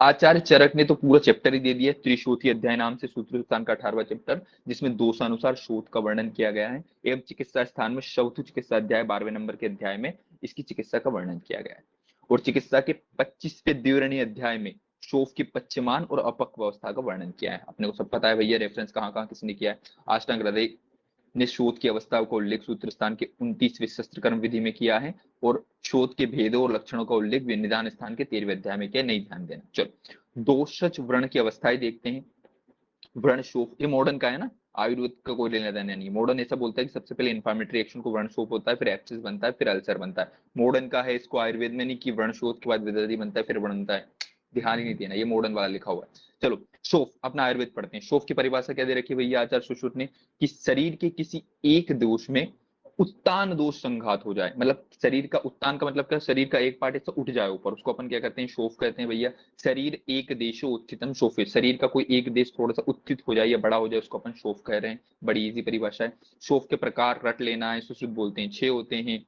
आचार्य चरक ने तो पूरा चैप्टर ही दे दिया, त्रिशोथी अध्याय नाम से सूत्र स्थान का 18वां चैप्टर, जिसमें दोषानुसार शोध का वर्णन किया गया है। एवं चिकित्सा स्थान में शवथु चिकित्सा अध्याय 12वें नंबर के अध्याय में इसकी चिकित्सा का वर्णन किया गया है। और चिकित्सा के 25वें द्विवरणीय अध्याय में शोफ की पच्यमान और अपक्व अवस्था का वर्णन किया है। अपने को सब पता है भैया, रेफरेंस कहाँ कहाँ किसने किया है। अष्टांग हृदय ने शोध की अवस्था का उल्लेख सूत्र स्थान के 29वें शस्त्र कर्म विधि में किया है, और शोध के भेदों और लक्षणों का उल्लेख निदान स्थान के 13वें अध्याय में किया। नहीं ध्यान देना। चलो दोषज व्रण की अवस्थाएं देखते हैं। व्रण शोफ ये मॉडर्न का है ना, आयुर्वेद का कोई लेना देना नहीं। मॉडर्न ऐसा बोलता है कि सबसे पहले इन्फ्लामेटरी एक्शन को व्रण शोफ होता है, फिर एब्सेस बनता है, फिर अल्सर बनता है। मॉडर्न का है, इसको आयुर्वेद में नहीं कि व्रण शोथ के बाद विदर्दी बनता है फिर व्रण बनता है, ध्यान ही नहीं देना, ये मॉडर्न वाला लिखा हुआ है। चलो शोफ अपना आयुर्वेद पढ़ते हैं। शोफ की परिभाषा क्या दे रखी है भैया आचार्य सुश्रुत ने, कि शरीर के किसी एक दोष में उत्तान दोष संघात हो जाए, मतलब शरीर का उत्तान का मतलब क्या, शरीर का एक पार्ट ऐसा उठ जाए ऊपर, उसको अपन क्या कहते हैं, शोफ कहते हैं भैया। शरीर एक देशो उत्थितम शोफे, शरीर का कोई एक देश थोड़ा सा उत्थित हो जाए या बड़ा हो जाए, उसको अपन शोफ कह रहे हैं। बड़ी इजी परिभाषा है। शोफ के प्रकार रट लेना है, सुश्रुत बोलते हैं 6 होते हैं।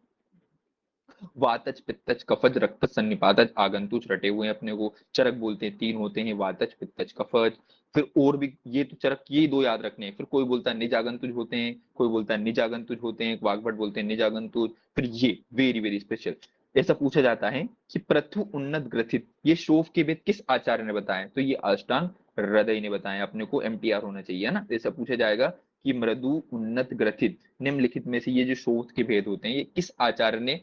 वातज पित्तज कफज रक्त सन्निपातज आगंतुज रटे हुए हैं अपने को। चरक बोलते हैं 3 होते हैं, वातज पित्तज कफज। फिर और भी ये तो चरक ये 2 याद रखने हैं। फिर कोई बोलता है निजागंतुज होते हैं, कोई बोलता है निजागंतुज होते हैं, वाग्भट बोलते हैं निजागंतुज। फिर ये वेरी वेरी स्पेशल, ऐसा पूछा जाता है कि प्रथु उन्नत ग्रथित ये शोफ के भेद किस आचार्य ने बताया, तो ये अष्टांग हृदय ने बताया। अपने को एमटीआर होना चाहिए ना, ऐसा पूछा जाएगा कि मृदु उन्नत ग्रथित निम्नलिखित में से ये जो शोथ के भेद होते हैं ये किस आचार्य ने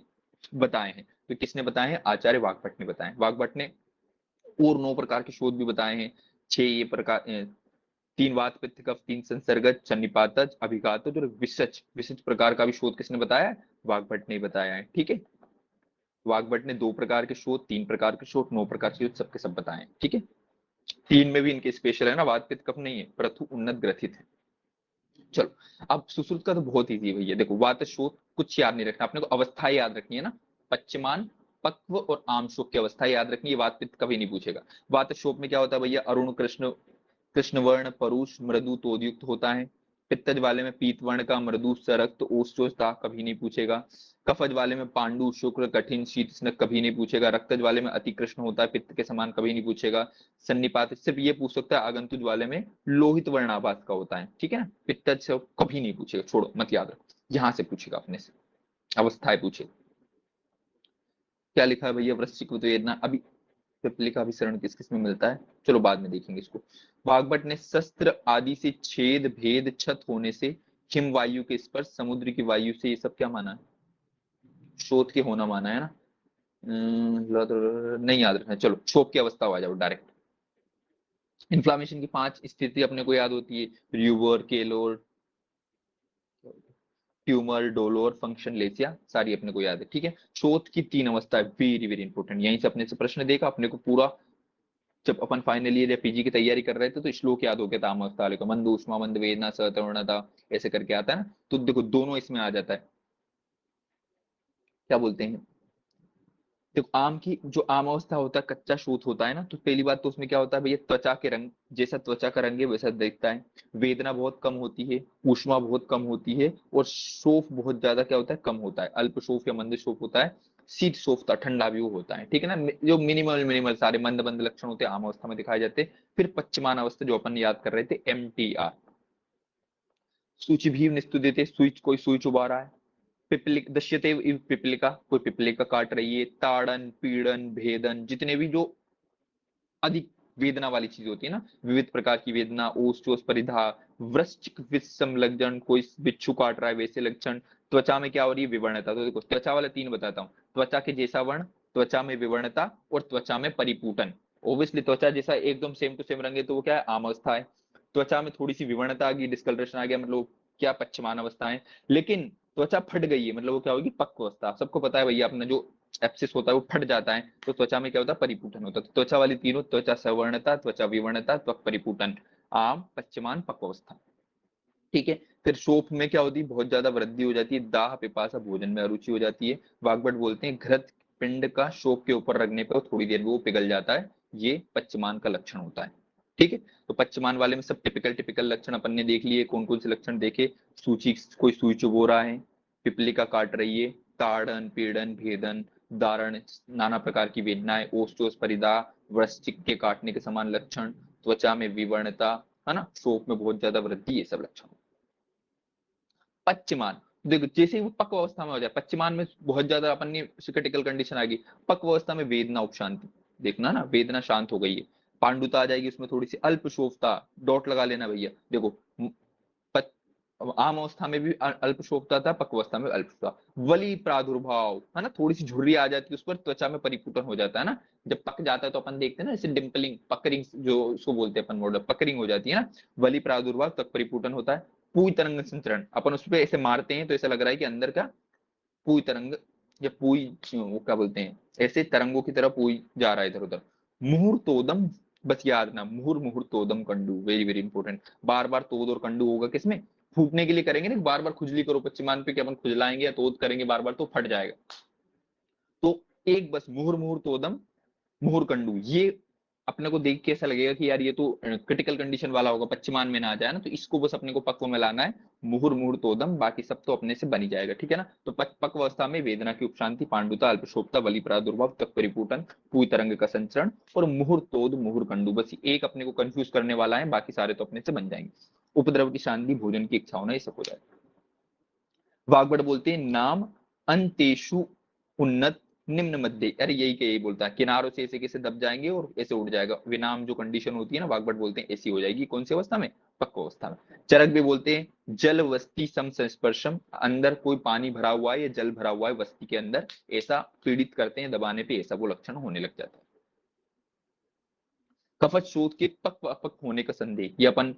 बताए हैं। तो किसने बताए हैं, आचार्य वाग्भट ने बताए। वाग्भट ने और 9 प्रकार के शोध भी बताए हैं। 6 ये प्रकार, 3 वात पित्त कफ, 3 संसर्गज, सन्निपातज, अभिघातज और विसच। विसच प्रकार का भी शोध किसने बताया है, वाग्भट ने बताया है। ठीक है, वाग्भट ने 2 प्रकार के शोध, 3 प्रकार के शोध, 9 प्रकार के शोध सबके सब बताए हैं। ठीक है, 3 में भी इनके स्पेशल है ना, वात पित्त कफ नहीं है, प्रथु उन्नत ग्रथित है। चलो अब सुश्रुत का तो बहुत ईजी है भैया। देखो वात शोथ कुछ याद नहीं रखना अपने को, अवस्थाएं याद रखनी है ना। पच्यमान, पक्व और आम शोक की अवस्था याद रखनी है, वात पित्त कभी नहीं पूछेगा। वात शोक में क्या होता है भैया, अरुण कृष्ण कृष्ण वर्ण परुष मृदु तोदयुक्त होता है। पित्तज वाले में पीत वर्ण का मृदु सरक्त ओष्ठोस्ता कभी नहीं पूछेगा। कफज वाले में पांडु शुक्र कठिन शीत स्नक कभी नहीं पूछेगा। रक्तज वाले में अति कृष्ण होता है, पित्त के समान कभी नहीं पूछेगा। सन्निपात सिर्फ ये पूछ सकता है, आगंतुज वाले में लोहित वर्णाभास का होता है। ठीक है ना, पित्तज से कभी नहीं पूछेगा, छोड़ो मत याद रखो, यहाँ से पूछेगा अपने से, अवस्थाएं पूछेगा। क्या लिखा है भैया, वृश्चिक वेदना अभी पिपली का अभिसरण किस किस में मिलता है, चलो बाद में देखेंगे इसको। वाग्भट ने शस्त्र आदि से छेद भेद क्षत होने से, हिम वायु के स्पर्श समुद्र की वायु से, ये सब क्या माना है, शोध के होना माना है ना। नहीं याद रखना, चलो क्षोभ की अवस्था आ जाओ डायरेक्ट। इन्फ्लामेशन की 5 स्थिति अपने को याद होती है, र्यूबर, केलोर, ट्यूमर, डोलोर, फंक्शन, लेसिया, सारी अपने को याद है। ठीक है, शोथ की 3 अवस्था है, वेरी वेरी इंपॉर्टेंट। यहीं से अपने से प्रश्न देखा अपने को पूरा, जब अपन फाइनल ईयर या पीजी की तैयारी कर रहे थे तो श्लोक याद हो गया था आम अवस्था वाले को, मंद ऊष्मा, मंद वेदना, सतवर्णता, ऐसे करके आता है ना। तो देखो दोनों इसमें आ जाता है। क्या बोलते हैं, देखो आम की जो आम अवस्था होता है, कच्चा शोथ होता है ना, तो पहली बात तो उसमें क्या होता है भैया, त्वचा के रंग, जैसा त्वचा का रंग है वैसा दिखता है, वेदना बहुत कम होती है, ऊष्मा बहुत कम होती है, और शोफ बहुत ज्यादा क्या होता है, कम होता है, अल्प शोफ या मंद शोफ होता है, शीत शोफ था, ठंडा भी होता है। ठीक है ना, जो मिनिमल मिनिमल सारे मंद मंद लक्षण होते हैं आम अवस्था में दिखाए जाते हैं। फिर पश्चिमान अवस्था जो अपन याद कर रहे थे, MTR, सूचि भी निस्तुते, सुई, कोई सुई चुबा रहा है, पिपलिक दश्यते इव पिपलिका, कोई पिपलिका काट रही है, ताड़न, पीड़न, भेदन, जितने भी जो अधिक वेदना वाली चीज होती है ना, विविध प्रकार की वेदना, ओस चोस परिधा, वृश्चिक विषम लक्षण, कोई बिच्छू काट रहा है वैसे लक्षण। त्वचा में क्या हो रही है, विवर्णता। तो देखो त्वचा वाले 3 बताता हूँ, त्वचा के जैसा वर्ण, त्वचा में विवर्णता, और त्वचा में परिपूटन। ओब्वियसली त्वचा जैसा एकदम सेम टू सेम रंग है तो वो क्या है, आम अवस्था है। त्वचा में थोड़ी सी विवर्णता आ गई, डिस्कलरेशन आ गया, मतलब क्या, पश्चिमान अवस्था है। लेकिन त्वचा फट गई है, मतलब वो क्या होगी, पक्व अवस्था। सबको पता है भैया, अपना जो एप्सिस होता है वो फट जाता है, तो त्वचा में क्या होता है, परिपूटन होता है। तो त्वचा वाली तीनों, त्वचा सवर्णता, त्वचा विवर्णता, त्वक परिपूटन, आम, पश्चिमान, पक्वावस्था। ठीक है, फिर शोफ में क्या होती है, बहुत ज्यादा वृद्धि हो जाती है, दाह, पिपासा, भोजन में अरुचि हो जाती है। वाग्भट बोलते हैं घृत पिंड का शोफ के ऊपर रखने पर थोड़ी देर में वो पिघल जाता है, ये पश्चिमान का लक्षण होता है। ठीक है, तो पश्चिमान वाले में सब टिपिकल टिपिकल लक्षण अपन ने देख लिए, कौन कौन से लक्षण देखे, सूची, कोई सुई चुबो रहा है, पिपलिका काट रही है, ताड़न, पीड़न, भेदन, दारण, नाना प्रकार की वेदनाएं, ओस्टोस परिदा, वृश्चिक के काटने के समान लक्षण, त्वचा में विवर्णता, है ना, शोफ में बहुत ज्यादा वृद्धि, ये सब लक्षण। पश्चिमान, देखो जैसे ही वो पक्व अवस्था में हो जाए, पश्चिमान में बहुत ज्यादा अपन ने क्रिटिकल कंडीशन आ गई, पक्व अवस्था में वेदना उपशांति, देखना ना, वेदना शांत हो गई है, पांडुता आ जाएगी, उसमें थोड़ी सी अल्प शोफता, डॉट लगा लेना भैया। देखो आम अवस्था में भी अल्प शोभता था, पक्वावस्था में अल्प शोभता, वली प्रादुर्भाव, है ना, थोड़ी सी झुर्री आ जाती है उस पर, त्वचा में परिपूटन हो जाता है ना, जब पक जाता है तो अपन देखते हैं ना, जैसे डिम्पलिंग, पकरिंग, जो उसको बोलते हैं अपन, मॉडल पकरिंग हो जाती है ना, वली प्रादुर्भाव, त्वक परिपूटन होता है। पूई तरंग संचरण, अपन उस पर ऐसे मारते हैं तो ऐसा लग रहा है कि अंदर का पूई तरंग, या पूई, वो क्या बोलते हैं, ऐसे तरंगों की तरह पूई जा रहा है इधर उधर। मुहूर्तोदम, बस याद ना, मुहूर्तोदम कंडू, वेरी वेरी इंपॉर्टेंट। बार बार तोद और कंडू होगा किसमें, फूटने के लिए करेंगे ना, बार बार खुजली करो पश्चिमान पे, कि अपन खुजलाएंगे या तोद करेंगे बार बार तो फट जाएगा। तो एक बस मुहूर्तोदम, मुहुर कंडू, ये अपने को देख के ऐसा लगेगा कि यार ये तो क्रिटिकल कंडीशन वाला होगा, पश्चिमान में ना आ जाए ना, तो इसको बस अपने को पक्व में लाना है, मुहूर्तोदम, बाकी सब तो अपने से बनी जाएगा। ठीक है ना, तो पक्व अवस्था में वेदना की उपशांति, पांडुता, अल्पशोभता, बलि प्रादुर्भाव, तक परिपूटन, पूई तरंग का संचरण, और मुहूर्तोद, मुहुर कंडू, बस एक अपने को कंफ्यूज करने वाला है, बाकी सारे तो अपने से बन जाएंगे। उपद्रव की शांति, भोजन की इच्छा होना, ये सब हो जाएगा। वाग्भट बोलते हैं नाम अंतेषु उन्नत निम्न मध्य, अरे यही के यही बोलता है, किनारों से ऐसे कैसे दब जाएंगे और ऐसे उड़ जाएगा, विनाम जो कंडीशन होती है ना, वाग्भट बोलते हैं ऐसी हो जाएगी, कौन सी अवस्था में, पक्व अवस्था में। चरक भी बोलते हैं जल वस्ती सम संस्पर्शम, अंदर कोई पानी भरा हुआ है या जल भरा हुआ है वस्ती के अंदर, ऐसा पीड़ित करते हैं, दबाने पे ऐसा वो लक्षण होने लग जाता है। कफत शोथ के पक्व अपक्व होने का संदेह, ये अपन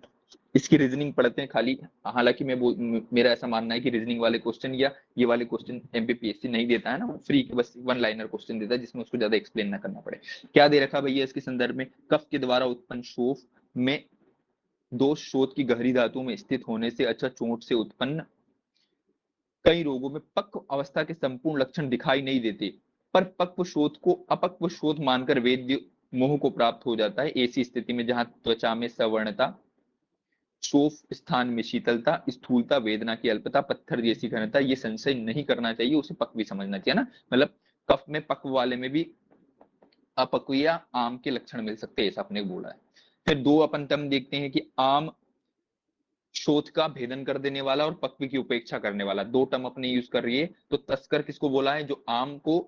इसकी रीजनिंग पढ़ते हैं खाली, हालांकि मेरा ऐसा मानना है कि रीजनिंग वाले क्वेश्चन या ये वाले क्वेश्चन एमपीपीएससी नहीं देता है ना, फ्री के बस वन लाइनर क्वेश्चन देता है, जिसमें उसको ज्यादा एक्सप्लेन ना करना पड़े। क्या दे रखा भैया इसके संदर्भ में, कफ के द्वारा उत्पन्न शोफ में दोष, शोथ की गहरी धातु में स्थित होने से, अच्छा चोट से उत्पन्न कई रोगों में पक्व अवस्था के संपूर्ण लक्षण दिखाई नहीं देते, पर पक्व शोथ को अपक्व शोथ मानकर वेद्य मोह को प्राप्त हो जाता है, ऐसी स्थिति में जहां त्वचा में सवर्णता, शोफ स्थान में शीतलता, स्थूलता, वेदना की अल्पता, पत्थर जैसी घनता, ये संशय नहीं करना चाहिए, उसे पक्व भी समझना चाहिए ना, मतलब कफ में पक्व वाले में भी अपक्व या आम के लक्षण मिल सकते हैं, ऐसा आपने बोला है। फिर दो अपन टर्म देखते हैं कि आम शोथ का भेदन कर देने वाला और पक्व की उपेक्षा करने वाला, दो टर्म अपने यूज कर रही है। तो तस्कर किसको बोला है, जो आम को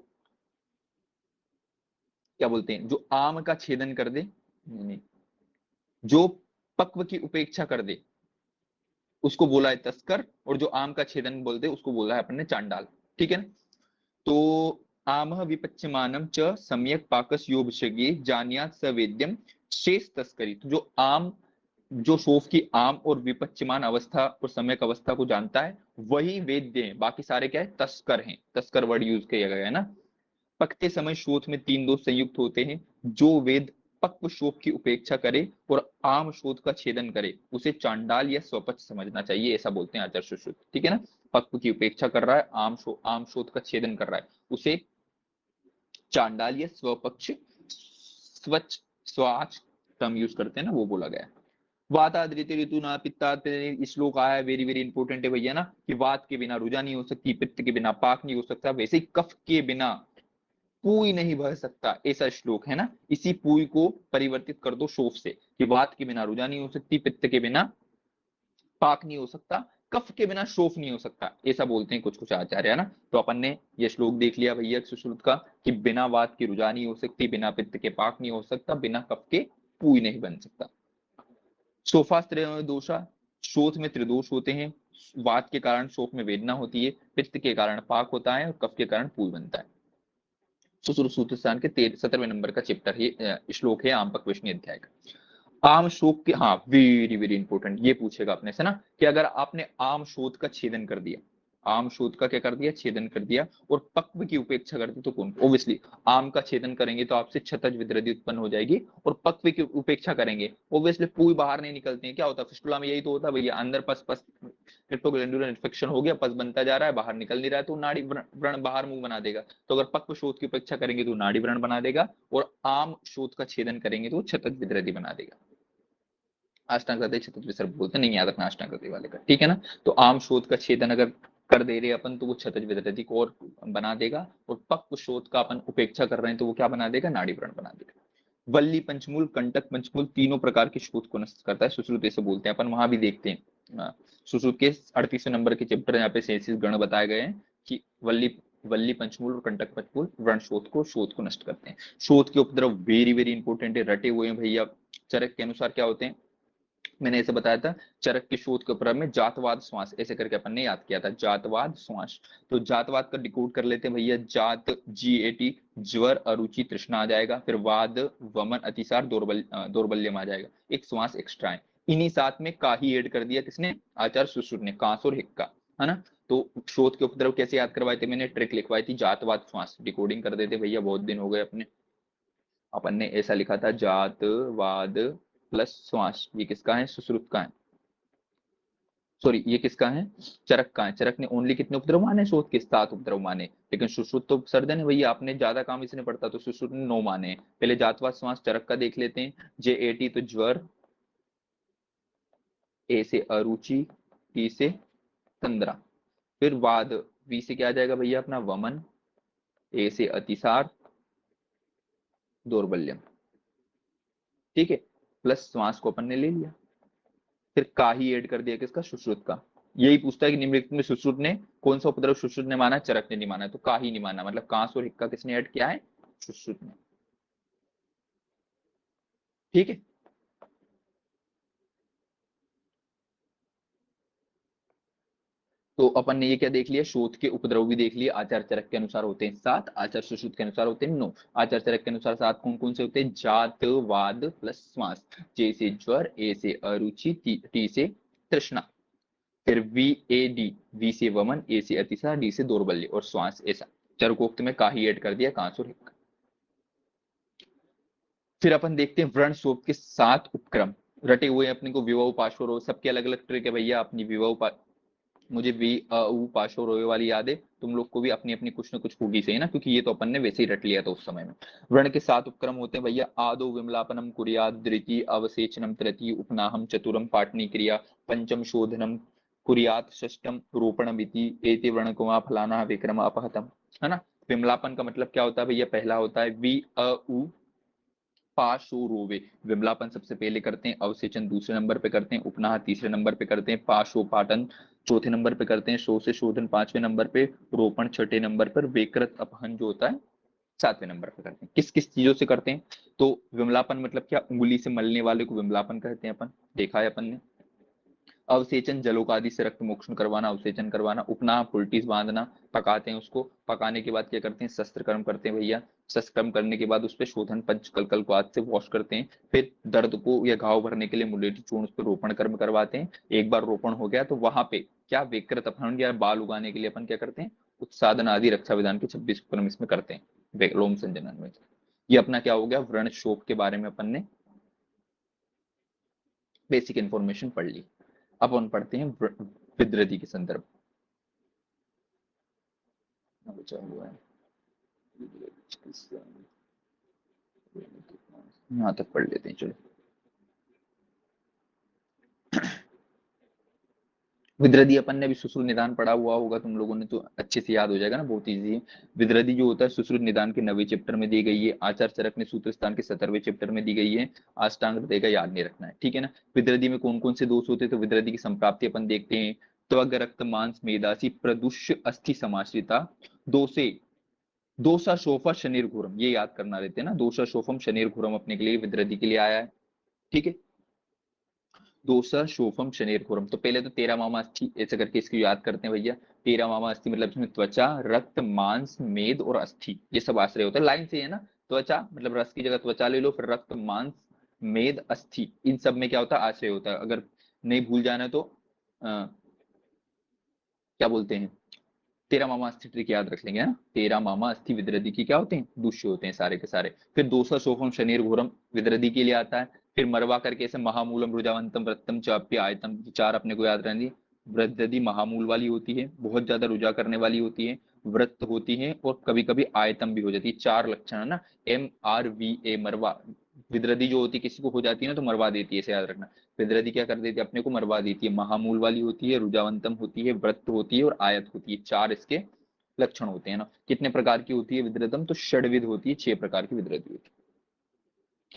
क्या बोलते हैं, जो आम का छेदन कर दे, नहीं, जो पक्व की उपेक्षा कर दे उसको बोला है तस्कर, और जो आम का छेदन बोलते उसको बोला है अपन ने चांडाल। ठीक है ना, तो आमः विपच्यमानम च सम्यक पाकस योभिषज्ञे जानियात सवेद्यम शेष तस्करी। तो जो आम, जो शोफ की आम और विपच्यमान अवस्था और सम्यक अवस्था को जानता है वही वेद्य है, बाकी सारे क्या है, तस्कर हैं। तस्कर वर्ड यूज किया गया है ना। पकते समय शोथ में 3 दोष संयुक्त होते हैं। जो वेद पक्व शोथ की उपेक्षा करे और आम शोथ का छेदन करे उसे चांडाल या स्वपक्ष समझना चाहिए, ऐसा बोलते हैं आचार्य सुश्रुत। ठीक है ना। पक्व की उपेक्षा कर रहा है, आम शोथ का छेदन कर रहा है, उसे चांडाल या स्वपक्ष, स्वच्छ, स्वाच टर्म यूज करते हैं ना, वो बोला गया है। वाताद्रित ऋतु ना पित्ता, श्लोक आया है, वेरी वेरी इंपॉर्टेंट है भैया ना, कि वात के बिना रुजा नहीं हो सकती, पित्त के बिना पाक नहीं हो सकता, वैसे ही कफ के बिना पूई नहीं भर सकता, ऐसा श्लोक है ना। इसी पूई को परिवर्तित कर दो शोफ से, कि वात के बिना रुजा नहीं हो सकती, पित्त के बिना पाक नहीं हो सकता, कफ के बिना शोफ नहीं हो सकता, ऐसा बोलते हैं कुछ कुछ आचार्य है ना। तो अपन ने ये श्लोक देख लिया भैया सुश्रुत का, कि बिना वात की रुजा नहीं हो सकती, बिना पित्त के पाक नहीं हो सकता, बिना कफ के पूई नहीं बन सकता। सोफास्त्र दोषा, शोथ में त्रिदोष होते हैं। वात के कारण शोफ में वेदना होती है, पित्त के कारण पाक होता है और कफ के कारण पूई बनता है। सुश्रुत सूत्र स्थान के 17वें नंबर का चैप्टर है, श्लोक है आम पक विष्णु अध्याय का। आम शोक के, हाँ वेरी वेरी इंपॉर्टेंट, ये पूछेगा अपने से ना, कि अगर आपने आम शोध का छेदन कर दिया, आम शोध का क्या कर दिया, छेदन कर दिया, और पक्व की उपेक्षा कर दी, तो कौन, ओब्वियसली आम का छेदन करेंगे तो आपसे क्षतज विद्रधि उत्पन्न हो जाएगी, और पक्व की उपेक्षा करेंगे ओब्वियसली पूरी बाहर नहीं निकलती है। क्या होता है फिस्टुला में, यही तो होता है भैया, अंदर पस पस क्रिप्टोग्लैंडुलर इन्फेक्शन हो गया, पस बनता जा रहा है, बाहर निकल नहीं रहा है, तो नाड़ी व्रण बाहर मुंह बना देगा। तो अगर पक्व शोध की उपेक्षा करेंगे तो नाड़ी व्रण बना देगा, और आम शोध का छेदन करेंगे तो क्षतज विद्रधि बना देगा। अष्टांग हृदय क्षतज विसर्ग बोलते, नहीं याद रखना अष्टांग हृदय वाले का, ठीक है ना। तो आम शोध का छेदन अगर कर दे रहे अपन तो वो क्षतज विद्रधि को और बना देगा, और पक्व शोध का अपन उपेक्षा कर रहे हैं तो वो क्या बना देगा, नाड़ी व्रण बना देगा। वल्ली पंचमूल, कंटक पंचमूल, तीनों प्रकार के शोध को नष्ट करता है, सुश्रुत ऐसे बोलते हैं अपन, वहां भी देखते हैं सुश्रुत के 38वें नंबर के चैप्टर, यहाँ पे 33 गण बताए गए हैं कि वल्ली वल्ली पंचमूल और कंटक पंचमूल व्रण शोध को नष्ट करते हैं। शोध के उपद्रव वेरी वेरी इंपॉर्टेंट है, रटे हुए हैं भैया। चरक के अनुसार क्या होते हैं, मैंने ऐसे बताया था, चरक के शोध के उपक्रम में जातवाद श्वास ऐसे करके अपन ने याद किया था, जातवाद श्वास। तो जातवाद का डिकोड कर लेते हैं भैया, जात GAT, ज्वर अरुचि तृष्णा आ जाएगा, फिर वाद वमन अतिसार दौर्बल्यम आ जाएगा, एक श्वास एक्स्ट्रा है। इन्हीं साथ में काही ऐड कर दिया किसने, आचार्य सुश्रुत ने, कांस और हिक्का, है ना। तो शोध के उपद्रव कैसे याद करवाए थे, मैंने ट्रिक लिखवाई थी, जातवाद श्वास, डिकोडिंग कर देते भैया, बहुत दिन हो गए अपने। अपन ने ऐसा लिखा था, जातवाद प्लस श्वास, ये किसका है, सुश्रुत का है, सॉरी ये किसका है, चरक का है। चरक ने ओनली कितने उपद्रव माने, शोध के 7 उपद्रव माने, लेकिन सुश्रुत तो सर्जन है भैया, आपने ज्यादा काम इसने पड़ता, तो सुश्रुत ने 9 माने। पहले जातवाद श्वास चरक का देख लेते हैं, JAT तो ज्वर, A से अरुचि, T से तंद्रा, फिर वाद, V से क्या आ जाएगा भैया अपना वमन, A से अतिसार, दौर्बल्यम, ठीक है, प्लस श्वास को अपन ने ले लिया, फिर का ही ऐड कर दिया किसका, सुश्रुत का। यही पूछता है कि निम्नलिखित में सुश्रुत ने कौन सा उपद्रव सुश्रुत ने माना, चरक ने नहीं माना, तो का ही नहीं माना, मतलब कांस और हिक्का किसने ऐड किया है, सुश्रुत ने, ठीक है। तो अपन ने ये क्या देख लिया, शोध के उपद्रव भी देख लिए, आचार चरक के अनुसार होते हैं 7, आचार सुश्रुत के अनुसार होते हैं 9। आचार चरक के अनुसार 7 कौन कौन से होते हैं, जात वाद प्लस श्वास, J से ज्वर, A से अरुचि, T से तृष्णा, फिर V से वमन, A से अतिसार, D से दौर्बल्य, और श्वास, ऐसा चरकोक्त में का ही ऐड कर दिया, कांस और हिक्का। फिर अपन देखते हैं व्रण शोभ के 7 उपक्रम रटे हुए अपने को, विवाह पार्श्व, सबके अलग अलग ट्रिक है भैया अपनी, विवाह मुझे पार्श्व वाली याद है, तुम लोग को भी अपनी अपनी कुछ ना कुछ होगी सही ना, क्योंकि ये तो अपन ने वैसे ही रट लिया था उस समय में। वर्ण के 7 उपक्रम होते हैं भैया, आदो विमलापनम कुर्यात्, द्वितीय अवसेचनम, तृतीय उपनाहम, चतुरम पाटनी क्रिया, पंचम शोधनम कुर्यात्, षष्टम रोपणम इति, एते वर्णकुमा फलाना विक्रम अपहतम, है ना। विमलापन का मतलब क्या होता है भैया, पहला होता है वि अ उ पाशो रोवे, विमलापन सबसे पहले करते हैं, अवसेचन दूसरे नंबर पे करते हैं, उपनाह तीसरे नंबर पे करते हैं, पाशो पाटन चौथे नंबर पे करते हैं, शो से शोधन 5वें नंबर पे, रोपण 6ठे नंबर पर, वेकृत अपहन जो होता है 7वें नंबर पे करते हैं। किस किस चीजों से करते हैं, तो विमलापन मतलब क्या, उंगली से मलने वाले को विमलापन कहते हैं अपन, देखा है अपन ने। अवसेचन जलोकादि से रक्त मोक्षण करवाना, अवसेचन करवाना। उपनाह फुलटीज बांधना, पकाते हैं उसको, पकाने के बाद क्या करते हैं, शस्त्र कर्म करते हैं भैया। शस्त्र कर्म करने के बाद उस पर शोधन पंच कलकल को हाथ से वॉश करते हैं। फिर दर्द को या घाव भरने के लिए मुलेठी चूर्ण उस पर रोपण कर्म करवाते हैं। एक बार रोपण हो गया तो वहां पे क्या विकृत अपहरण या बाल उगाने के लिए अपन क्या करते हैं, उत्सादन आदि रक्षा विधान के 26 उपक्रम इसमें करते हैं लोम संजनन में। ये अपना क्या हो गया, व्रण शोक के बारे में अपन ने बेसिक इंफॉर्मेशन पढ़ ली। अब अपन पढ़ते हैं विद्रदी के संदर्भ। बचा हुआ है यहां तक पढ़ लेते हैं, चलो। विद्रदी अपन ने भी सुश्रुत निदान पढ़ा हुआ होगा तुम लोगों ने, तो अच्छे से याद हो जाएगा ना, बहुत ईजी है। विद्रदी जो होता है सुश्रुत निदान के 9वें चैप्टर में दी गई है। आचार चरक ने सूत्र स्थान के 17वें चैप्टर में दी गई है। अष्टांग हृदय का याद नहीं रखना है, ठीक है ना। विद्रदी में कौन कौन से दोष होते हैं, तो विद्रदी की संप्राप्ति अपन देखते हैं। त्वग रक्त मांस मेदासी प्रदुष्य अस्थि समाश्रिता दोषे दोषा शोफा शनिर घोरम, ये याद करना रहते हैं ना। दोषा शोफम शनिर घोरम अपने के लिए विद्रदी के लिए आया है, ठीक है। दोसा शोफम शनेर खुरम, तो पहले तो तेरा मामा अस्थि ऐसे करके इसको याद करते हैं भैया। तेरा मामा अस्थि मतलब इसमें त्वचा रक्त मांस मेद और अस्थि ये सब आश्रय होता है, लाइन से है ना। त्वचा मतलब रस की जगह त्वचा ले लो, फिर रक्त मांस मेद अस्थि इन सब में क्या होता है, आश्रय होता है। अगर नहीं भूल जाना तो क्या बोलते हैं, तेरा मामा अस्थि ट्रिक याद रख लेंगे, है ना। तेरा मामा अस्थि विद्रदी की क्या होते हैं, दूष्य होते हैं सारे के सारे। फिर दोसा शोफम शनीर घोरम विद्रदी के लिए आता है। फिर मरवा करके ऐसे महामूलम रुजावंतम वृत्तम चाप्य आयतम, चार अपने को याद रहनी। वृद्धि महामूल वाली होती है, बहुत ज्यादा रुजा करने वाली होती है, वृत्त होती है और कभी कभी आयतम भी हो जाती है। चार लक्षण है ना, MRVA मरवा। विद्रदी जो होती है किसी को हो जाती है ना तो मरवा देती है, इसे याद रखना। विद्रदी क्या कर देती है, अपने को मरवा देती है। महामूल वाली होती है, रुजावंतम होती है, वृत्त होती है और आयत होती है, चार इसके लक्षण होते हैं ना। कितने प्रकार की होती है विद्रदम, तो षडविध होती है, 6 प्रकार की विद्रदी होती है।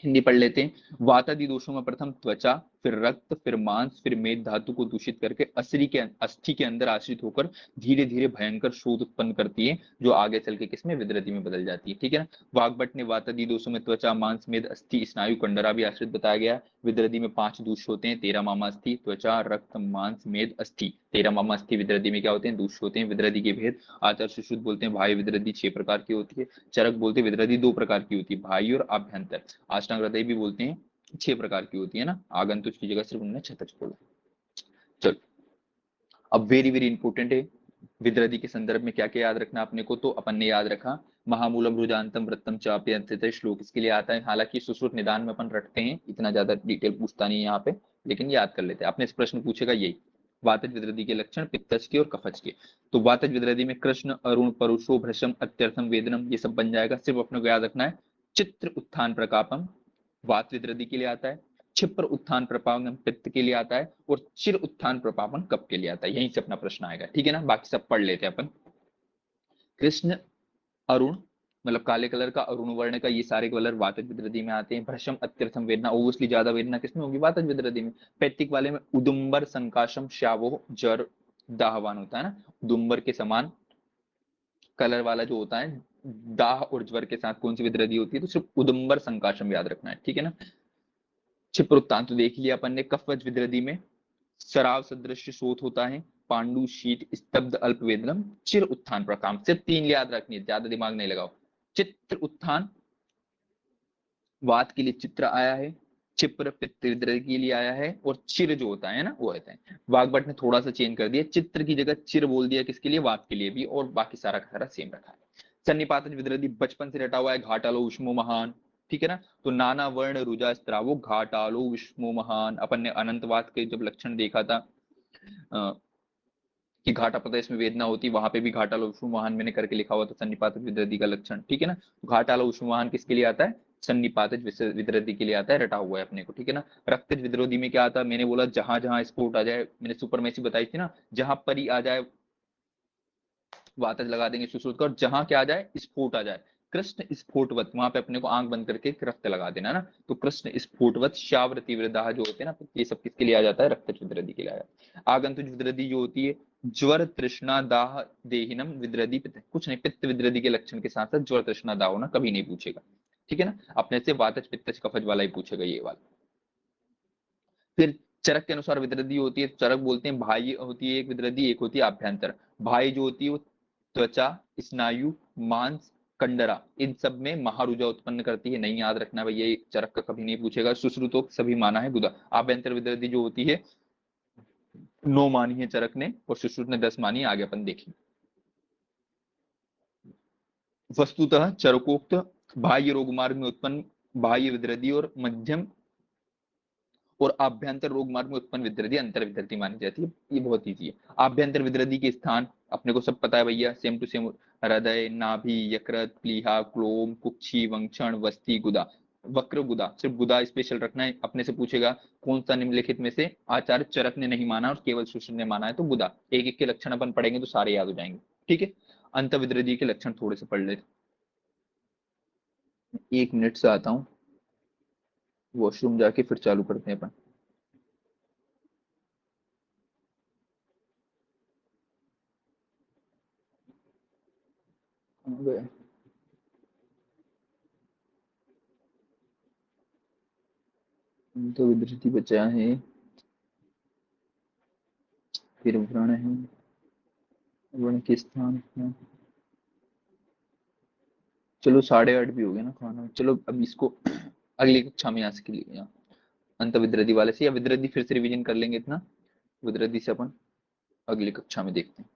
हिंदी पढ़ लेते हैं। वातादि दोषों में प्रथम त्वचा, फिर रक्त, फिर मांस, फिर मेद धातु को दूषित करके अस्थि के अंदर आश्रित होकर धीरे धीरे भयंकर शोध उत्पन्न करती है, जो आगे चल के किसमें, विद्रदी में बदल जाती है, ठीक है ना। वाग्भट ने वातादि दोषों में त्वचा मांस मेद अस्थि स्नायु कंडरा भी आश्रित बताया गया। विद्रदी में 5 दूष होते हैं, तेरा मामा अस्थि त्वचा रक्त मांस मेद अस्थि। तेरा मामा अस्थि विद्रदी में क्या होते हैं, दूष होते हैं। विद्रदी के भेद आचार्य सुश्रुत बोलते हैं भाई विद्रदी 6 प्रकार की होती है। चरक बोलते हैं विद्रदी 2 प्रकार की होती है, भाई और आभ्यंतर। अष्टांग हृदय भी बोलते हैं 6 प्रकार की होती है ना, आगंतुक की जगह सिर्फ उन्होंने छतच बोला। चलो अब वेरी वेरी इंपॉर्टेंट है, विद्रदी के संदर्भ में क्या क्या याद रखना अपने को, तो अपन ने याद रखा महामूलम रुजानतम वृत्तम चाप्य श्लोक इसके लिए आता है। हालांकि सुश्रुत निदान में अपन रखते हैं, इतना ज्यादा डिटेल पूछता नहीं है यहाँ पे, लेकिन याद कर लेते हैं। आपने इस प्रश्न पूछेगा यही, वातज विद्रदी के लक्षण पित्तज के और कफज के। तो वातज विद्रदी में कृष्ण अरुण परुषो भ्रशम अत्यर्थम वेदनम ये सब बन जाएगा। सिर्फ अपने को याद रखना है चित्र उत्थान प्रकापम वात विद्रदी के लिए आता है, क्षिप्र उत्थान प्रपावन पित्त के लिए आता है, और चिर उत्थान प्रपावन कब के लिए आता है। यहीं से अपना प्रश्न आएगा, ठीक है ना। बाकी सब पढ़ लेते हैं अपन। कृष्ण अरुण मतलब काले कलर का, अरुण वर्ण का, ये सारे कलर वातज विद्रदी में आते हैं। भ्रशम अत्यर्थम वेदना, ओबियसली ज्यादा वेदना किसमें होगी, वातज विद्रदी में। पैतृक वाले में उदुम्बर संकाशम श्यावो जर दाहवान होता है ना, उदुम्बर के समान कलर वाला जो होता है, दाह और ज्वर के साथ कौन सी विद्रदी होती है, तो सिर्फ उदुम्बर संकाशम याद रखना है, ठीक है ना। क्षिप्र उत्तान तो देख लिया अपन ने। कफवज विद्रदी में शराब सदृश शोथ होता है, पांडु शीत स्तब्ध अल्प वेदनम चिर उत्थान प्रकाम। सिर्फ 3 याद रखनी है, ज्यादा दिमाग नहीं लगाओ। चित्र उत्थान वात के लिए चित्र आया है, क्षिप्र पित्त विद्रदी के लिए आया है, और चिर जो होता है ना वो रहता है। वाग्भट ने थोड़ा सा चेंज कर दिया, चित्र की जगह चिर बोल दिया, किसके लिए, वात के लिए भी, और बाकी सारा का सारा सेम रखा है। सन्निपातज विद्रदी बचपन से रटा हुआ है, घाटालो उष्मो महान, ठीक है ना। तो नाना वर्ण रुजा स्त्रावो घाटालो विष्मो महान, अपन ने अनंतवाद के जब लक्षण देखा था कि घाटा प्रदेश में वेदना होती, वहां पे भी घाटालो विष्मो महान मैंने करके लिखा हुआ था सन्निपातज विद्रदी का लक्षण, ठीक है ना। घाटालो विष्मो महान किसके लिए आता है, सन्निपातज विद्रदी के लिए आता है, रटा हुआ है अपने को, ठीक है ना। रक्तज विद्रोधी में क्या आता है, मैंने बोला जहां जहां स्पोर्ट आ जाए, मैंने सुपरमेसी बताई थी ना, जहां पर ही आ जाए वातज लगा देंगे सुश्रुत का, और जहां क्या आ जाए स्फोट आ जाए, कृष्ण स्फोटवत, वहां पे अपने को आंख बंद करके रक्त लगा देना ना। तो कृष्ण स्फोटवत श्यावर तीव्रदाह जो होते हैं ना, ये सब किसके लिए आ जाता है, रक्त विद्रदी के लिए आ जाता है। आगंतुक विद्रदी जो होती है ज्वर तृष्णा दाह देहिनम विद्रदी पित्त, कुछ नहीं, पित्त विद्रदी के लक्षण के साथ साथ ज्वर तृष्णा दाह होना कभी नहीं पूछेगा, ठीक है ना। अपने से वातज पित्तज कफज वाला ही पूछेगा ये वाला। फिर चरक के अनुसार विद्रदी होती है, चरक बोलते हैं बाह्य होती है एक विद्रदी, एक होती है आभ्यंतर। बाह्य जो होती है वो त्वचा, स्नायु, मांस, कंडरा, इन सब में महारुजा उत्पन्न करती है। नहीं याद रखना भैया, ये चरक का कभी नहीं पूछेगा। सुश्रुतों सभी माना है गुदा। आभ्यंतर विद्रदी जो होती है 9 मानी है चरक ने और सुश्रुत ने 10 मानी, आगे अपन देखेंगे। वस्तुतः चरकोक्त बाह्य रोग मार्ग में उत्पन्न बाह्य विद्रदी और मध्यम और आभ्यंतर रोग मार्ग में उत्पन्न विद्रदी अंतर विद्रदी मानी जाती है। ये बहुत ईजी है। आभ्यंतर विद्रदी के स्थान अपने को सब पता है भैया, सेम टू सेम। हृदय, नाभि, यकृत, प्लीहा, क्लोम, कुक्षी, वंक्षण, वस्ती, गुदा। वक्र गुदा, सिर्फ गुदा स्पेशल रखना है। अपने से पूछेगा कौन सा निम्नलिखित में से आचार्य चरक ने नहीं माना और केवल सुश्रुत ने माना है, तो गुदा। एक एक के लक्षण अपन पढ़ेंगे तो सारे याद हो जाएंगे। ठीक है, अंत विद्रदी के लक्षण थोड़े से पढ़ लेते। 1 मिनट से आता हूँ, वॉशरूम जाके फिर चालू करते हैं अपन। तो विद्रती बचा है, फिर व्रण है, व्रण के स्थान है। चलो 8:30 भी हो गया ना खाना। चलो अब इसको अगली कक्षा में यहाँ से के लिए यहाँ अंत विद्रदी वाले से, या विद्रदी फिर से रिवीजन कर लेंगे इतना। विद्रदी से अपन अगली कक्षा में देखते हैं।